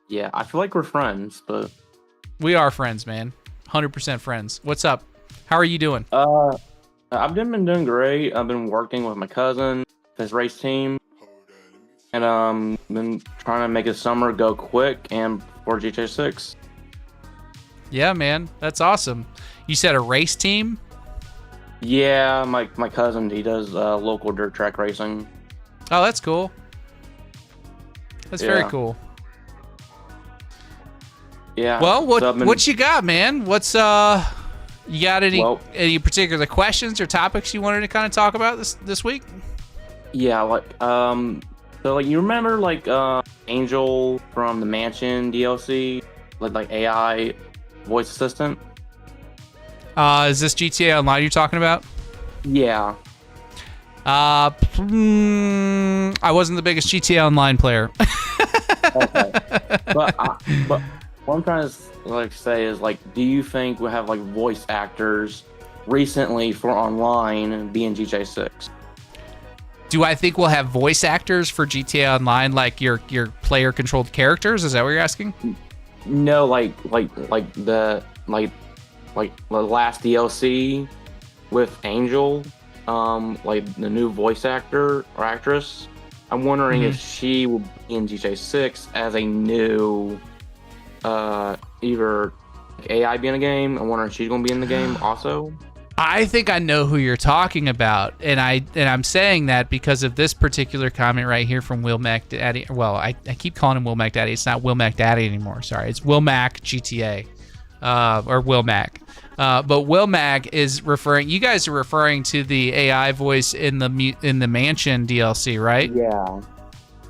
Yeah, I feel like we're friends, but...
We are friends, man. 100% friends. What's up? How are you doing?
I've been doing great. I've been working with my cousin, his race team, and been trying to make his summer go quick and for GTA 6.
Yeah, man. That's awesome. You said a race team?
Yeah, my cousin, he does local dirt track racing.
Oh, that's cool. That's very cool.
Yeah.
Well, what you got, man? What's you got any particular questions or topics you wanted to kind of talk about this week?
Yeah, so you remember Angel from the Mansion DLC, like AI voice assistant?
Is this GTA Online you're talking about?
Yeah.
I wasn't the biggest GTA Online player.
Okay. But what I'm trying to say is do you think we'll have voice actors recently for online being GTA 6?
Do I think we'll have voice actors for GTA Online, like your player controlled characters? Is that what you're asking?
No, the last DLC with Angel, the new voice actor or actress. I'm wondering if she will be in GTA 6 as a new either AI be in the game. I'm wondering if she's gonna be in the game also.
I think I know who you're talking about, and I'm saying that because of this particular comment right here from Will Mac Daddy. Well, I keep calling him Will Mac Daddy. It's not Will Mac Daddy anymore. Sorry, it's Will Mac GTA, or Will Mac. But Will Mac is referring. You guys are referring to the AI voice in the Mansion DLC, right?
Yeah.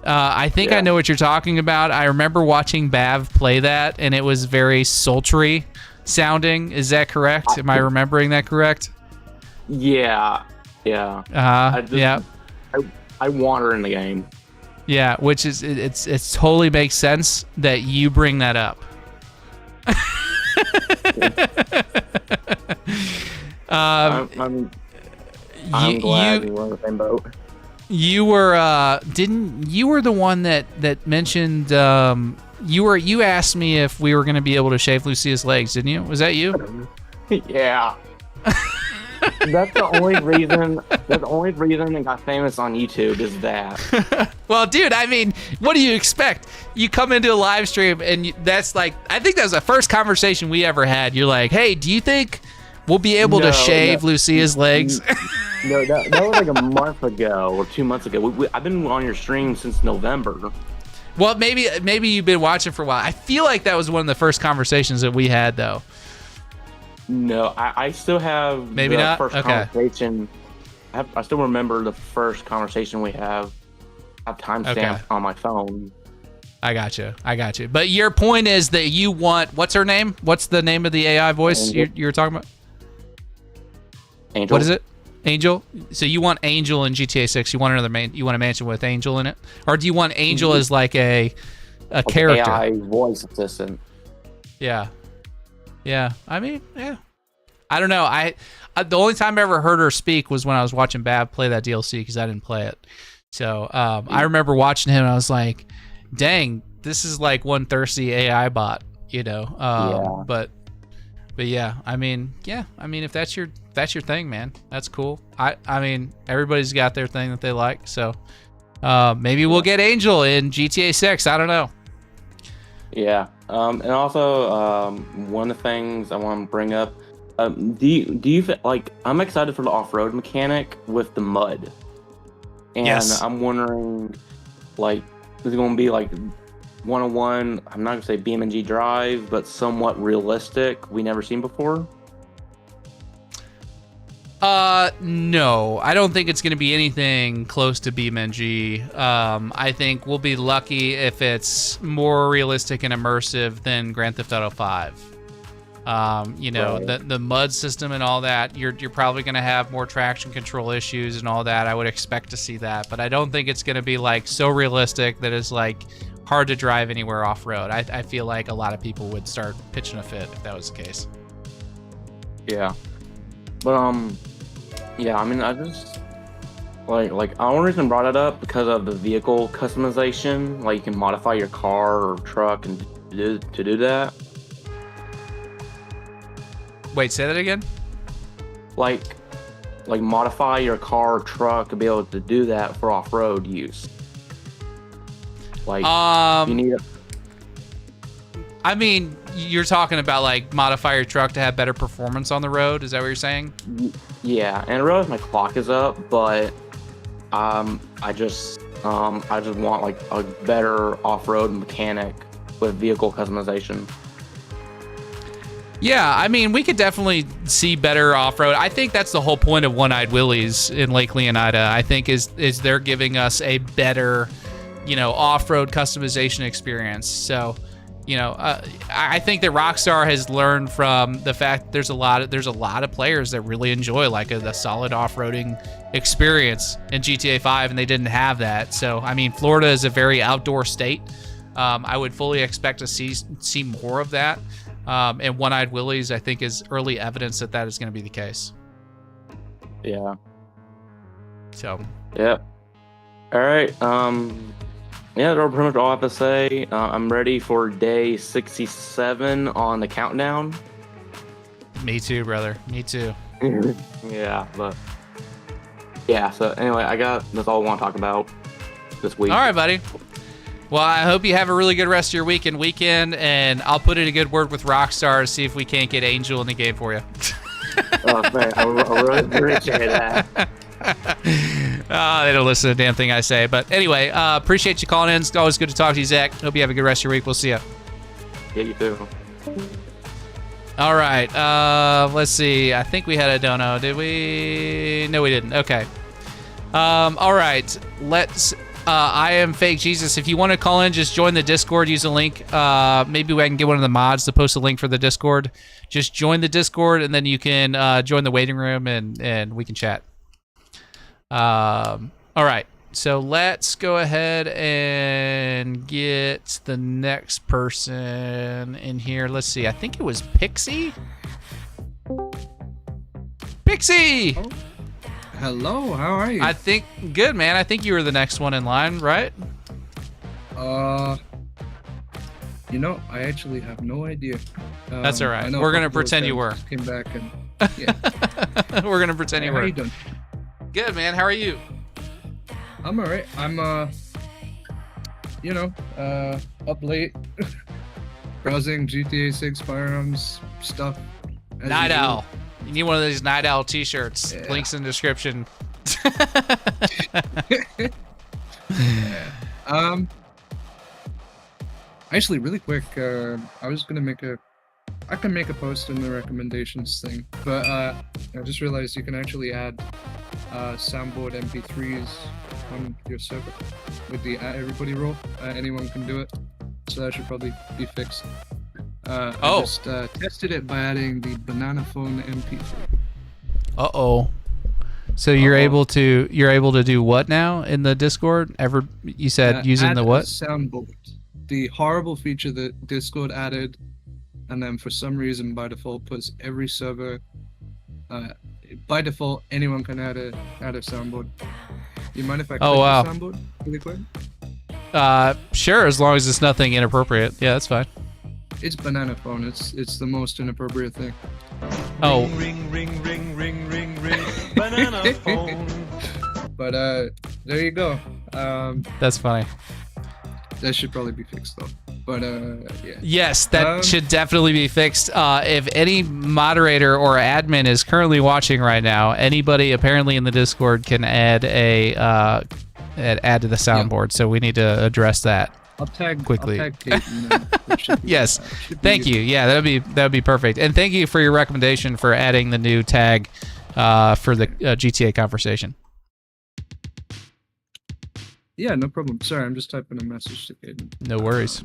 I think I know what you're talking about. I remember watching Bav play that, and it was very sultry sounding. Is that correct? Am I remembering that correct?
Yeah. Yeah. I want her in the game.
Yeah, which is it's totally makes sense that you bring that up.
I'm glad we're on the same boat.
You were you were the one that mentioned you asked me if we were going to be able to shave Lucia's legs, didn't you? Was that you?
Yeah. That's the only reason it got famous on YouTube is that.
Well, dude, I mean, what do you expect? You come into a live stream and that's I think that was the first conversation we ever had. You're like, "Hey, do you think we'll be able to shave Lucia's legs?"
No, that was a month ago or 2 months ago. I've been on your stream since November.
Well, maybe you've been watching for a while. I feel like that was one of the first conversations that we had, though.
No, I still have
maybe
the
not.
First conversation. I still remember the first conversation we have. I have timestamp on my phone.
I got you. But your point is that you want what's her name? What's the name of the AI voice you're talking about?
Angel.
What is it? Angel. So you want Angel in GTA 6? You want a mansion with Angel in it, or do you want Angel as like a a character.
AI voice assistant.
Yeah. I mean, yeah. I don't know. I the only time I ever heard her speak was when I was watching Bab play that DLC because I didn't play it. So I remember watching him and I was like, dang, this is like one thirsty AI bot, you know.
Yeah.
But yeah, I mean, if that's your thing, man, that's cool. I mean, everybody's got their thing that they like, so maybe we'll get Angel in GTA 6. I don't know.
Yeah. And also, one of the things I want to bring up, do you like? I'm excited for the off-road mechanic with the mud, and
yes.
I'm wondering, like, is it going to be like one-on-one? I'm not gonna say BeamNG Drive, but somewhat realistic. We never seen before.
No, I don't think it's going to be anything close to BeamNG. I think we'll be lucky if it's more realistic and immersive than Grand Theft Auto 5. You know, right. the mud system and all that, you're probably going to have more traction control issues and all that. I would expect to see that, but I don't think it's going to be like so realistic that it's like hard to drive anywhere off-road. I feel like a lot of people would start pitching a fit if that was the case.
Yeah. But, yeah, I mean, I just, like, the only reason I brought it up because of the vehicle customization. Like, you can modify your car or truck and to do that.
Wait, say that again?
Like modify your car or truck to be able to do that for off-road use. Like, you need a...
I mean, you're talking about like modify your truck to have better performance on the road. Is that what you're saying?
Yeah, and I realize my clock is up, but I just want like a better off-road mechanic with vehicle customization.
Yeah, I mean, we could definitely see better off-road. I think that's the whole point of One-Eyed Willie's in Lake Leonida. I think is they're giving us a better, you know, off-road customization experience. So, you know, I think that Rockstar has learned from the fact that there's a lot of players that really enjoy like a solid off-roading experience in GTA 5, and they didn't have that. So, I mean, Florida is a very outdoor state. I would fully expect to see more of that. And One-Eyed Willie's, I think, is early evidence that is going to be the case.
Yeah.
So.
Yep. All right. Yeah, that's pretty much all I have to say. I'm ready for day 67 on the countdown.
Me too, brother. Me too.
Yeah, but yeah. So anyway, that's all I want to talk about this week.
All right, buddy. Well, I hope you have a really good rest of your weekend, and I'll put in a good word with Rockstar to see if we can't get Angel in the game for you.
Oh, man, I really appreciate that.
They don't listen to the damn thing I say. But anyway, appreciate you calling in. It's always good to talk to you, Zach. Hope you have a good rest of your week. We'll see you.
Yeah, you too.
All right. Let's see. I think we had a dono. Did we? No, we didn't. Okay. All right. Let's... I am Fake Jesus. If you want to call in, just join the Discord. Use the link. Maybe I can get one of the mods to post a link for the Discord. Just join the Discord, and then you can join the waiting room, and we can chat. All right. So let's go ahead and get the next person in here. Let's see. I think it was Pixie. Pixie!
Oh. Hello, how are you?
I think good, man. I think you were the next one in line, right?
You know, I actually have no idea.
That's all right. We're gonna pretend you were.
Came back and yeah.
We're gonna pretend you were.
How are you doing?
Good, man. How are you?
I'm all right. I'm up late, browsing GTA 6 firearms stuff.
Night Owl. You need one of these Night Owl t-shirts. Yeah. Links in the description.
Actually, really quick, I was gonna I can make a post in the recommendations thing, but I just realized you can actually add soundboard MP3s on your server with the everybody rule. Anyone can do it, so that should probably be fixed. I just tested it by adding the banana phone MP3.
Uh-oh. So you're able to do what now in the Discord? You said using the what?
Soundboard. the horrible feature that Discord added, and then for some reason by default puts every server. By default, anyone can add a soundboard. You mind if I click the soundboard really quick?
Sure, as long as it's nothing inappropriate. Yeah, that's fine.
It's banana phone. It's the most inappropriate thing.
Oh.
Ring, ring, ring, ring, ring, ring, banana phone.
But there you go.
That's funny.
That should probably be fixed though. But yeah.
Yes, that should definitely be fixed. If any moderator or admin is currently watching right now, anybody apparently in the Discord can add a add to the soundboard. So we need to address that.
I'll tag
quickly.
I'll tag Kate,
yes. Thank you. Yeah, that'd be perfect. And thank you for your recommendation for adding the new tag for the GTA conversation.
Yeah, no problem. Sorry, I'm just typing a message to Kate.
No worries.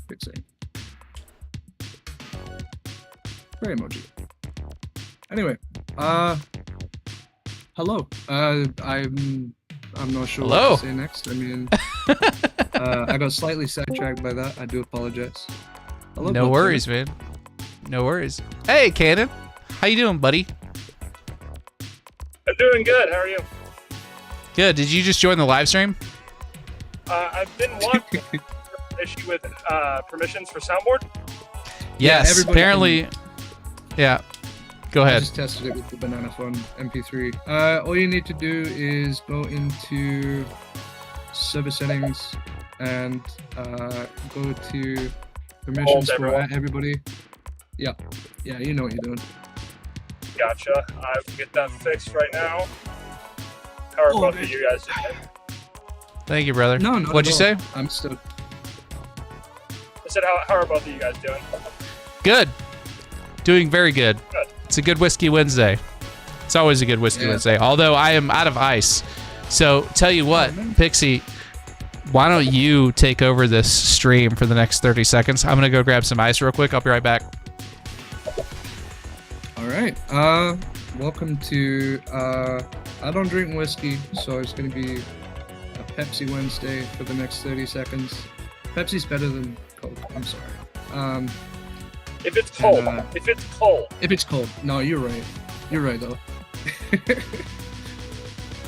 Fixing. Very emoji. Anyway, hello. I'm not sure
Hello.
what to say next. I mean, I got slightly sidetracked by that. I do apologize. Hello,
No worries, man. No worries. Hey, Cannon. How you doing, buddy?
I'm doing good. How are you?
Good. Did you just join the live stream?
I've been wanting issue with permissions for soundboard.
Yes. Apparently. Yeah. Go
I
ahead.
just tested it with the banana phone MP3. All you need to do is go into server settings and go to permissions for everybody. Yeah, you know what you're doing.
Gotcha. I will get that fixed right now. How are both of you guys doing?
Thank you, brother.
No,
What'd you say?
I'm still.
I said, how are both of you guys doing?
Good. Doing very good.
Good.
It's a good Whiskey Wednesday. It's always a good Whiskey Wednesday. Although I am out of ice. So tell you what, Pixie, why don't you take over this stream for the next 30 seconds? I'm gonna go grab some ice real quick. I'll be right back.
All right. Welcome to I don't drink whiskey, so it's gonna be a Pepsi Wednesday for the next 30 seconds. Pepsi's better than Coke. I'm sorry.
If it's cold. If it's cold.
If it's cold. No, you're right. You're right though.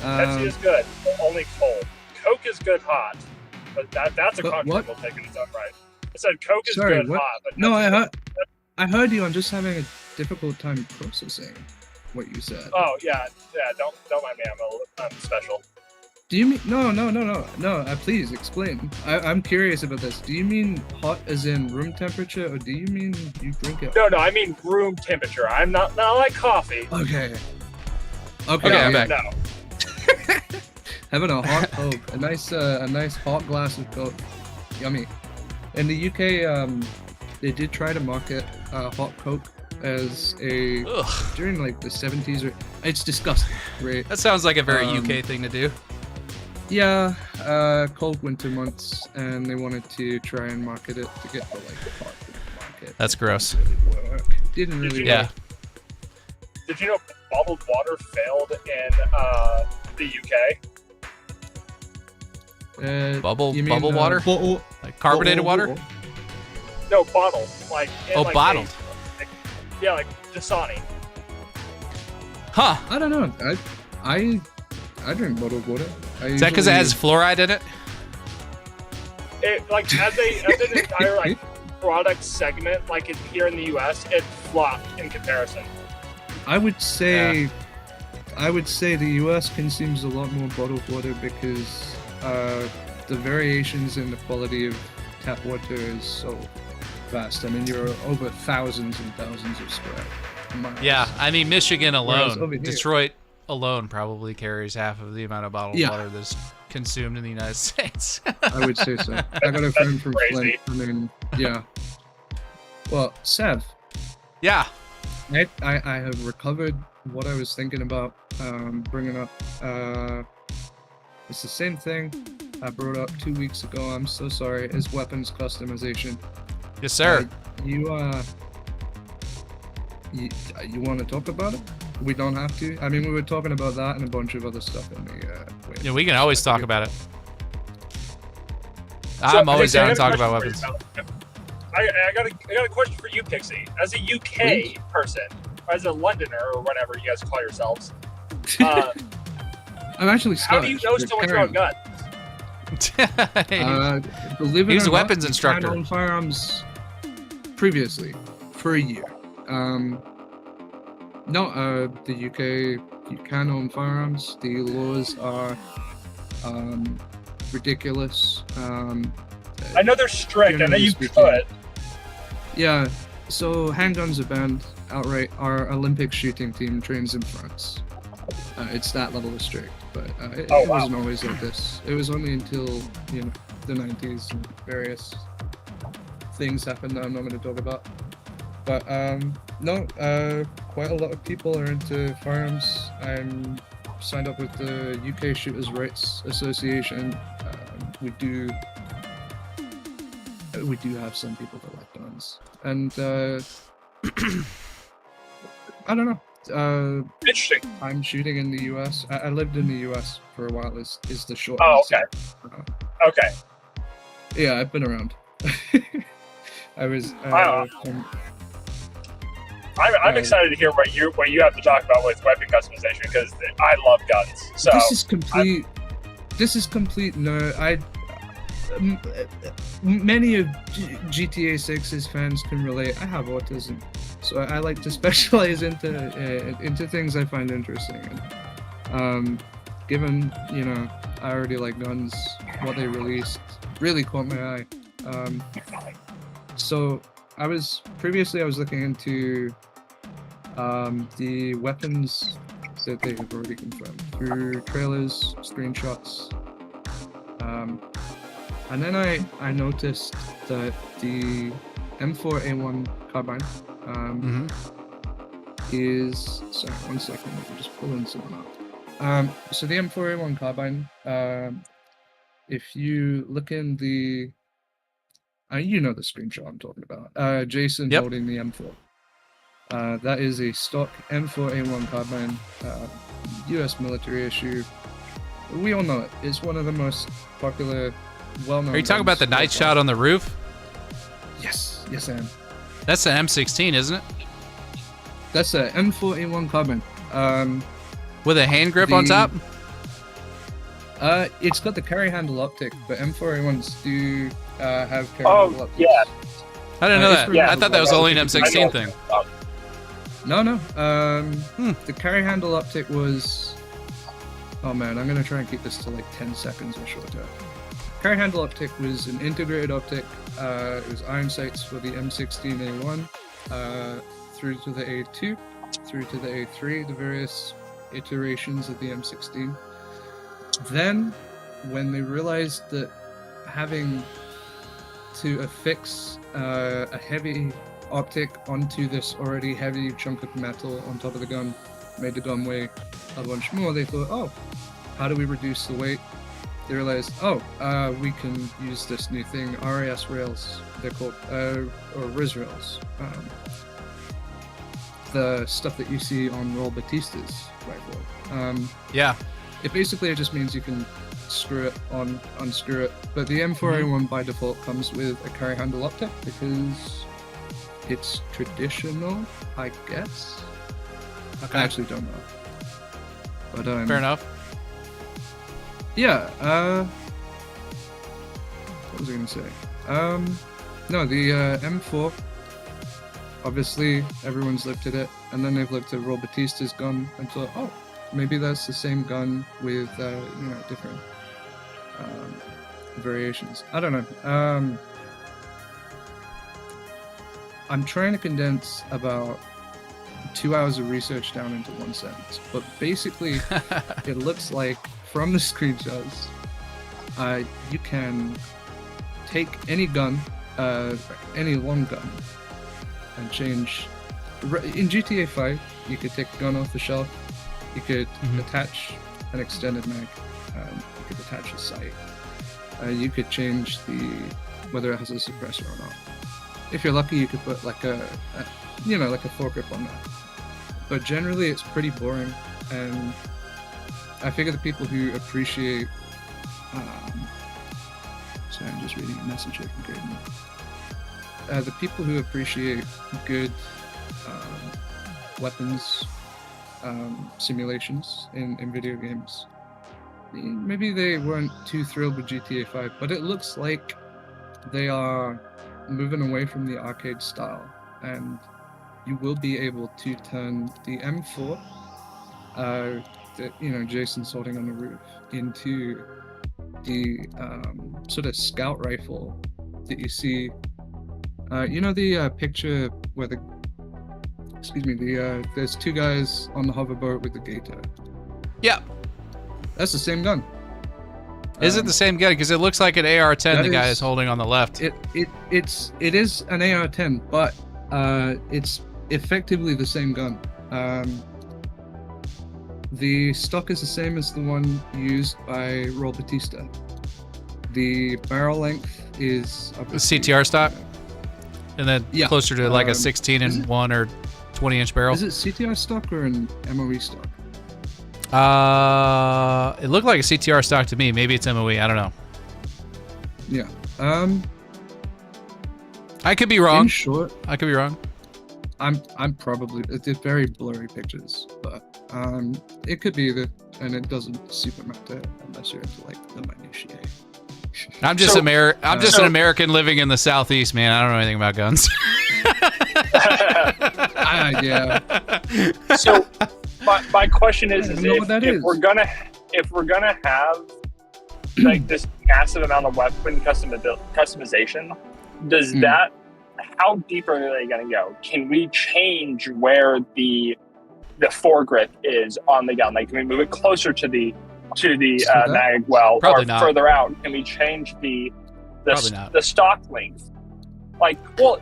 Pepsi is good, but only cold. Coke is good hot. But that's a controversial take in its own right. I said Coke is good hot, but
no, I heard you. I'm just having a difficult time processing what you said.
Oh yeah. Don't mind me. I'm special.
Do you mean no? Please explain. I'm curious about this. Do you mean hot as in room temperature, or do you mean you drink it?
No, I mean room temperature. I'm not like coffee.
Okay,
I'm back.
No.
Having a hot Coke, a nice hot glass of Coke, yummy. In the UK, they did try to market hot Coke as a during like the 70s. It's disgusting, right?
That sounds like a very UK thing to do.
Yeah, cold winter months, and they wanted to try and market it to get the hot market.
That's gross.
Didn't really work.
Yeah.
Did you know bottled water failed in the UK?
Bubble
mean,
water? Like carbonated water?
No, bottled. Like
bottled.
Like Dasani.
Huh?
I don't know. I drink bottled water.
Is that because it has fluoride in it?
It like as an entire product segment, like here in the US, it flopped in comparison.
I would say the US consumes a lot more bottled water because the variations in the quality of tap water is so vast. I mean, you're over thousands and thousands of square miles.
Yeah, I mean, Michigan alone,
over here-
Detroit alone probably carries half of the amount of bottled water that's consumed in the United States.
I would say so. I got a friend from Flint. I mean, yeah. Well, Sev.
Yeah.
I have recovered what I was thinking about bringing up. It's the same thing I brought up 2 weeks ago. I'm so sorry. Is weapons customization.
Yes, sir.
You want to talk about it? we don't have to. I mean, we were talking about that and a bunch of other stuff in the.
Yeah, we can always talk about it. I'm always down to talk about weapons.
I got a question for you, Pixie. As a UK person, as a Londoner or whatever you guys call yourselves,
I'm actually Scottish.
How do you know so much about guns?
Believe it
He was
or
a weapons
not,
instructor.
I had on firearms previously for a year. The UK, you can own firearms. The laws are ridiculous.
I know they're strict. I know you could.
Yeah, so handguns are banned outright. Our Olympic shooting team trains in France. It's that level of strict, but it wasn't always like this. It was only until, the 90s and various things happened that I'm not going to talk about. But quite a lot of people are into firearms. I'm signed up with the UK Shooters' Rights Association. We do have some people that like guns, and I don't know.
Interesting.
I'm shooting in the US. I lived in the US for a while. Is the short.
Oh,
answer.
okay. Okay.
Yeah, I've been around. I was.
I'm excited to hear what you have to talk about with weapon customization because I love guns. So
this is complete. This is complete. No, many of GTA 6's fans can relate. I have autism, so I like to specialize into things I find interesting. And given I already like guns, what they released really caught my eye. So I was looking into the weapons that they have already confirmed through trailers, screenshots. And then I noticed that the M4A1 carbine is... Sorry, 1 second, let me just pull in someone up. So the M4A1 carbine, if you look in the... you know the screenshot I'm talking about. Jason holding the M4. That is a stock M4A1 carbine, US military issue. We all know it. It's one of the most popular, well-known...
Are you talking about the night shot on the roof?
Yes, I am.
That's the M16, isn't it?
That's a M4A1 carbine.
With a hand grip on top?
It's got the carry handle optic, but M4A1s do have carry handle optics.
Yeah.
I didn't know that. I thought that was only an M16 thing.
No. The carry handle optic was... Oh man, I'm gonna try and keep this to like 10 seconds or shorter. Carry handle optic was an integrated optic. It was iron sights for the M16A1, through to the A2, through to the A3, the various iterations of the M16. Then, when they realized that having to affix a heavy optic onto this already heavy chunk of metal on top of the gun made the gun weigh a bunch more, they thought, oh, how do we reduce the weight? They realized, we can use this new thing, RAS rails, they're called, or RIS rails. The stuff that you see on Roll Batista's rifle. It basically just means you can screw it on, unscrew it. But the M4A1 by default comes with a carry handle optic because it's traditional, I guess.
Okay.
I actually don't know. But
fair enough.
Yeah. What was I gonna say? No, the M4. Obviously, everyone's looked at it, and then they've looked at Roll Batista's gun and thought, oh, maybe that's the same gun with different variations. I don't know. I'm trying to condense about 2 hours of research down into one sentence, but basically it looks like from the screenshots you can take any gun, any long gun, and change. In GTA 5 you could take a gun off the shelf, you could attach an extended mag, you could attach a sight, you could change whether it has a suppressor or not. If you're lucky, you could put like a foregrip on that. but generally it's pretty boring. And I figure the people who appreciate, sorry, I'm just reading a message here from Gaten. The people who appreciate good weapons simulations in video games, maybe they weren't too thrilled with GTA 5, but it looks like they are moving away from the arcade style, and you will be able to turn the M4, Jason's holding on the roof, into the sort of scout rifle that you see. The picture where there's two guys on the hoverboat with the gator.
Yeah.
That's the same gun.
Is it the same gun? Because it looks like an AR-10 the guy is holding on the left.
It is an AR-10, but it's effectively the same gun. The stock is the same as the one used by Raul Batista. The barrel length is
CTR stock, and then closer to like a 16-in-1 or 20-inch barrel.
Is it CTR stock or an MOE stock?
It looked like a CTR stock to me. Maybe it's MOE. I don't know.
Yeah.
I could be wrong.
In short,
I could be wrong.
I'm probably, they're very blurry pictures, but it could be either, and it doesn't super matter unless you're into like the minutiae.
I'm just an American living in the Southeast, man. I don't know anything about guns.
Yeah.
So my question is if we're gonna have like this massive amount of weapon customization, does that, how deep are they gonna go? Can we change where the foregrip is on the gun? Like, can we move it closer to the mag well,
probably
or
not.
further out? Can we change the stock length? Like, well,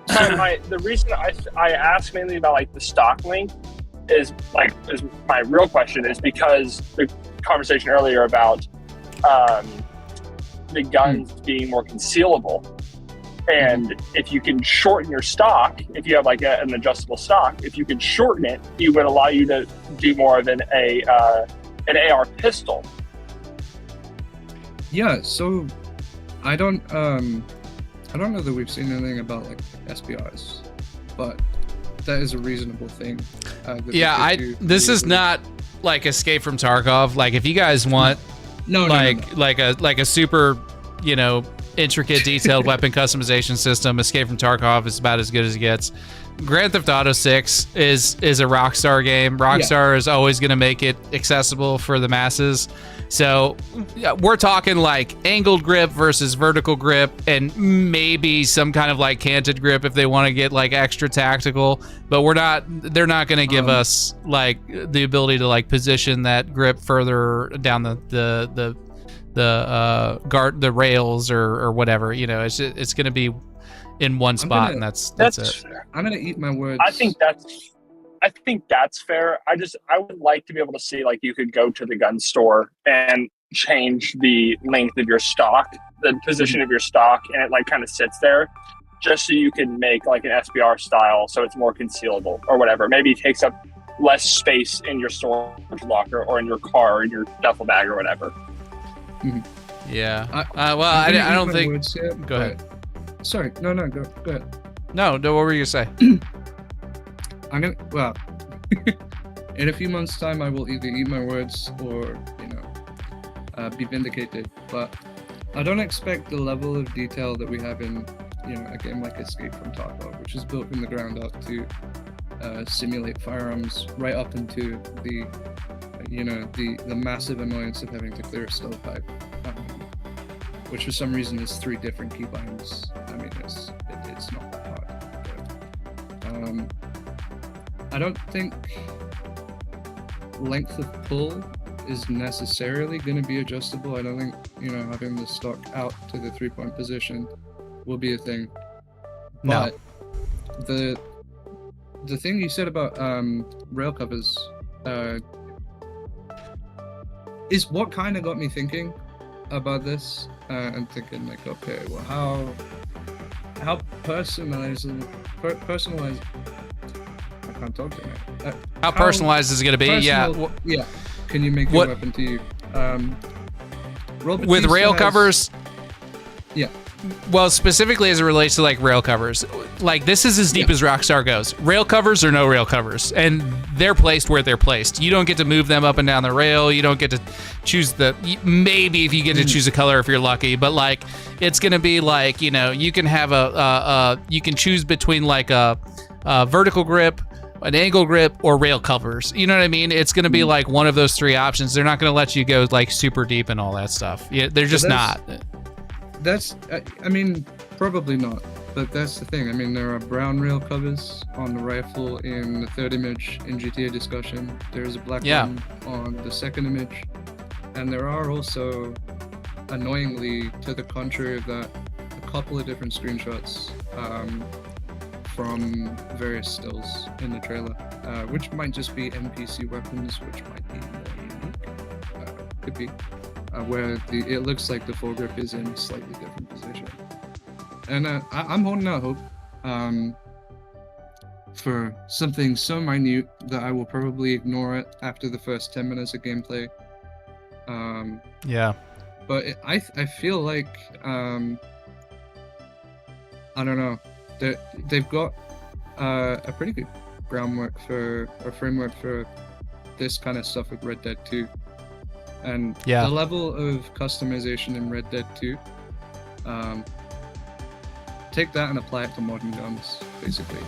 the reason I ask mainly about like the stock length is my real question is because the conversation earlier about the guns being more concealable, and if you can shorten your stock, if you have like an adjustable stock, if you can shorten it, it would allow you to do more of an AR pistol.
Yeah, so I don't know that we've seen anything about like SBRs, but that is a reasonable thing.
This is not like Escape from Tarkov. Like, if you guys want like a super, intricate, detailed weapon customization system, Escape from Tarkov is about as good as it gets. Grand Theft Auto 6 is a Rockstar game. Rockstar is always going to make it accessible for the masses. So we're talking like angled grip versus vertical grip, and maybe some kind of like canted grip if they want to get like extra tactical. But they're not going to give us like the ability to like position that grip further down the rails or whatever. It's going to be in one spot, and that's it.
I'm gonna eat my words.
I think that's fair. I would like to be able to see, like, you could go to the gun store and change the length of your stock, the position of your stock, and it like kind of sits there, just so you can make like an SBR style, so it's more concealable or whatever. Maybe it takes up less space in your storage locker or in your car or in your duffel bag or whatever.
Yeah. I don't think. Go ahead.
Sorry. No. Go ahead.
No. What were you gonna say?
In a few months' time, I will either eat my words or, be vindicated. But I don't expect the level of detail that we have in, a game like Escape from Tarkov, which is built from the ground up to simulate firearms, right up into the massive annoyance of having to clear a stovepipe, which for some reason is 3 different keybinds. I mean, it's not that hard. But, I don't think length of pull is necessarily going to be adjustable. I don't think, having the stock out to the 3-point position will be a thing. But the thing you said about rail covers is what kind of got me thinking about this, and thinking like, okay, well, how personalized can't talk to me.
How personalized is it going to be? Yeah.
Yeah. Can you make your weapon to you?
With rail covers?
Yeah.
Well, specifically as it relates to like rail covers, like this is as deep as Rockstar goes. Rail covers or no rail covers, and they're placed where they're placed. You don't get to move them up and down the rail. You don't get to choose maybe if you get to choose a color if you're lucky, but like it's gonna be like, you know, you can have you can choose between like a vertical grip, an angle grip, or rail covers. You know what I mean? It's gonna be like one of those three options. They're not gonna let you go like super deep and all that stuff. Yeah, they're just not.
That's, I mean, probably not, but that's the thing. I mean, there are brown rail covers on the rifle in the third image in GTA Discussion. There's a black one on the second image, and there are also, annoyingly, to the contrary of that, a couple of different screenshots from various stills in the trailer, which might just be NPC weapons, which might be more unique. Could be. Where it looks like the foregrip is in a slightly different position. And I'm holding out hope for something so minute that I will probably ignore it after the first 10 minutes of gameplay.
Yeah.
But I feel like, I don't know, they've got a pretty good groundwork framework for this kind of stuff with Red Dead 2. And the level of customization in Red Dead 2, take that and apply it to modern guns, basically.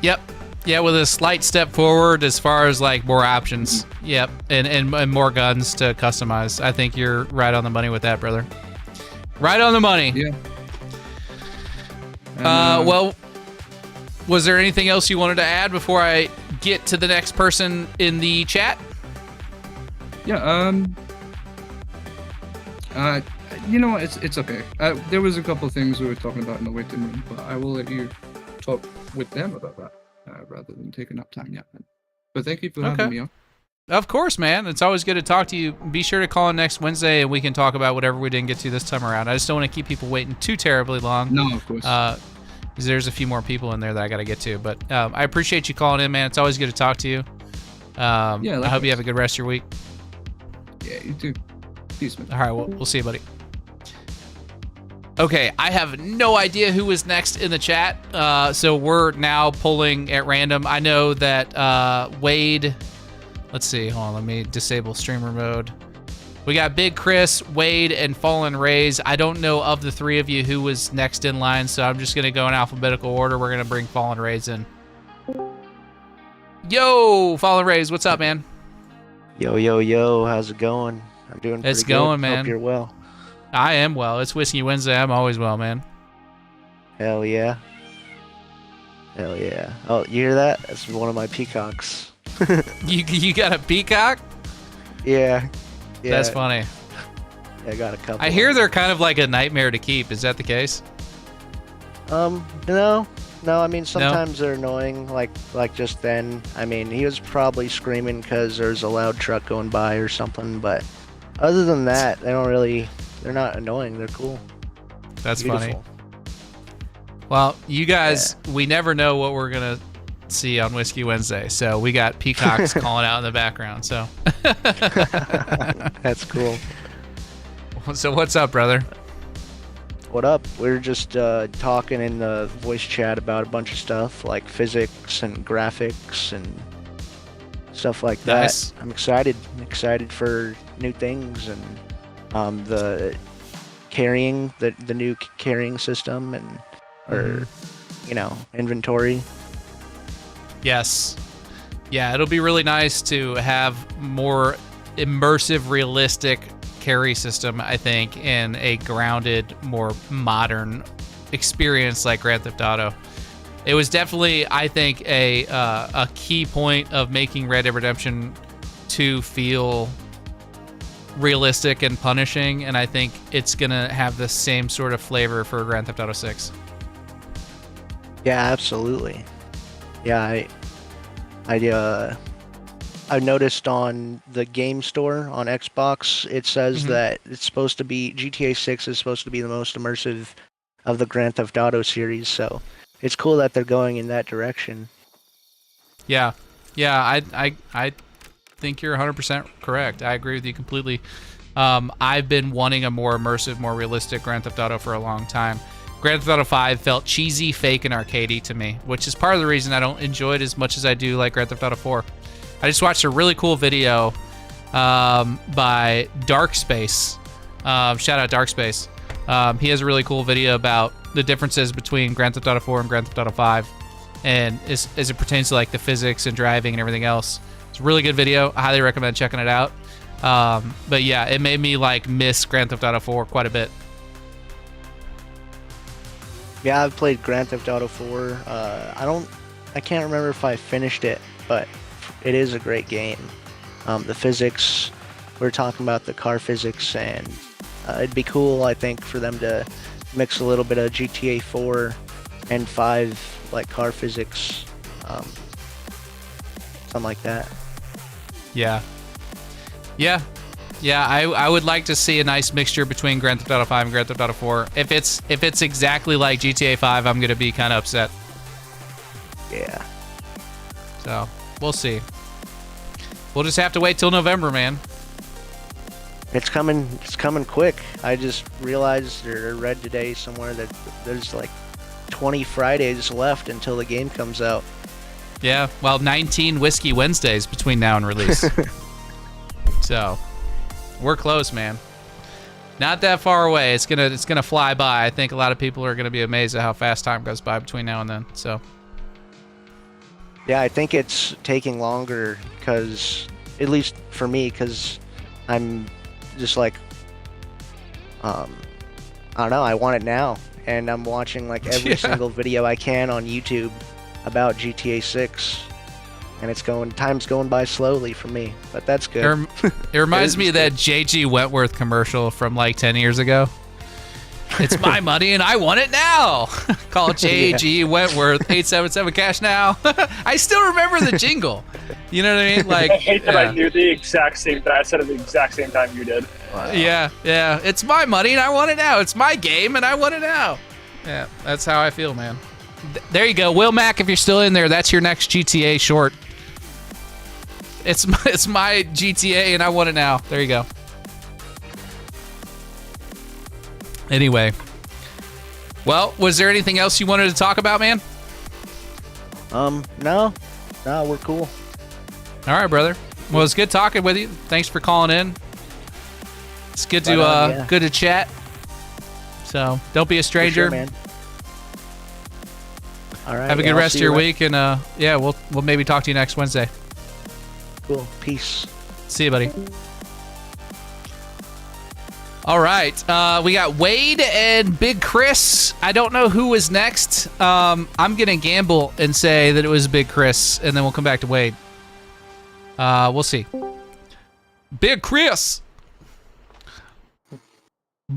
Yep. Yeah, with a slight step forward as far as like more options. Yep. And more guns to customize. I think you're right on the money with that, brother. Right on the money.
Yeah.
Well, was there anything else you wanted to add before I get to the next person in the chat?
Yeah, you know what, it's okay. There was a couple of things we were talking about in the waiting room, but I will let you talk with them about that, rather than taking up time yet. But thank you for having me on.
Of course, man. It's always good to talk to you. Be sure to call in next Wednesday and we can talk about whatever we didn't get to this time around. I just don't want to keep people waiting too terribly long.
No, of course.
Because there's a few more people in there that I got to get to. But I appreciate you calling in, man. It's always good to talk to you. I hope you have a good rest of your week.
Yeah, you too. Peace, man.
All right, we'll see you, buddy. Okay, I have no idea who is next in the chat, so we're now pulling at random. I know that Wade, let's see, hold on, let me disable streamer mode. We got Big Chris, Wade, and Fallen Rays. I don't know of the three of you who was next in line, so I'm just going to go in alphabetical order. We're going to bring Fallen Rays in. Yo, Fallen Rays, what's up, man?
Yo, how's it going? I'm doing pretty
It's going,
good.
man.
Hope you're well.
I am well. It's Whiskey Wednesday. I'm always well, man.
Hell yeah. Hell yeah. Oh, you hear that? That's one of my peacocks.
You got a peacock?
Yeah.
That's funny.
I got a couple.
I hear they're kind of like a nightmare to keep. Is that the case?
No, I mean, sometimes they're annoying, like just then. I mean, he was probably screaming because there's a loud truck going by or something, but other than that, they're not annoying, they're cool.
That's
beautiful.
Funny. Well, you guys, we never know what we're going to see on Whiskey Wednesday, so we got peacocks calling out in the background, so.
That's cool.
So what's up, brother?
What up? We're just talking in the voice chat about a bunch of stuff like physics and graphics and stuff like that.
Nice.
I'm excited. For new things and the carrying, the new carrying system and inventory.
Yes. Yeah, it'll be really nice to have more immersive, realistic carry system, I think, in a grounded, more modern experience like Grand Theft Auto. It was definitely, I think, a key point of making Red Dead Redemption 2 feel realistic and punishing, and I think it's gonna have the same sort of flavor for Grand Theft Auto 6.
Yeah, absolutely. Yeah, I noticed on the game store on Xbox, it says that it's supposed to be GTA 6 is supposed to be the most immersive of the Grand Theft Auto series, so it's cool that they're going in that direction.
Yeah, I think you're 100% correct. I agree with you completely. I've been wanting a more immersive, more realistic Grand Theft Auto for a long time. Grand Theft Auto 5 felt cheesy, fake, and arcadey to me, which is part of the reason I don't enjoy it as much as I do like Grand Theft Auto 4. I just watched a really cool video by Darkspace. Shout out Darkspace. He has a really cool video about the differences between Grand Theft Auto 4 and Grand Theft Auto 5, and as it pertains to like the physics and driving and everything else. It's a really good video. I highly recommend checking it out. But yeah, it made me like miss Grand Theft Auto 4 quite a bit.
Yeah, I've played Grand Theft Auto 4. I can't remember if I finished it, but it is a great game. The physics, we're talking about the car physics, and it'd be cool, I think, for them to mix a little bit of GTA 4 and 5, like car physics, something like that.
Yeah. I would like to see a nice mixture between Grand Theft Auto 5 and Grand Theft Auto 4. If it's exactly like GTA 5, I'm gonna be kind of upset.
Yeah.
So we'll see. We'll just have to wait till November, man.
It's coming quick. I just realized or read today somewhere that there's like 20 Fridays left until the game comes out.
Yeah, well, 19 Whiskey Wednesdays between now and release. So we're close, man. Not that far away. It's gonna fly by. I think a lot of people are gonna be amazed at how fast time goes by between now and then. So
yeah, I think it's taking longer because, at least for me, because I'm just like, I don't know, I want it now, and I'm watching like every single video I can on YouTube about GTA 6, and time's going by slowly for me, but that's good.
It reminds me of that J.G. Wentworth commercial from like 10 years ago. It's my money and I want it now. Call J.G. Wentworth, 877 cash now. I still remember the jingle. You know what I mean? Like,
I hate that I knew the exact same thing. I said it the exact same time you did.
Wow. Yeah. It's my money and I want it now. It's my game and I want it now. Yeah, that's how I feel, man. There you go. Will Mack, if you're still in there, that's your next GTA short. It's my GTA and I want it now. There you go. Anyway. Well, was there anything else you wanted to talk about, man?
No, we're cool.
All right, brother. Well, it's good talking with you. Thanks for calling in. It's good to good to chat. So don't be a stranger.
For sure, man. All right.
Have a good rest of your week, and yeah, we'll maybe talk to you next Wednesday.
Cool. Peace.
See you, buddy. All right, we got Wade and Big Chris. I don't know who is next. I'm gonna gamble and say that it was Big Chris, and then we'll come back to Wade. We'll see. Big Chris.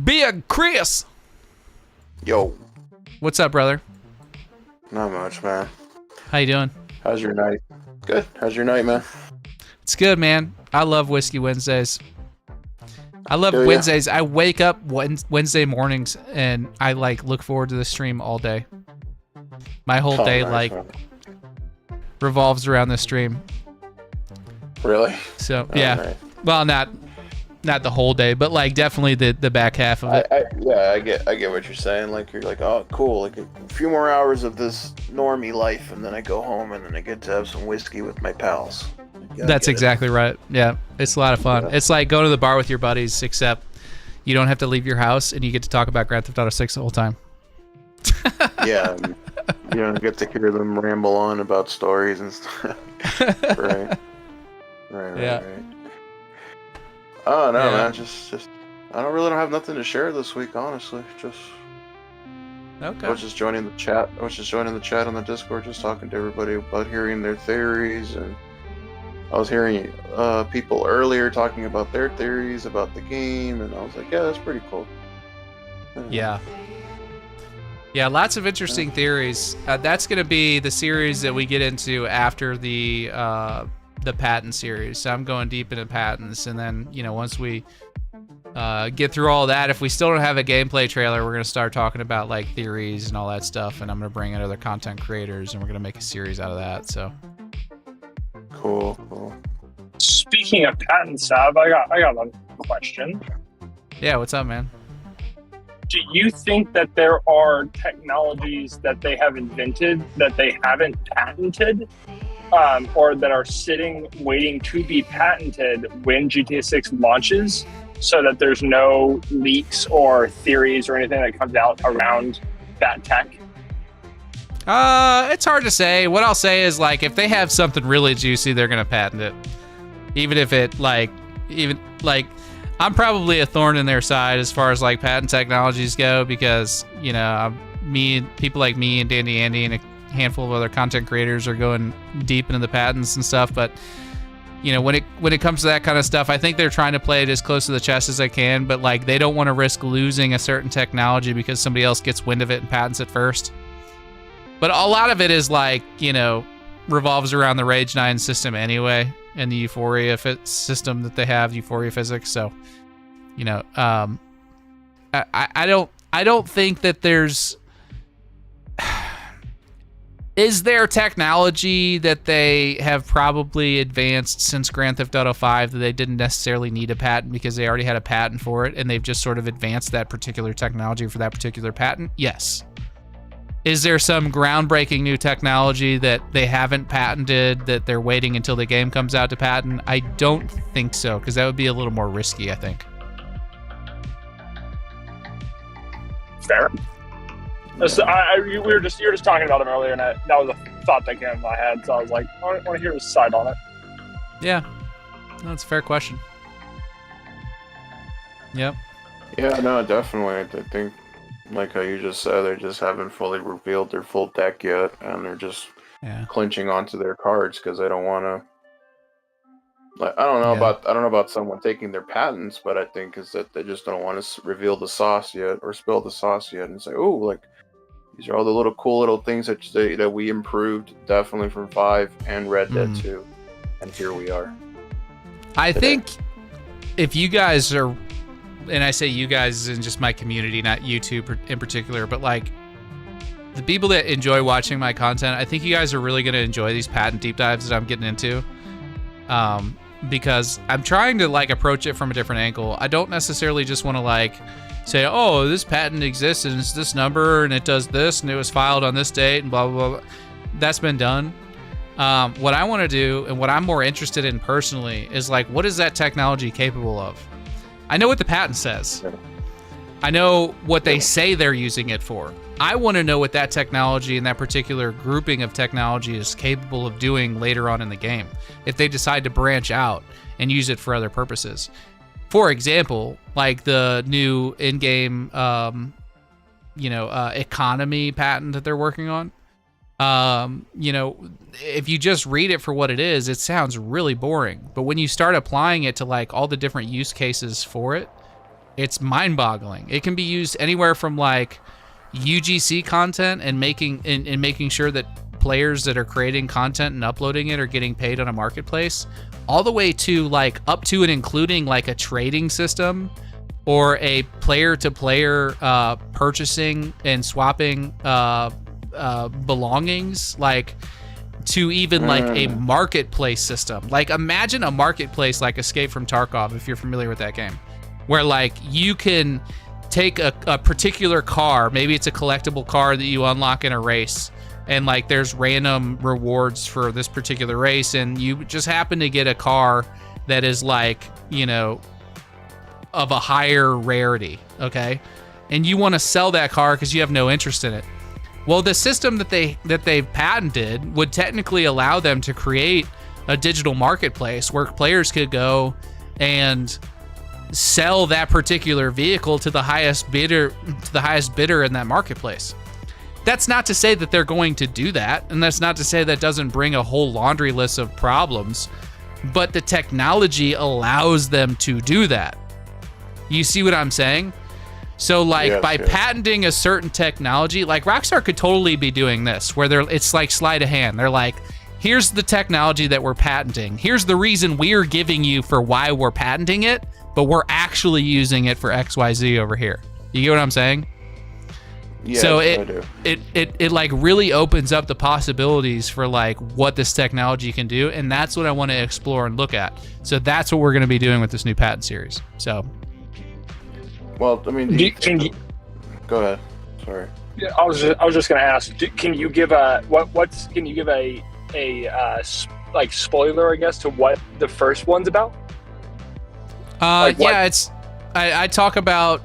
Big Chris.
Yo.
What's up, brother?
Not much, man.
How you doing?
How's your night? Good. How's your night, man?
It's good, man. I love Whiskey Wednesdays. I love Wednesdays. I wake up Wednesday mornings and I like look forward to the stream all day. My whole day
nice,
revolves around the stream.
Really?
So yeah. Right. Well, not the whole day, but like definitely the back half of it.
I get what you're saying. Like you're like, oh, cool. Like a few more hours of this normie life, and then I go home, and then I get to have some whiskey with my pals.
That's exactly right. Yeah, it's a lot of fun. Yeah. It's like going to the bar with your buddies, except you don't have to leave your house, and you get to talk about Grand Theft Auto 6 the whole time.
Yeah, you don't get to hear them ramble on about stories and stuff. Right.
Yeah.
Right. Oh no, man! Just I don't have nothing to share this week, honestly.
Okay.
I was just joining the chat. On the Discord, just talking to everybody about hearing their theories, and I was hearing people earlier talking about their theories about the game, and I was like, yeah, that's pretty cool.
Yeah, lots of interesting theories. That's going to be the series that we get into after the patent series. So I'm going deep into patents, and then once we get through all that, if we still don't have a gameplay trailer, we're going to start talking about like theories and all that stuff, and I'm going to bring in other content creators, and we're going to make a series out of that. So
Cool.
Speaking of patents, Sav, I got a question.
Yeah, what's up, man?
Do you think that there are technologies that they have invented that they haven't patented, or that are sitting waiting to be patented when GTA 6 launches, so that there's no leaks or theories or anything that comes out around that tech?
It's hard to say. What I'll say is, like, if they have something really juicy, they're gonna patent it. Even if it, I'm probably a thorn in their side as far as, like, patent technologies go, because, you know, people like me and Dandy Andy and a handful of other content creators are going deep into the patents and stuff. But, you know, when it comes to that kind of stuff, I think they're trying to play it as close to the chest as they can, but, like, they don't want to risk losing a certain technology because somebody else gets wind of it and patents it first. But a lot of it is, like, you know, revolves around the Rage 9 system anyway, and the Euphoria system that they have, Euphoria physics. So, you know, I don't think that there's... Is there technology that they have probably advanced since Grand Theft Auto 5 that they didn't necessarily need a patent because they already had a patent for it, and they've just sort of advanced that particular technology for that particular patent? Yes. Is there some groundbreaking new technology that they haven't patented that they're waiting until the game comes out to patent? I don't think so, because that would be a little more risky, I think.
Fair. You were just talking about him earlier, and that was a thought that came in my head. So I was like, I want to hear his side on it.
Yeah, that's a fair question. Yep.
Yeah, no, definitely. I think, like how you just said, they just haven't fully revealed their full deck yet, and they're just clinching onto their cards because they don't want to. Like, I don't know about someone taking their patents, but I think is that they just don't want to reveal the sauce yet or spill the sauce yet and say, oh, like, these are all the cool little things that we improved definitely from 5 and Red Dead 2, and here we are.
I think if you guys are, and I say you guys in just my community, not YouTube in particular, but like the people that enjoy watching my content, I think you guys are really going to enjoy these patent deep dives that I'm getting into. Because I'm trying to, like, approach it from a different angle. I don't necessarily just want to, like, say, oh, this patent exists and it's this number and it does this and it was filed on this date and blah, blah, blah. That's been done. What I want to do and what I'm more interested in personally is, like, what is that technology capable of? I know what the patent says. I know what they say they're using it for. I want to know what that technology and that particular grouping of technology is capable of doing later on in the game, if they decide to branch out and use it for other purposes. For example, like the new in-game, economy patent that they're working on. If you just read it for what it is, it sounds really boring. But when you start applying it to, like, all the different use cases for it, it's mind-boggling. It can be used anywhere from, like, UGC content and making sure that players that are creating content and uploading it are getting paid on a marketplace, all the way to, like, up to and including, like, a trading system or a player-to-player purchasing and swapping belongings, like, to even like a marketplace system. Like, imagine a marketplace like Escape from Tarkov, if you're familiar with that game, where, like, you can take a particular car, maybe it's a collectible car that you unlock in a race, and, like, there's random rewards for this particular race, and you just happen to get a car that is, like, you know, of a higher rarity, okay? And you want to sell that car because you have no interest in it. Well, the system that they've patented would technically allow them to create a digital marketplace where players could go and sell that particular vehicle to the highest bidder in that marketplace. That's not to say that they're going to do that, and that's not to say that doesn't bring a whole laundry list of problems, but the technology allows them to do that. You see what I'm saying? So, like, by patenting a certain technology, like, Rockstar could totally be doing this, where it's like sleight of hand. They're like, here's the technology that we're patenting. Here's the reason we're giving you for why we're patenting it, but we're actually using it for XYZ over here. You get what I'm saying?
Yeah,
so
that's what I do.
it like really opens up the possibilities for like what this technology can do, and that's what I want to explore and look at. So that's what we're going to be doing with this new patent series. So,
well, I mean, go ahead. Sorry.
Yeah, I was just going to ask. Can you give a Can you give a like spoiler, I guess, to what the first one's about?
It's. I talk about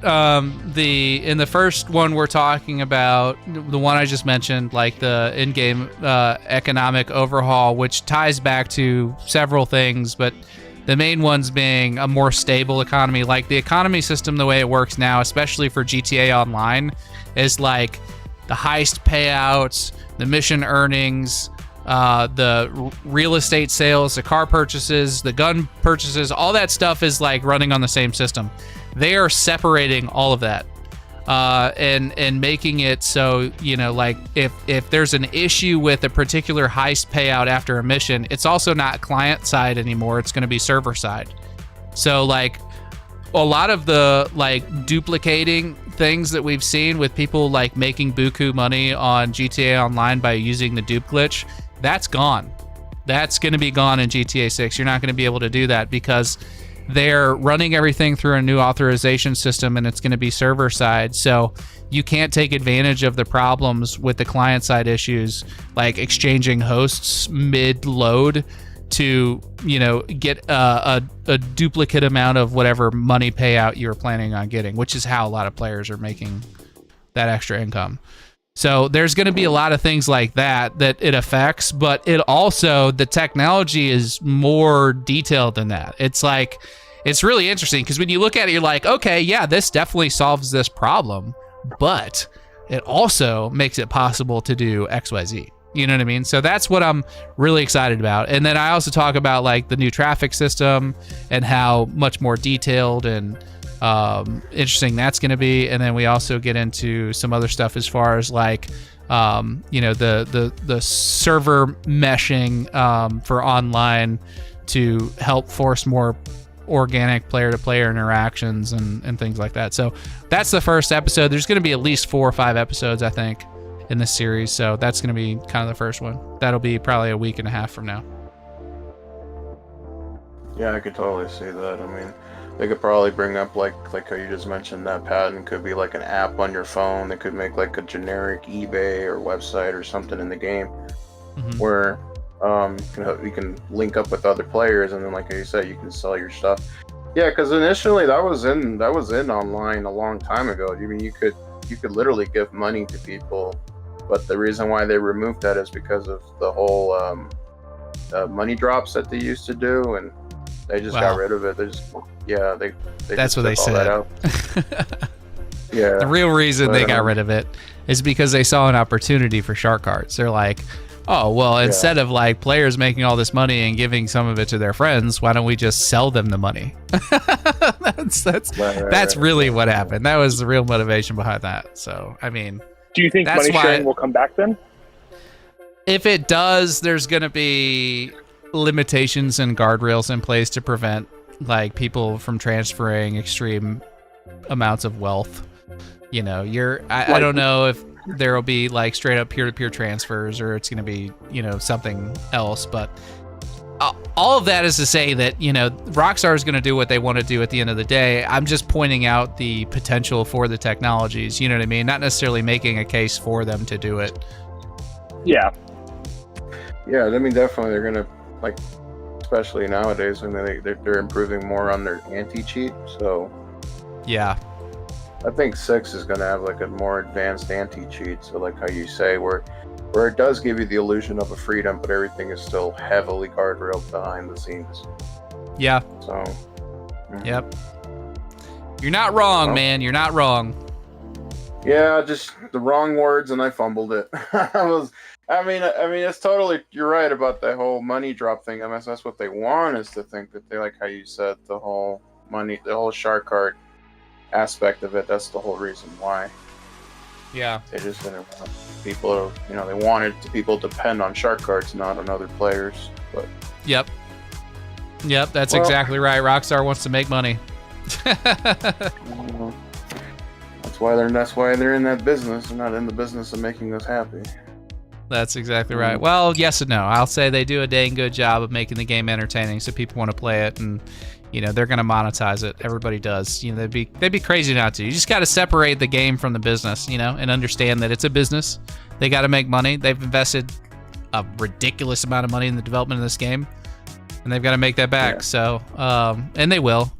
in the first one we're talking about the one I just mentioned, like the in-game economic overhaul, which ties back to several things, but the main ones being a more stable economy. Like the economy system, the way it works now, especially for GTA Online, is like the heist payouts, the mission earnings, the real estate sales, the car purchases, the gun purchases, all that stuff is like running on the same system. They are separating all of that and making it so, you know, like if there's an issue with a particular heist payout after a mission, it's also not client side anymore. It's going to be server side. So like a lot of the like duplicating things that we've seen with people like making buku money on GTA Online by using the dupe glitch, that's gone. That's going to be gone in GTA 6. You're not going to be able to do that because they're running everything through a new authorization system, and it's going to be server side. So you can't take advantage of the problems with the client side issues, like exchanging hosts mid load to, you know, get a duplicate amount of whatever money payout you were planning on getting, which is how a lot of players are making that extra income. So there's going to be a lot of things like that it affects, but it also, the technology is more detailed than that. It's like, it's really interesting because when you look at it, you're like, okay, yeah, this definitely solves this problem, but it also makes it possible to do XYZ. You know what I mean? So that's what I'm really excited about. And then I also talk about like the new traffic system and how much more detailed and interesting that's going to be. And then we also get into some other stuff as far as like you know, the server meshing for online to help force more organic player-to-player interactions and things like that. So that's the first episode. There's going to be at least 4 or 5 episodes, I think, in this series. So that's going to be kind of the first one. That'll be probably a week and a half from now.
Yeah, I could totally see that. I mean, they could probably bring up like how you just mentioned, that patent could be like an app on your phone. They could make like a generic eBay or website or something in the game where you can link up with other players, and then like you said, you can sell your stuff. Yeah, because initially that was in online a long time ago. I mean, you could literally give money to people, but the reason why they removed that is because of the whole money drops that they used to do, and they just got rid of it. They
that's what they said.
Yeah.
The real reason they got rid of it is because they saw an opportunity for shark cards. They're like, oh, well, instead of like players making all this money and giving some of it to their friends, why don't we just sell them the money? That's really what happened. That was the real motivation behind that. So, I mean,
do you think money sharing will come back then?
If it does, there's going to be limitations and guardrails in place to prevent like people from transferring extreme amounts of wealth. You know, I don't know if there will be like straight up peer-to-peer transfers or it's going to be, you know, something else, but all of that is to say that, you know, Rockstar is going to do what they want to do at the end of the day. I'm just pointing out the potential for the technologies, you know what I mean? Not necessarily making a case for them to do it.
Yeah.
Yeah, I mean, definitely they're going to, like, especially nowadays, I mean, they're improving more on their anti-cheat, so...
Yeah.
I think 6 is going to have like a more advanced anti-cheat, so like how you say, where it does give you the illusion of a freedom, but everything is still heavily guardrailed behind the scenes.
Yeah.
So.
Yep. You're not wrong, man. You're not wrong.
Yeah, just the wrong words, and I fumbled it. I mean, it's totally. You're right about the whole money drop thing. I mean, that's what they want, is to think that they, like how you said, the whole money, the whole shark card aspect of it. That's the whole reason why.
Yeah.
They just didn't want people, you know, they wanted people to depend on shark cards, not on other players. But
Yep, that's exactly right. Rockstar wants to make money.
That's That's why they're in that business. They're not in the business of making us happy.
That's exactly right. Well, yes and no. I'll say they do a dang good job of making the game entertaining, so people want to play it, and they're going to monetize it. Everybody does. They'd be crazy not to. You just got to separate the game from the business, and understand that it's a business. They got to make money. They've invested a ridiculous amount of money in the development of this game, and they've got to make that back. Yeah. So, and they will.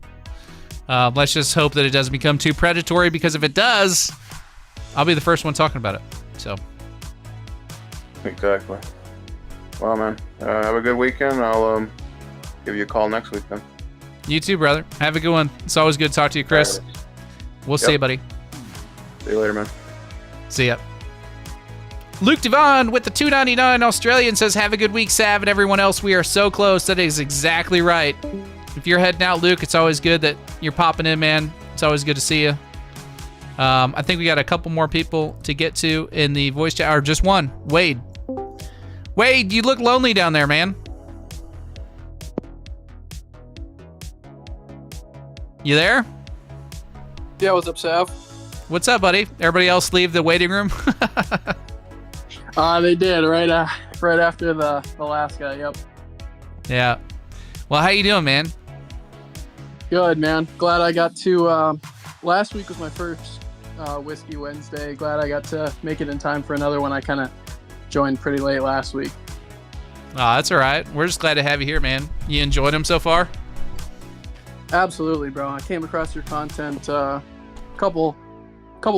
Let's just hope that it doesn't become too predatory, because if it does, I'll be the first one talking about it. So.
Exactly. Well, man, have a good weekend. I'll give you a call next week then.
You too, brother. Have a good one. It's always good to talk to you, Chris. We'll see you, buddy.
See you later, man.
See ya. Luke Devon with the $2.99 Australian says, have a good week, Sav, and everyone else. We are so close. That is exactly right. If you're heading out, Luke, it's always good that you're popping in, man. It's always good to see you. I think we got a couple more people to get to in the voice chat, or just one. Wade. Wade, you look lonely down there, man. You there?
Yeah, what's up, Sav?
What's up, buddy? Everybody else leave the waiting room?
They did right after the last guy. Yep.
Yeah. Well, how you doing, man?
Good, man. Glad I got to. Last week was my first Whiskey Wednesday. Glad I got to make it in time for another one. I kind of joined pretty late last week.
Oh, that's all right. We're just glad to have you here, man. You enjoyed them so far?
Absolutely, bro. I came across your content a couple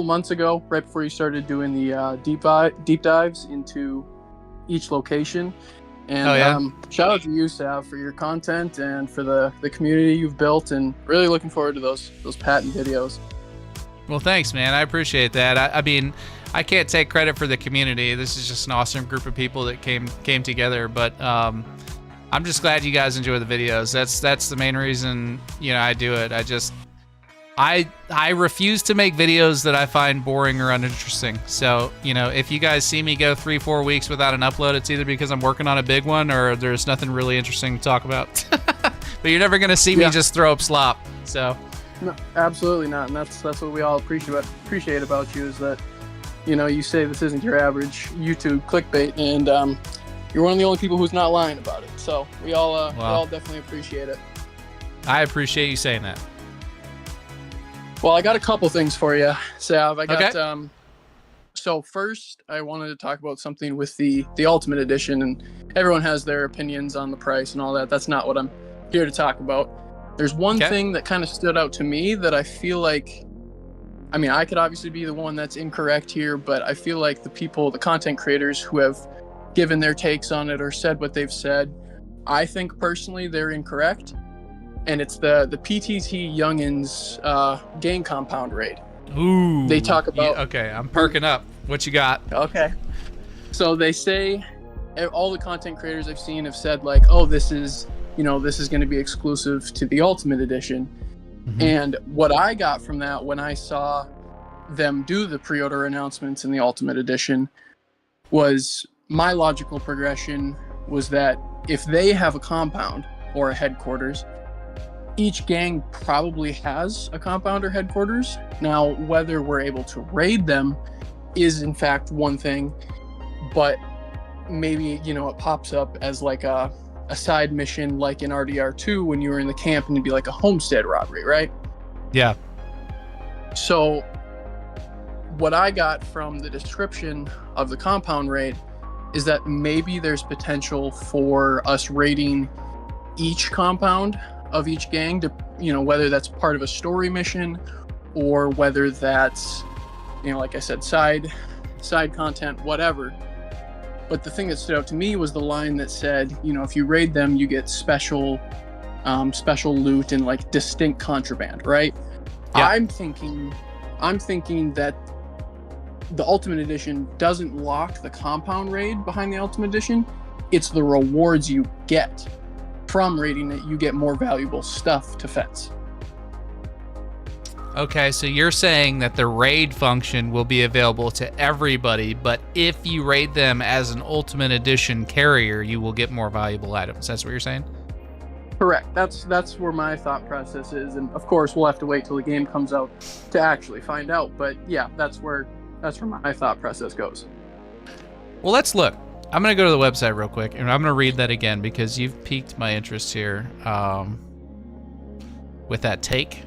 months ago, right before you started doing the deep dives into each location. And shout out to you, Sav, for your content and for the community you've built, and really looking forward to those patent videos.
Well, thanks, man. I appreciate that. I mean, I can't take credit for the community. This is just an awesome group of people that came together. But I'm just glad you guys enjoy the videos. That's the main reason I do it. I refuse to make videos that I find boring or uninteresting. So if you guys see me go 3-4 weeks without an upload, it's either because I'm working on a big one or there's nothing really interesting to talk about. But you're never gonna see me just throw up slop. So.
No, absolutely not, and that's what we all appreciate about you, is that you say this isn't your average YouTube clickbait, and you're one of the only people who's not lying about it. So we all definitely appreciate it.
I appreciate you saying that.
Well, I got a couple things for you, Sav. I got so first I wanted to talk about something with the Ultimate Edition, and everyone has their opinions on the price and all that. That's not what I'm here to talk about. There's one thing that kind of stood out to me that I feel like, I mean, I could obviously be the one that's incorrect here, but I feel like the content creators who have given their takes on it or said what they've said, I think personally they're incorrect. And it's the PTT Youngins gang compound raid.
Ooh.
They talk about...
Yeah, okay, I'm perking up. What you got?
Okay. So they say, all the content creators I've seen have said, like, oh, this is going to be exclusive to the Ultimate Edition. Mm-hmm. And what I got from that when I saw them do the pre-order announcements in the Ultimate Edition was, my logical progression was that if they have a compound or a headquarters, each gang probably has a compound or headquarters. Now, whether we're able to raid them is in fact one thing, but maybe, it pops up as like a side mission, like in RDR2 when you were in the camp, and it'd be like a homestead robbery, right?
Yeah.
So what I got from the description of the compound raid is that maybe there's potential for us raiding each compound of each gang, to whether that's part of a story mission or whether that's like I said, side content, whatever. But the thing that stood out to me was the line that said, if you raid them, you get special loot and like distinct contraband, right? Yeah. I'm thinking that the Ultimate Edition doesn't lock the compound raid behind the Ultimate Edition. It's the rewards you get from raiding it. You get more valuable stuff to fence.
Okay, so you're saying that the raid function will be available to everybody, but if you raid them as an Ultimate Edition carrier, you will get more valuable items. That's what you're saying?
Correct. That's where my thought process is, and of course we'll have to wait till the game comes out to actually find out. But yeah, that's where my thought process goes.
Well, let's look. I'm gonna go to the website real quick, and I'm gonna read that again because you've piqued my interest here with that take,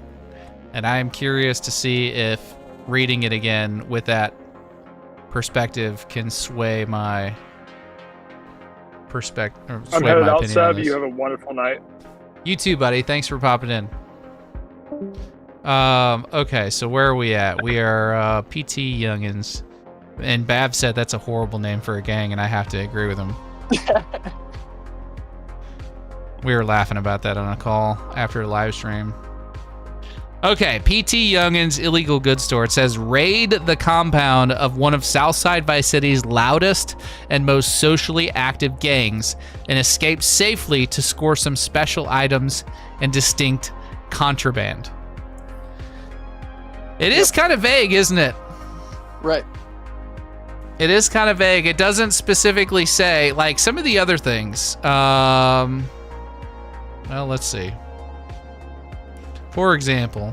and I am curious to see if reading it again with that perspective can sway my perspective.
I'm headed out, Seb. You have a wonderful night.
You too, buddy. Thanks for popping in. Okay, so where are we at? We are PT Youngins. And Bav said that's a horrible name for a gang, and I have to agree with him. We were laughing about that on a call after a live stream. Okay, PT Youngins Illegal Goods Store. It says, raid the compound of one of Southside Vice City's loudest and most socially active gangs and escape safely to score some special items and distinct contraband. It is kind of vague, isn't it?
Right.
It is kind of vague. It doesn't specifically say, like some of the other things. Well, let's see. For example,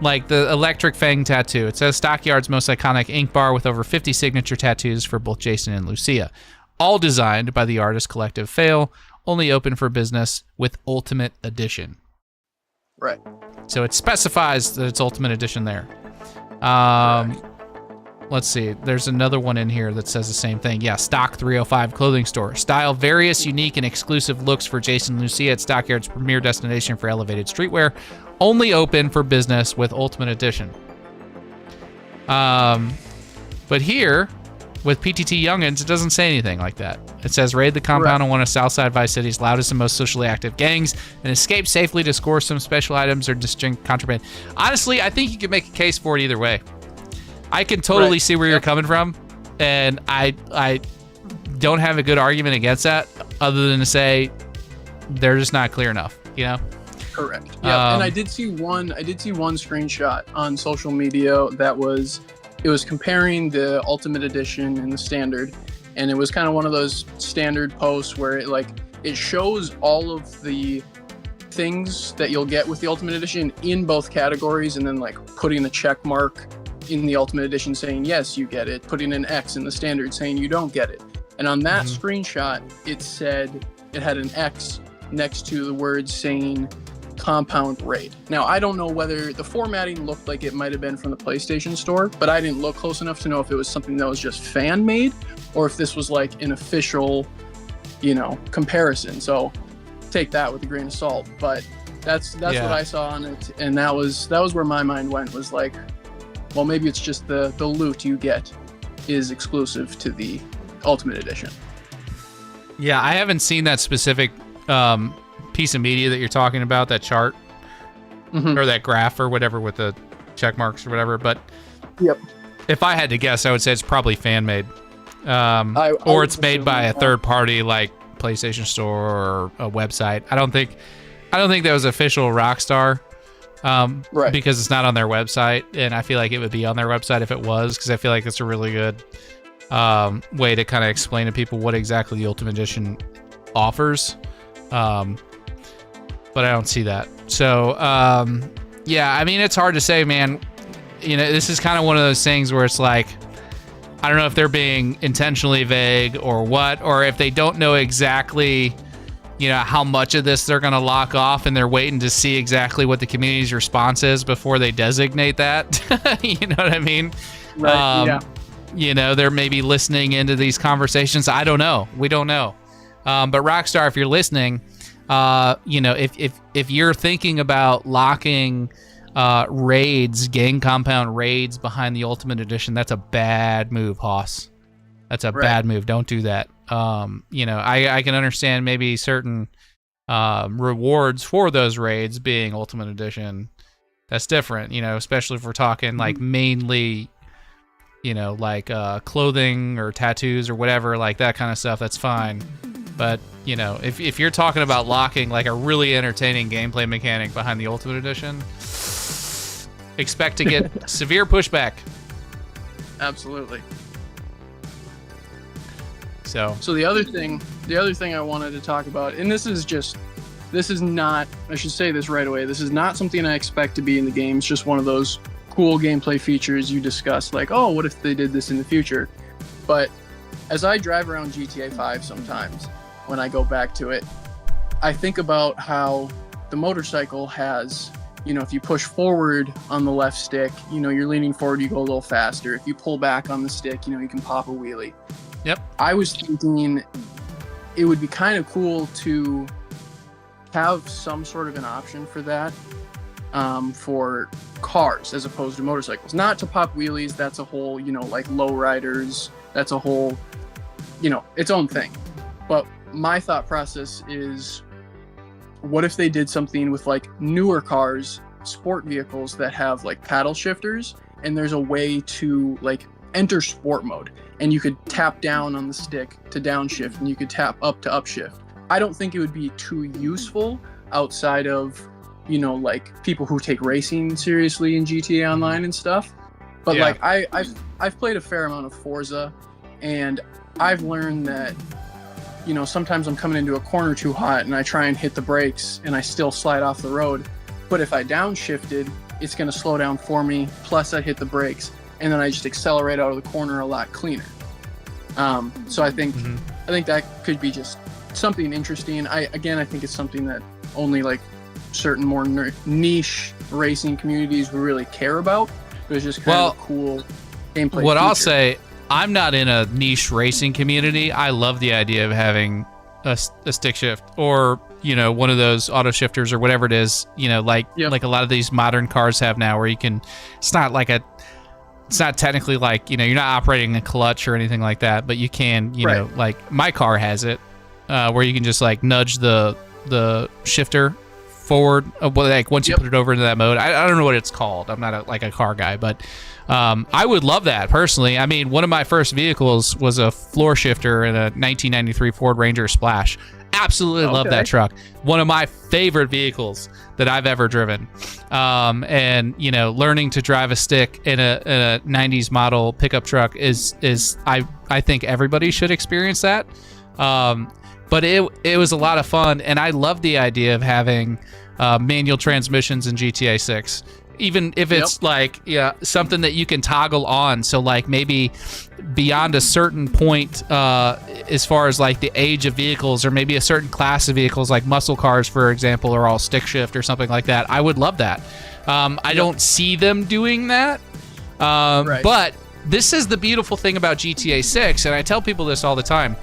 like the Electric Fang tattoo. It says Stockyard's most iconic ink bar with over 50 signature tattoos for both Jason and Lucia. All designed by the artist collective Fail, only open for business with Ultimate Edition.
Right.
So it specifies that it's Ultimate Edition there. Let's see. There's another one in here that says the same thing. Yeah, Stock 305 clothing store. Style various, unique, and exclusive looks for Jason and Lucia at Stockyard's premier destination for elevated streetwear. Only open for business with Ultimate Edition. But here, with PTT Youngins, it doesn't say anything like that. It says, raid the compound on one of Southside Vice City's loudest and most socially active gangs and escape safely to score some special items or distinct contraband. Honestly, I think you could make a case for it either way. I can totally see where you're coming from, and I don't have a good argument against that other than to say they're just not clear enough, you know?
Correct. Yeah, and I did see one screenshot on social media that was comparing the Ultimate Edition and the Standard, and it was kind of one of those standard posts where it shows all of the things that you'll get with the Ultimate Edition in both categories, and then like putting a check mark in the Ultimate Edition saying yes, you get it, putting an X in the Standard saying you don't get it. And on that screenshot, it had an X next to the words saying Compound Raid. Now, I don't know whether the formatting looked like it might have been from the PlayStation Store, but I didn't look close enough to know if it was something that was just fan made or if this was like an official, comparison. So take that with a grain of salt. But that's what I saw on it, and that was where my mind went, was like, well, maybe it's just the loot you get is exclusive to the Ultimate Edition.
Yeah, I haven't seen that specific piece of media that you're talking about, that chart or that graph or whatever with the check marks or whatever. But if I had to guess, I would say it's probably fan made, or it's made by a third party like PlayStation Store or a website. I don't think that was official Rockstar. Because it's not on their website, and I feel like it would be on their website if it was, because I feel like it's a really good way to kind of explain to people what exactly the Ultimate Edition offers. But I don't see that. So, yeah, I mean, it's hard to say, man. This is kind of one of those things where it's like, I don't know if they're being intentionally vague or what, or if they don't know exactly how much of this they're going to lock off, and they're waiting to see exactly what the community's response is before they designate that. You know what I mean?
Right,
they're maybe listening into these conversations. I don't know. We don't know. But Rockstar, if you're listening, if you're thinking about locking raids, gang compound raids behind the Ultimate Edition, that's a bad move, Hoss. That's a bad move. Don't do that. I can understand maybe certain rewards for those raids being Ultimate Edition. That's different, especially if we're talking like mainly, clothing or tattoos or whatever, like that kind of stuff. That's fine. But, if you're talking about locking like a really entertaining gameplay mechanic behind the Ultimate Edition, expect to get severe pushback.
Absolutely.
So
the other thing the other thing I wanted to talk about, and this is not, I should say this right away, this is not something I expect to be in the game. It's just one of those cool gameplay features you discussed, like, oh, what if they did this in the future? But as I drive around GTA 5 sometimes, when I go back to it, I think about how the motorcycle has, you know, if you push forward on the left stick, you know, you're leaning forward, you go a little faster. If you pull back on the stick, you know, you can pop a wheelie.
Yep.
I was thinking it would be kind of cool to have some sort of an option for that, for cars as opposed to motorcycles. Not to pop wheelies, that's a whole, you know, like lowriders, that's a whole, you know, its own thing. But my thought process is, what if they did something with like newer cars, sport vehicles that have like paddle shifters, and there's a way to like enter sport mode, and you could tap down on the stick to downshift, and you could tap up to upshift. I don't think it would be too useful outside of, you know, like people who take racing seriously in GTA Online and stuff. But
Yeah.
like I've played a fair amount of Forza, and I've learned that, you know, sometimes I'm coming into a corner too hot and I try and hit the brakes and I still slide off the road. But if I downshifted, it's going to slow down for me. Plus I hit the brakes and then I just accelerate out of the corner a lot cleaner. So I think that could be just something interesting. I think it's something that only like certain more niche racing communities would really care about. But it's just kind of a cool gameplay
What I'll
feature.
say, I'm not in a niche racing community. I love the idea of having a stick shift, or, you know, one of those auto shifters or whatever it is, you know, like a lot of these modern cars have now, where you can, it's not technically like, you know, you're not operating a clutch or anything like that, but you can, you know, like my car has it, where you can just like nudge the shifter forward, like once you put it over into that mode. I don't know what it's called. I'm not a car guy, but I would love that personally. I mean, one of my first vehicles was a floor shifter in a 1993 Ford Ranger Splash. Absolutely love that truck. One of my favorite vehicles that I've ever driven. And, you know, learning to drive a stick in a 90s model pickup truck is I think everybody should experience that. But it was a lot of fun, and I love the idea of having manual transmissions in GTA 6. Even if it's like something that you can toggle on, so like maybe beyond a certain point, as far as like the age of vehicles, or maybe a certain class of vehicles, like muscle cars, for example, are all stick shift or something like that. I would love that. I don't see them doing that, but this is the beautiful thing about GTA 6, and I tell people this all the time.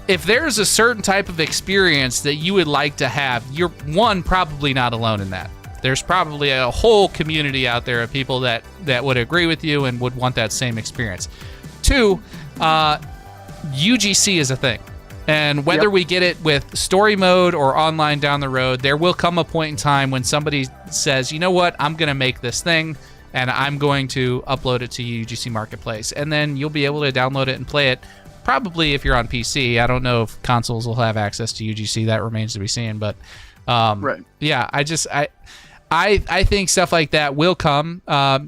If there's a certain type of experience that you would like to have, you're probably not alone in that. There's probably a whole community out there of people that would agree with you and would want that same experience. 2, UGC is a thing. And whether we get it with story mode or online down the road, there will come a point in time when somebody says, you know what, I'm going to make this thing and I'm going to upload it to UGC Marketplace. And then you'll be able to download it and play it. Probably if you're on PC. I don't know if consoles will have access to UGC. That remains to be seen. But yeah, I think stuff like that will come,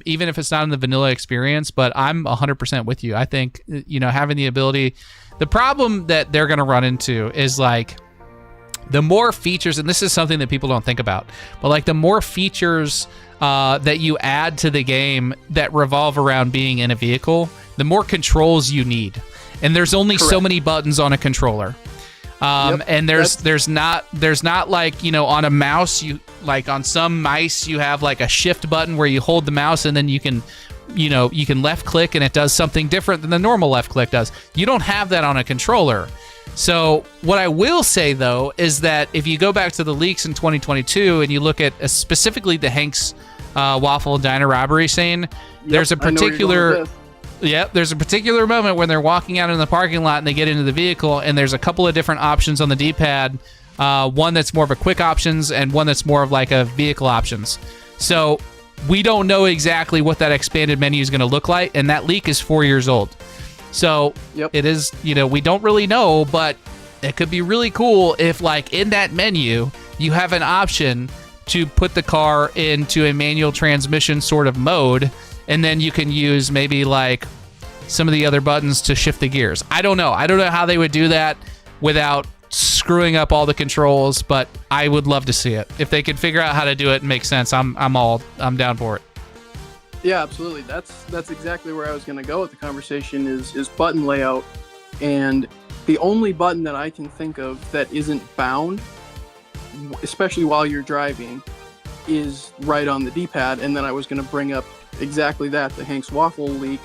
even if it's not in the vanilla experience. But I'm 100% with you. I think, you know, having the ability. The problem that they're going to run into is like the more features, and this is something that people don't think about, but like the more features that you add to the game that revolve around being in a vehicle, the more controls you need. And there's only so many buttons on a controller. And there's not like, you know, on a mouse, you like on some mice you have like a shift button where you hold the mouse and then you can left click and it does something different than the normal left click does. You don't have that on a controller. So what I will say though is that if you go back to the leaks in 2022 and you look at specifically the Hank's Waffle Diner robbery scene, there's a particular moment when they're walking out in the parking lot and they get into the vehicle, and there's a couple of different options on the D-pad. One that's more of a quick options and one that's more of like a vehicle options. So we don't know exactly what that expanded menu is going to look like, and that leak is 4 years old. So it is, you know, we don't really know, but it could be really cool if like in that menu you have an option to put the car into a manual transmission sort of mode, and then you can use maybe like some of the other buttons to shift the gears. I don't know how they would do that. without screwing up all the controls, but I would love to see it. If they could figure out how to do it and make sense, I'm down for it.
Yeah, absolutely. That's exactly where I was going to go with the conversation is button layout. And the only button that I can think of that isn't bound, especially while you're driving, is right on the D-pad. And then I was going to bring up exactly that, the Hank's Waffle leak,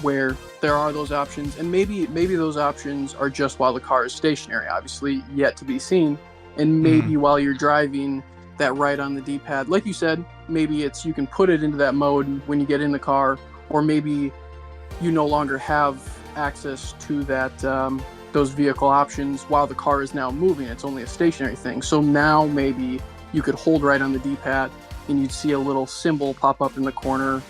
where there are those options, and maybe those options are just while the car is stationary, obviously yet to be seen. And maybe while you're driving, that right on the D-pad, like you said, maybe it's you can put it into that mode when you get in the car, or maybe you no longer have access to that those vehicle options while the car is now moving. It's only a stationary thing. So now maybe you could hold right on the D-pad and you'd see a little symbol pop up in the corner,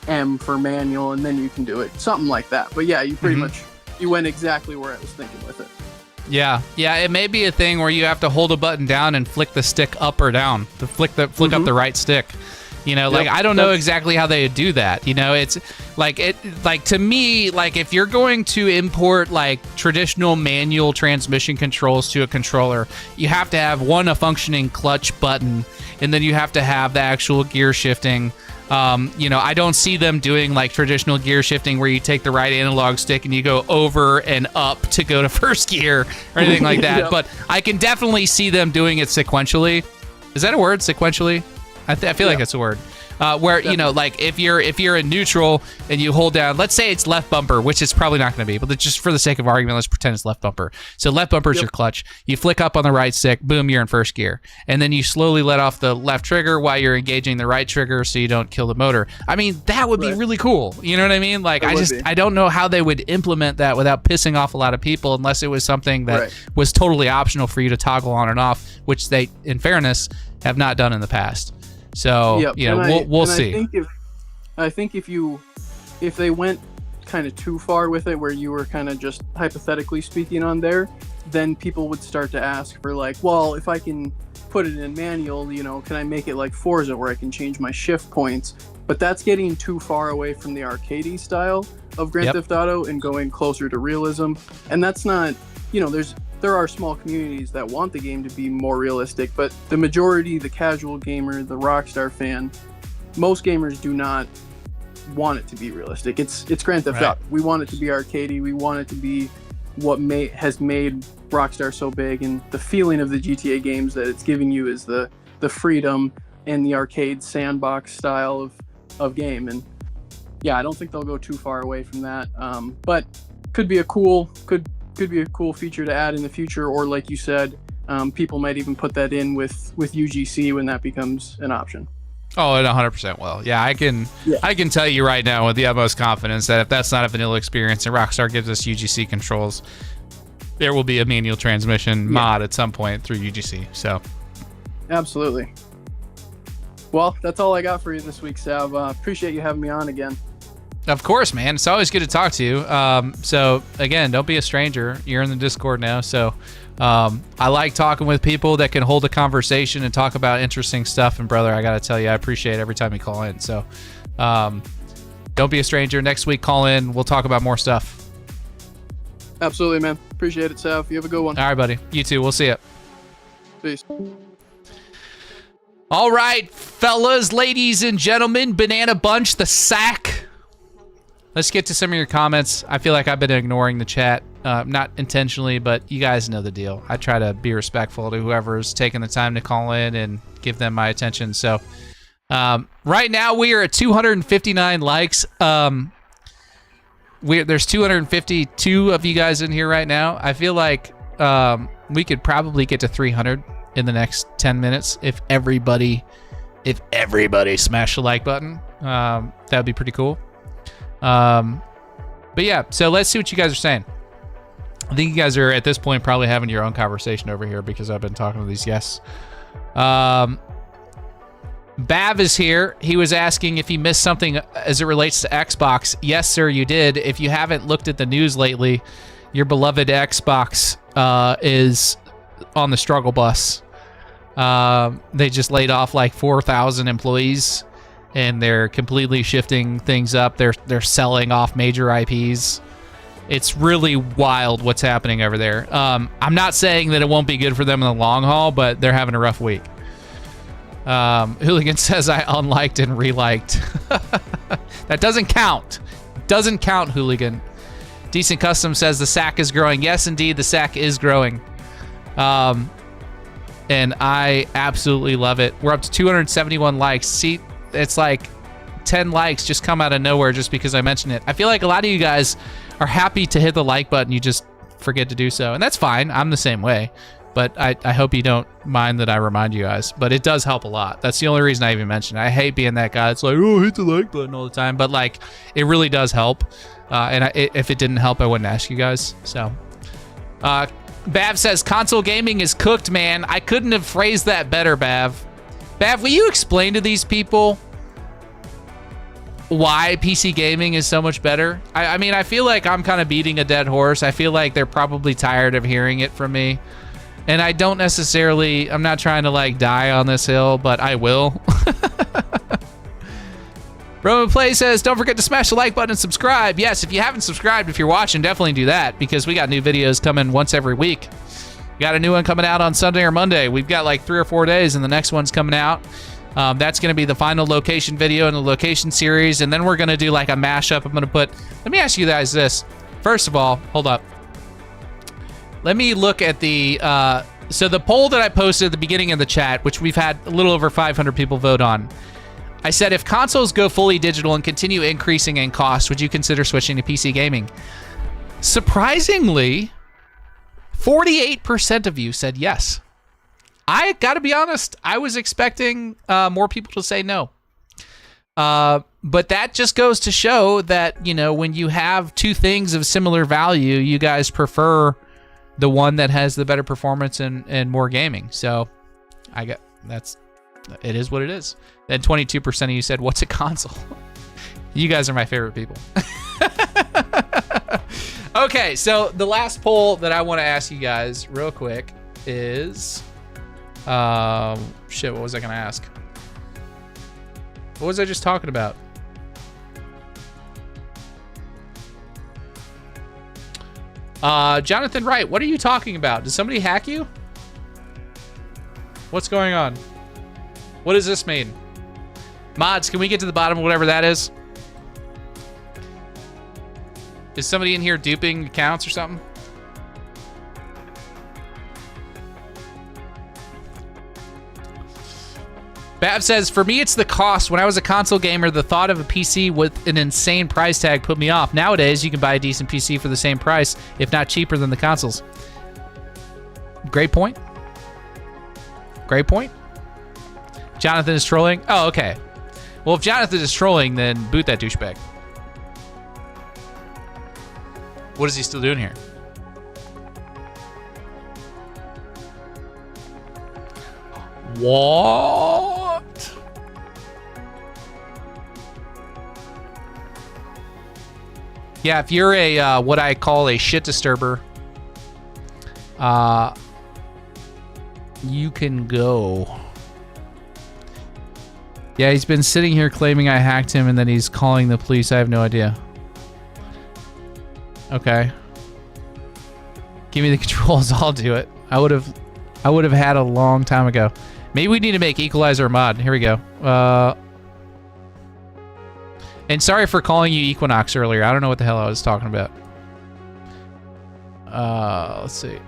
M for manual, and then you can do it. Something like that. But yeah, you pretty much, you went exactly where I was thinking with it.
Yeah, it may be a thing where you have to hold a button down and flick the stick up or down, to flick up the right stick. Like I don't know exactly how they would do that. It's like to me, like if you're going to import like traditional manual transmission controls to a controller, you have to have a functioning clutch button, and then you have to have the actual gear shifting. I don't see them doing like traditional gear shifting where you take the right analog stick and you go over and up to go to first gear or anything like that. Yep. But I can definitely see them doing it sequentially. Is that a word, sequentially? I feel like it's a word. Where definitely. Like if you're in neutral and you hold down, let's say it's left bumper, which it's probably not going to be, but just for the sake of argument, let's pretend it's left bumper. So left bumper is your clutch. You flick up on the right stick, boom, you're in first gear, and then you slowly let off the left trigger while you're engaging the right trigger, so you don't kill the motor. I mean, that would be really cool. You know what I mean? Like I don't know how they would implement that without pissing off a lot of people, unless it was something that was totally optional for you to toggle on and off, which they, in fairness, have not done in the past. So we'll see.
I think if they went kind of too far with it, where you were kind of just hypothetically speaking on there, then people would start to ask for like, well, if I can put it in manual, can I make it like Forza where I can change my shift points? But that's getting too far away from the arcadey style of Grand Theft Auto and going closer to realism. And that's not, there are small communities that want the game to be more realistic, but the majority, the casual gamer, the Rockstar fan, most gamers do not want it to be realistic. It's Grand Theft Auto. We want it to be arcadey. We want it to be what has made Rockstar so big, and the feeling of the GTA games that it's giving you is the freedom and the arcade sandbox style of game. And yeah, I don't think they'll go too far away from that. But could be a cool feature to add in the future, or like you said, people might even put that in with UGC when that becomes an option.
Oh, it 100% will. Yeah, I can tell you right now with the utmost confidence that if that's not a vanilla experience and Rockstar gives us UGC controls, there will be a manual transmission mod at some point through UGC. So,
absolutely. Well, that's all I got for you this week, Sav. Appreciate you having me on again.
Of course, man. It's always good to talk to you. So again, don't be a stranger. You're in the Discord now. So I like talking with people that can hold a conversation and talk about interesting stuff. And brother, I got to tell you, I appreciate every time you call in. So don't be a stranger. Next week, call in. We'll talk about more stuff.
Absolutely, man. Appreciate it, Sav. You have a good one.
All right, buddy. You too. We'll see you.
Peace.
All right, fellas, ladies, and gentlemen, Banana Bunch, the sack. Let's get to some of your comments. I feel like I've been ignoring the chat, not intentionally, but you guys know the deal. I try to be respectful to whoever's taking the time to call in and give them my attention. So right now we are at 259 likes. There's 252 of you guys in here right now. I feel like we could probably get to 300 in the next 10 minutes if everybody smashed the like button. That'd be pretty cool. But yeah, so let's see what you guys are saying. I think you guys are at this point probably having your own conversation over here because I've been talking to these guests. Bav is here. He was asking if he missed something as it relates to Xbox. Yes, sir, you did. If you haven't looked at the news lately, your beloved Xbox is on the struggle bus. They just laid off like 4,000 employees. And they're completely shifting things up. They're selling off major IPs. It's really wild what's happening over there. I'm not saying that it won't be good for them in the long haul, but they're having a rough week. Hooligan says I unliked and reliked. That doesn't count. Doesn't count, Hooligan. Decent Custom says the sack is growing. Yes, indeed, the sack is growing. And I absolutely love it. We're up to 271 likes. See, it's like 10 likes just come out of nowhere just because I mentioned it. I feel like a lot of you guys are happy to hit the like button. You just forget to do so. And that's fine. I'm the same way. But I hope you don't mind that I remind you guys. But it does help a lot. That's the only reason I even mention it. I hate being that guy. It's like, oh, hit the like button all the time. But, like, it really does help. If it didn't help, I wouldn't ask you guys. So, Bav says, console gaming is cooked, man. I couldn't have phrased that better, Bav. Bav, will you explain to these people why PC gaming is so much better? I mean, I feel like I'm kind of beating a dead horse. I feel like they're probably tired of hearing it from me. And I don't necessarily, I'm not trying to like die on this hill, but I will. Roman Play says, don't forget to smash the like button and subscribe. Yes, if you haven't subscribed, if you're watching, definitely do that because we got new videos coming once every week. We got a new one coming out on Sunday or Monday. We've got like 3 or 4 days and the next one's coming out. That's going to be the final location video in the location series. And then we're going to do like a mashup. I'm going to put, let me ask you guys this. First of all, hold up. Let me look at the, so the poll that I posted at the beginning of the chat, which we've had a little over 500 people vote on. I said, if consoles go fully digital and continue increasing in cost, would you consider switching to PC gaming? Surprisingly, 48% of you said yes. I gotta be honest, I was expecting more people to say no. But that just goes to show that, you know, when you have two things of similar value, you guys prefer the one that has the better performance and more gaming. So it is what it is. Then 22% of you said, what's a console? You guys are my favorite people. Okay, so the last poll that I want to ask you guys real quick is, shit, what was I going to ask? What was I just talking about? Jonathan Wright, what are you talking about? Did somebody hack you? What's going on? What does this mean? Mods, can we get to the bottom of whatever that is? Is somebody in here duping accounts or something? Bab says, for me, it's the cost. When I was a console gamer, the thought of a PC with an insane price tag put me off. Nowadays, you can buy a decent PC for the same price, if not cheaper than the consoles. Great point. Great point. Jonathan is trolling. Oh, okay. Well, if Jonathan is trolling, then boot that douchebag. What is he still doing here? What? Yeah, if you're a what I call a shit disturber, you can go. Yeah, he's been sitting here claiming I hacked him and then he's calling the police. I have no idea. Okay. Give me the controls, I'll do it. I would have had a long time ago. Maybe we need to make Equalizer a mod. Here we go. And sorry for calling you Equinox earlier. I don't know what the hell I was talking about. Let's see.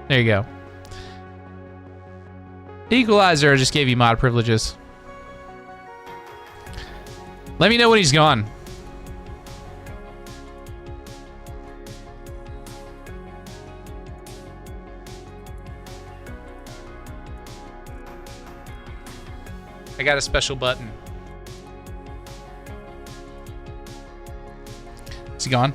There you go. Equalizer just gave you mod privileges. Let me know when he's gone. I got a special button. Is he gone?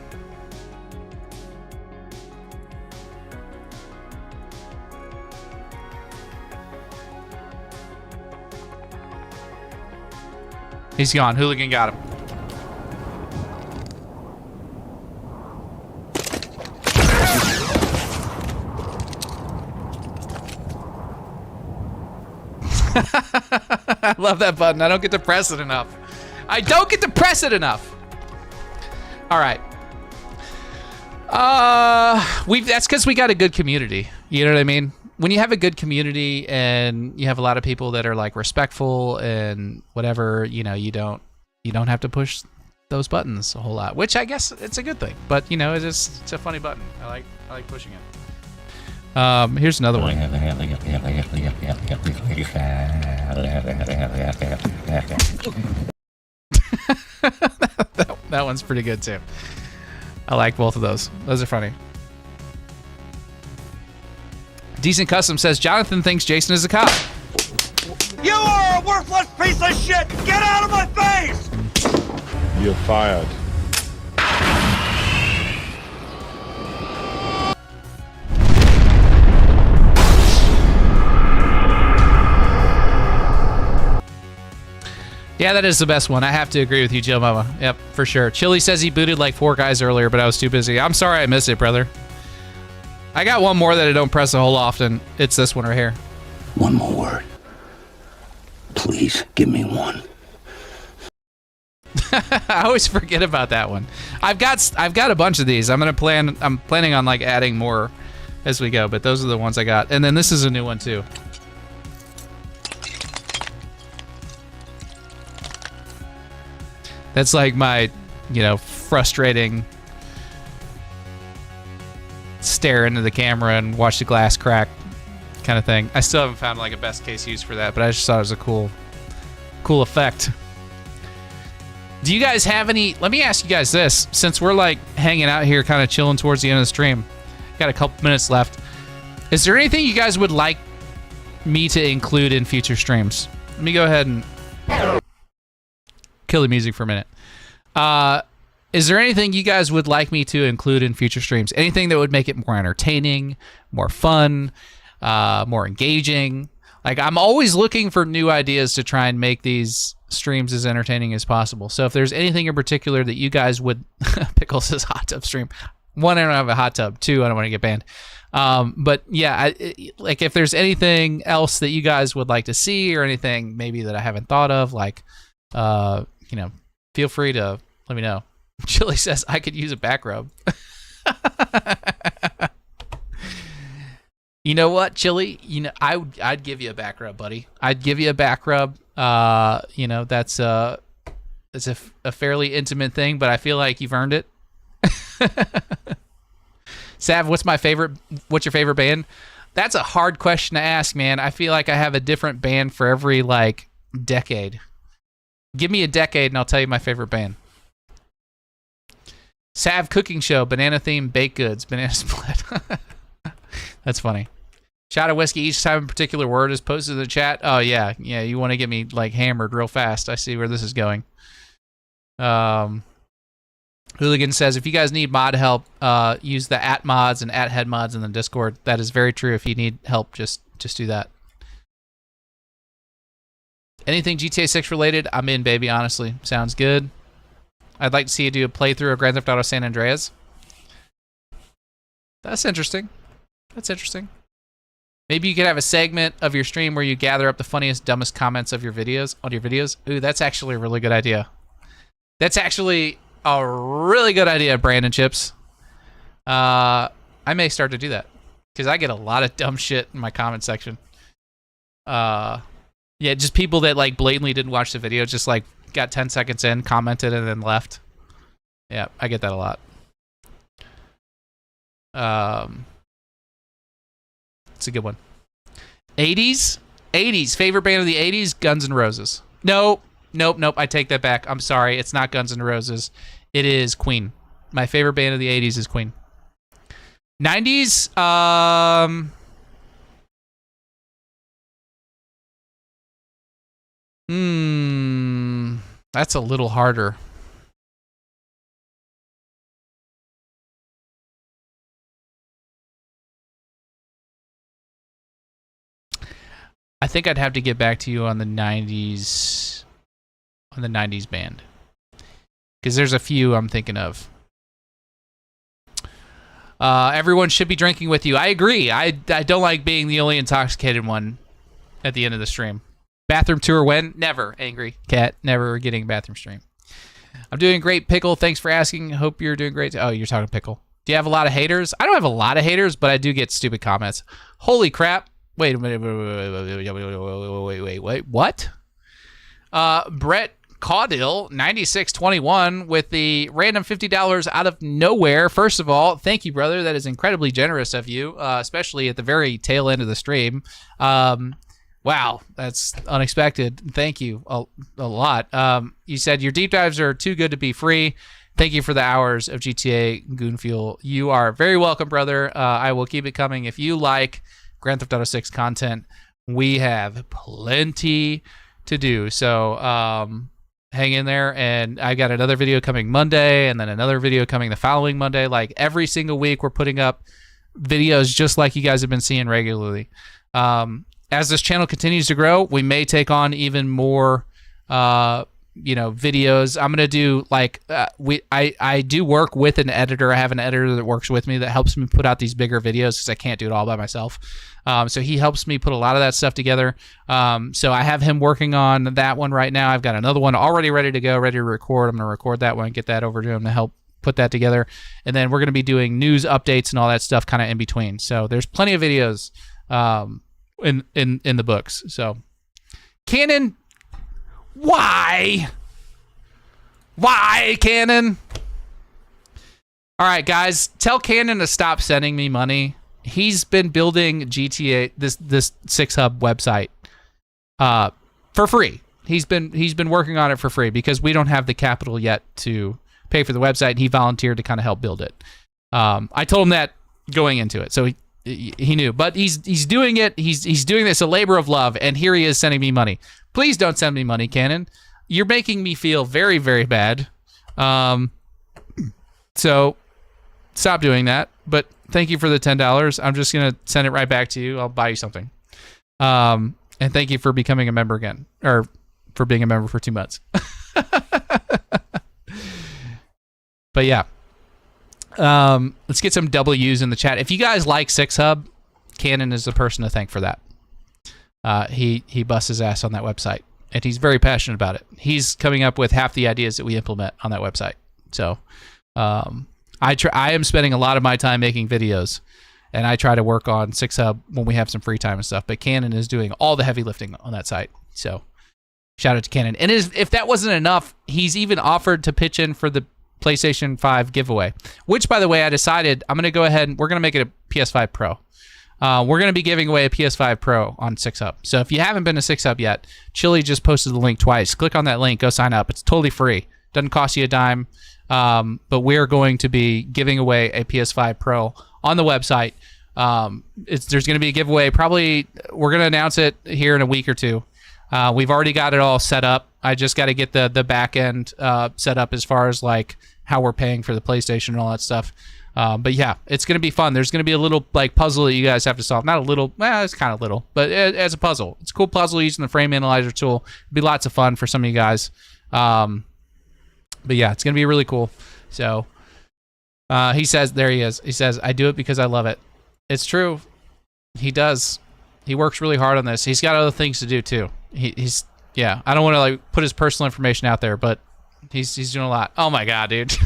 He's gone. Hooligan got him. I love that button. I don't get to press it enough. I don't get to press it enough. All right. That's because we got a good community. You know what I mean? When you have a good community and you have a lot of people that are like respectful and whatever, you know, you don't have to push those buttons a whole lot, which I guess it's a good thing. But you know, it's a funny button. I like pushing it. Here's another one. that one's pretty good too. I like both of those. Those are funny. Decent Custom says Jonathan thinks Jason is a cop.
You are a worthless piece of shit! Get out of my face!
You're fired.
Yeah, that is the best one. I have to agree with you, Joe Mama. Yep, for sure. Chili says he booted like 4 guys earlier, but I was too busy. I'm sorry I missed it, brother. I got one more that I don't press a whole often. It's this one right here.
One more word. Please give me one.
I always forget about that one. I've got a bunch of these. I'm planning on like adding more as we go, but those are the ones I got. And then this is a new one too. That's like my, frustrating stare into the camera and watch the glass crack kind of thing. I still haven't found like a best case use for that, but I just thought it was a cool effect. Do you guys have any? Let me ask you guys this, since we're like hanging out here, kind of chilling towards the end of the stream. Got a couple minutes left. Is there anything you guys would like me to include in future streams? Let me go ahead and kill the music for a minute. Is there anything you guys would like me to include in future streams? Anything that would make it more entertaining, more fun, more engaging? Like, I'm always looking for new ideas to try and make these streams as entertaining as possible. So if there's anything in particular that you guys would... Pickles says hot tub stream. 1, I don't have a hot tub. 2, I don't want to get banned. But yeah, like if there's anything else that you guys would like to see or anything maybe that I haven't thought of, like, feel free to let me know. Chili says I could use a back rub. You know what, Chili? I'd give you a back rub, buddy. I'd give you a back rub. That's a fairly intimate thing, but I feel like you've earned it. Sav, what's your favorite band? That's a hard question to ask, man. I feel like I have a different band for every like decade. Give me a decade and I'll tell you my favorite band. Sav cooking show, banana themed baked goods, banana split. That's funny. Shot of whiskey each time a particular word is posted in the chat. Oh yeah, you want to get me like hammered real fast. I see where this is going. Hooligan says if you guys need mod help, use the @mods and @headmods in the Discord. That is very true. If you need help, just do that. Anything GTA 6 related, I'm in, baby. Honestly, sounds good. I'd like to see you do a playthrough of Grand Theft Auto San Andreas. That's interesting. Maybe you could have a segment of your stream where you gather up the funniest, dumbest comments of your videos on your videos. Ooh, that's actually a really good idea. That's actually a really good idea, Brandon Chips. I may start to do that because I get a lot of dumb shit in my comment section. Yeah, just people that like blatantly didn't watch the video, just like got 10 seconds in, commented, and then left. Yeah, I get that a lot. It's a good one. 80s? Favorite band of the 80s? Guns N' Roses. Nope. I take that back. I'm sorry. It's not Guns N' Roses. It is Queen. My favorite band of the 80s is Queen. 90s? That's a little harder. I think I'd have to get back to you on the 90s band. Because there's a few I'm thinking of. Everyone should be drinking with you. I agree. I don't like being the only intoxicated one at the end of the stream. Bathroom tour when? Never, Angry Cat. Never getting a bathroom stream. I'm doing great, Pickle. Thanks for asking. Hope you're doing great. Oh, you're talking Pickle. Do you have a lot of haters? I don't have a lot of haters, but I do get stupid comments. Holy crap. Wait, what? Brett Caudill, 9621, with the random $50 out of nowhere. First of all, thank you, brother. That is incredibly generous of you, especially at the very tail end of the stream. Wow, that's unexpected. Thank you a lot. You said your deep dives are too good to be free. Thank you for the hours of GTA Goon Fuel. You are very welcome, brother. I will keep it coming. If you like Grand Theft Auto 6 content, we have plenty to do. So hang in there. And I got another video coming Monday and then another video coming the following Monday. Like every single week, we're putting up videos just like you guys have been seeing regularly. As this channel continues to grow, we may take on even more, videos. I'm gonna do like I do work with an editor. I have an editor that works with me that helps me put out these bigger videos because I can't do it all by myself. So he helps me put a lot of that stuff together. So I have him working on that one right now. I've got another one already ready to go, ready to record. I'm gonna record that one, get that over to him to help put that together, and then we're gonna be doing news updates and all that stuff kind of in between. So there's plenty of videos. In the books. So Canon, why Canon? All right, guys, tell Canon to stop sending me money. He's been building GTA this 6Hub website for free. He's been working on it for free because we don't have the capital yet to pay for the website, and he volunteered to kind of help build it. I told him that going into it, so he knew, but he's doing it. He's doing this a labor of love, and here he is sending me money. Please don't send me money, Canon. You're making me feel very, very bad. So stop doing that. But thank you for the $10. I'm just gonna send it right back to you. I'll buy you something. And thank you for becoming a member again, or for being a member for 2 months. But yeah. Let's get some W's in the chat. If you guys like 6Hub, Cannon is the person to thank for that. He busts his ass on that website, and he's very passionate about it. He's coming up with half the ideas that we implement on that website. So I am spending a lot of my time making videos, and I try to work on 6Hub when we have some free time and stuff. But Cannon is doing all the heavy lifting on that site. So shout out to Cannon. And if that wasn't enough, he's even offered to pitch in for the PlayStation 5 giveaway, which, by the way, I decided I'm going to go ahead and we're going to make it a PS5 Pro. We're going to be giving away a PS5 Pro on 6Hub. So if you haven't been to 6Hub yet, Chili just posted the link twice. Click on that link, go sign up. It's totally free. Doesn't cost you a dime. But we're going to be giving away a PS5 Pro on the website. There's going to be a giveaway. Probably we're going to announce it here in a week or two. We've already got it all set up. I just got to get the back end set up as far as like how we're paying for the PlayStation and all that stuff. But yeah, it's going to be fun. There's going to be a little like puzzle that you guys have to solve. Not a little, it's kind of little, but as a puzzle. It's a cool puzzle using the frame analyzer tool. It'll be lots of fun for some of you guys. But yeah, it's going to be really cool. So he says, there he is. He says, I do it because I love it. It's true. He does. He works really hard on this. He's got other things to do too. He's yeah. I don't want to like put his personal information out there, but he's doing a lot. Oh my god, dude.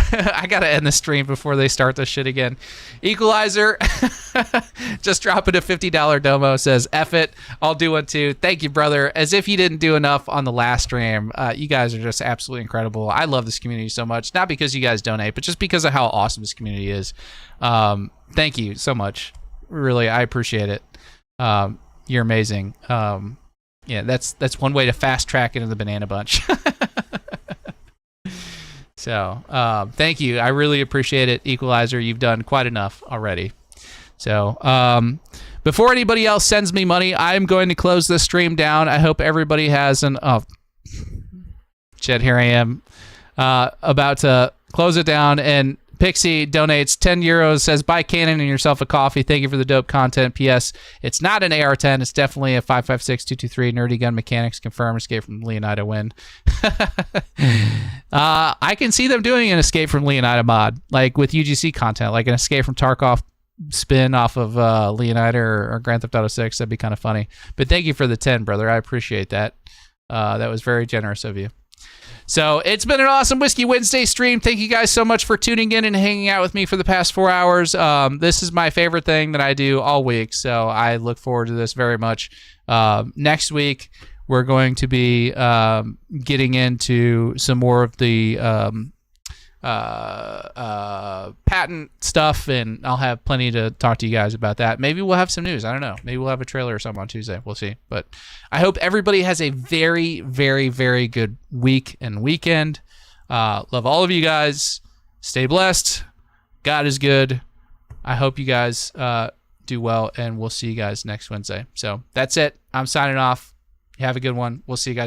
I gotta end the stream before they start this shit again. Equalizer just dropping a $50 domo, says F it, I'll do one too. Thank you, brother. As if you didn't do enough on the last stream. You guys are just absolutely incredible. I love this community so much, not because you guys donate, but just because of how awesome this community is. Thank you so much. Really, I appreciate it. You're amazing. Yeah, that's one way to fast track into the Banana Bunch. So thank you. I really appreciate it, Equalizer. You've done quite enough already. So before anybody else sends me money, I'm going to close this stream down. I hope everybody has an... Oh, shit, here I am. About to close it down, and Pixie donates 10 euros, says, buy Cannon and yourself a coffee. Thank you for the dope content. P.S. It's not an AR-10. It's definitely a 5.56 223 Nerdy Gun Mechanics. Confirmed. Escape from Leonida win. I can see them doing an Escape from Leonida mod, like with UGC content, like an Escape from Tarkov spin off of Leonida or Grand Theft Auto 6. That'd be kind of funny. But thank you for the 10, brother. I appreciate that. That was very generous of you. So it's been an awesome Whiskey Wednesday stream. Thank you guys so much for tuning in and hanging out with me for the past 4 hours. This is my favorite thing that I do all week, so I look forward to this very much. Next week, we're going to be getting into some more of the patent stuff, and I'll have plenty to talk to you guys about that. Maybe we'll have some news. I don't know. Maybe we'll have a trailer or something on Tuesday. We'll see. But I hope everybody has a very, very, very good week and weekend. Love all of you guys. Stay blessed. God is good. I hope you guys do well, and we'll see you guys next Wednesday. So that's it. I'm signing off. Have a good one. We'll see you guys.